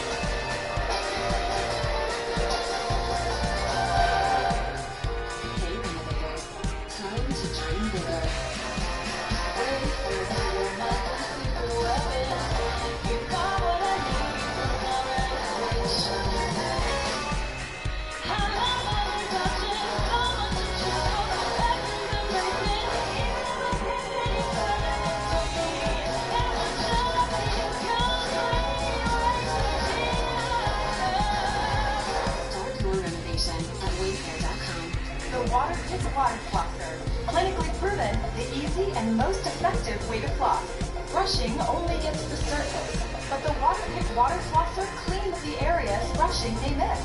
Hey, Renovator. Time to dream bigger. Wait for my secret weapon. You got what I need from my revelation. I love every touching, so much to choose. Every amazing, Start your renovation at wayfair.com. The Waterpik Water Flosser. Clinically proven, the easy and most effective way to floss. Brushing only gets the surface, but the Waterpik Water Flosser cleans the areas brushing may miss.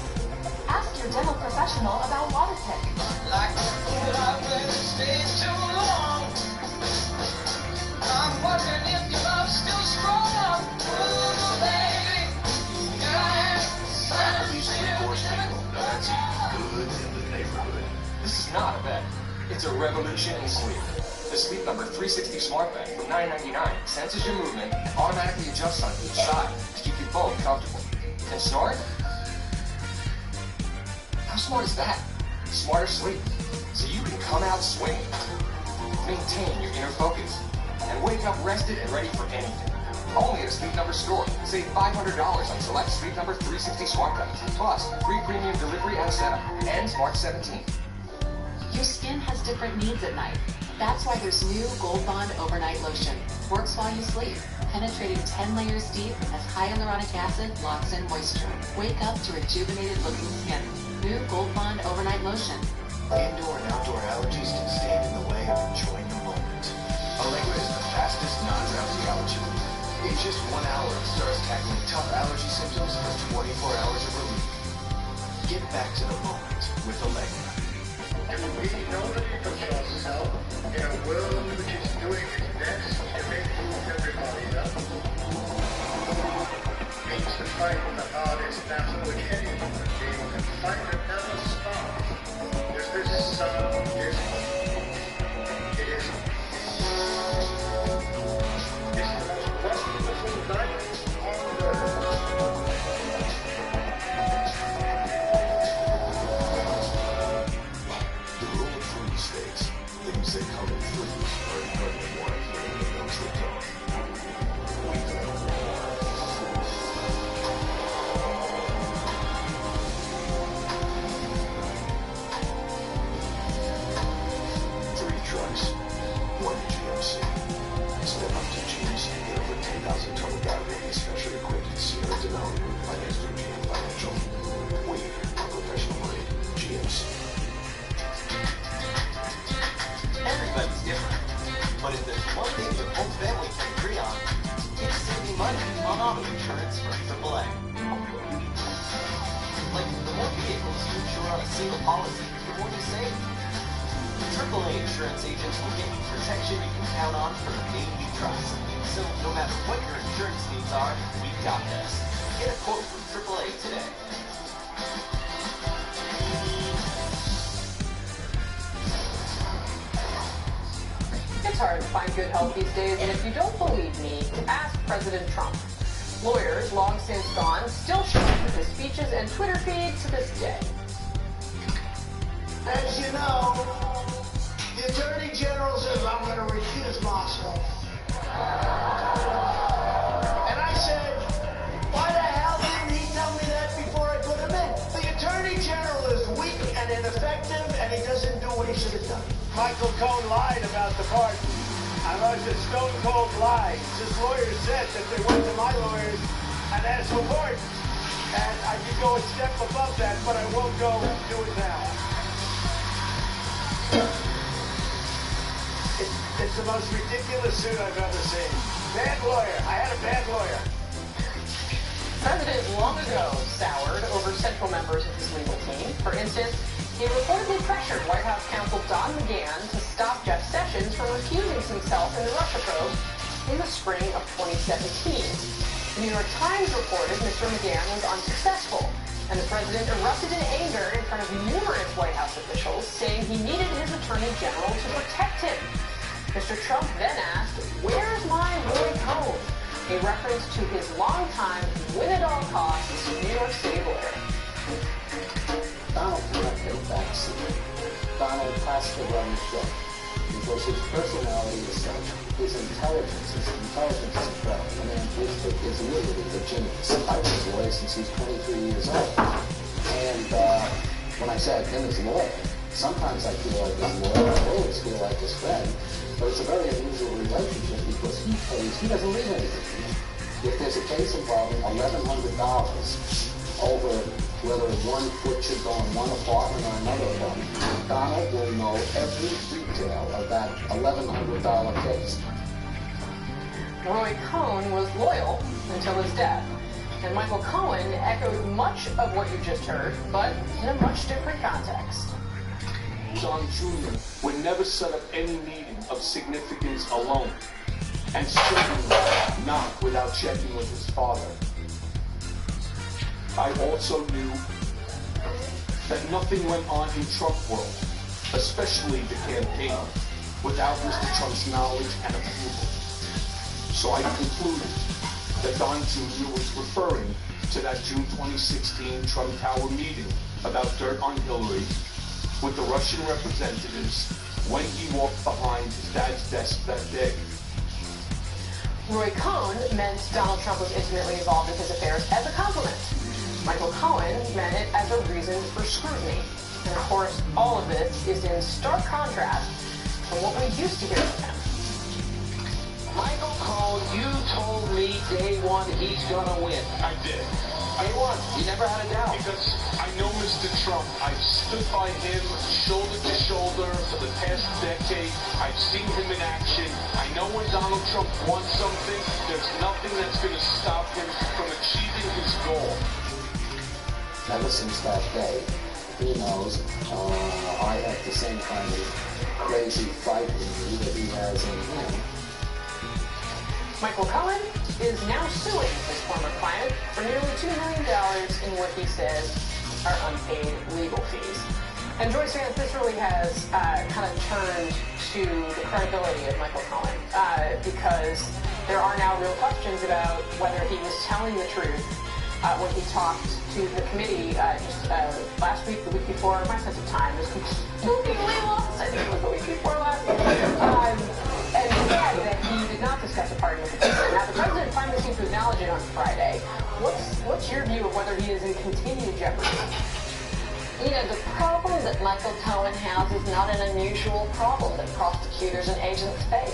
Ask your dental professional about Waterpik. Like the food I've been stayed too long. I'm wondering if your love's still strong. Ooh, baby, here I am. Allergies 24/7. That's good in the neighborhood. This is not a bed. It's a revolution in sleep. The Sleep Number 360 Smart Bed from $9.99 senses your movement, automatically adjusts on each side to keep you both comfortable. And snort? How smart is that? Smarter sleep. So you can come out swinging, maintain your inner focus, and wake up rested and ready for anything. Only at a Sleep Number store. Save $500 on select Sleep Number 360 Smart Beds. Plus, free premium delivery and setup. And Smart 17. Your skin has different needs at night. That's why there's new Gold Bond Overnight Lotion. Works while you sleep, penetrating 10 layers deep as high hyaluronic acid locks in moisture. Wake up to rejuvenated looking skin. New Gold Bond Overnight Lotion. Indoor and outdoor allergies can stand in the way of enjoying the moment. Allegra is the fastest non-drowsy allergy. In just 1 hour, it starts tackling tough allergy symptoms for 24 hours of relief. Get back to the moment with Allegra. We know that you can yourself in a world which is doing its best to make everybody up. Means to fight the hardest battle which anyone can fight and never stop. Is this yes? It is. It's the most wonderful night on earth. Things that come in threes are incredibly more appealing than those that don't. We know more. 3 trucks, 1 GMC. Step up to GMC and get over 10,000 total battery and specially equipped Sierra Denali Group financed through GM Financial. We are professional grade GMC. Everybody's different. But if there's one thing your whole family can agree on, it's saving money on auto insurance from AAA. Like, the more vehicles you insure on a single policy, the more you save. AAA insurance agents will get you protection you can count on from the name you trust. So, no matter what your insurance needs are, we've got this. Get a quote from AAA today. It's hard to find good help these days, and if you don't believe me, ask President Trump. Lawyers, long since gone, still show up with his speeches and Twitter feed to this day. As you know, the Attorney General says I'm going to recuse myself. And I said, why the hell didn't he tell me that before I put him in? The Attorney General is weak and ineffective, and he doesn't do what he should have done. Michael Cohen lied about the pardon. I was a stone cold lie. His lawyers said that they went to my lawyers and asked for pardon. And I could go a step above that, but I won't go do it now. It's the most ridiculous suit I've ever seen. Bad lawyer. I had a bad lawyer. The president long ago soured over central members of his legal team. For instance, he reportedly pressured White House counsel Don McGahn to stop Jeff Sessions from recusing himself in the Russia probe in the spring of 2017. The New York Times reported Mr. McGahn was unsuccessful, and the president erupted in anger in front of numerous White House officials, saying he needed his attorney general to protect him. Mr. Trump then asked, "Where's my Roy Cohn?" a reference to his longtime win-at-all-costs New York City lawyer. Donald cannot take back seat. Donald has to run the show because his personality is such. His intelligence is incredible. I mean, is literally a genius. I've been a lawyer since he's 23 years old. And when I say I've been his lawyer, sometimes I feel like his lawyer, I always feel like his friend. But it's a very unusual relationship because he doesn't leave anything to me. If there's a case involving $1,100 over whether one foot should go in one apartment or another apartment, Donald will know every detail of that $1,100 case. Roy Cohn was loyal until his death, and Michael Cohen echoed much of what you just heard, but in a much different context. Don Jr. would never set up any meeting of significance alone, and certainly not without checking with his father. I also knew that nothing went on in Trump world, especially the campaign, without Mr. Trump's knowledge and approval. So I concluded that Don Jr. was referring to that June 2016 Trump Tower meeting about dirt on Hillary with the Russian representatives when he walked behind his dad's desk that day. Roy Cohn meant Donald Trump was intimately involved in his affairs as a compliment. Michael Cohen meant it as a reason for scrutiny. And of course, all of this is in stark contrast to what we used to hear from him. Michael Cohen, you told me day one he's gonna win. I did. Day one. You never had a doubt. Because I know Mr. Trump. I've stood by him shoulder to shoulder for the past decade. I've seen him in action. I know when Donald Trump wants something, there's nothing that's going to stop him from achieving his goal. Ever since that day, he knows I have the same kind of crazy fight in me that he has in him. Michael Cohen is now suing his former client for nearly $2 million in what he says are unpaid legal fees. And Joyce Vance, this really has kind of turned to the credibility of Michael Cohen because there are now real questions about whether he was telling the truth when he talked to the committee just last week, the week before. My sense of time is completely lost. I think it was the week before last. And he said that he did not discuss a pardon with the president. Now, the president finally seemed to acknowledge it on Friday. What's your view of whether he is in continued jeopardy? You know, the problem that Michael Cohen has is not an unusual problem that prosecutors and agents face.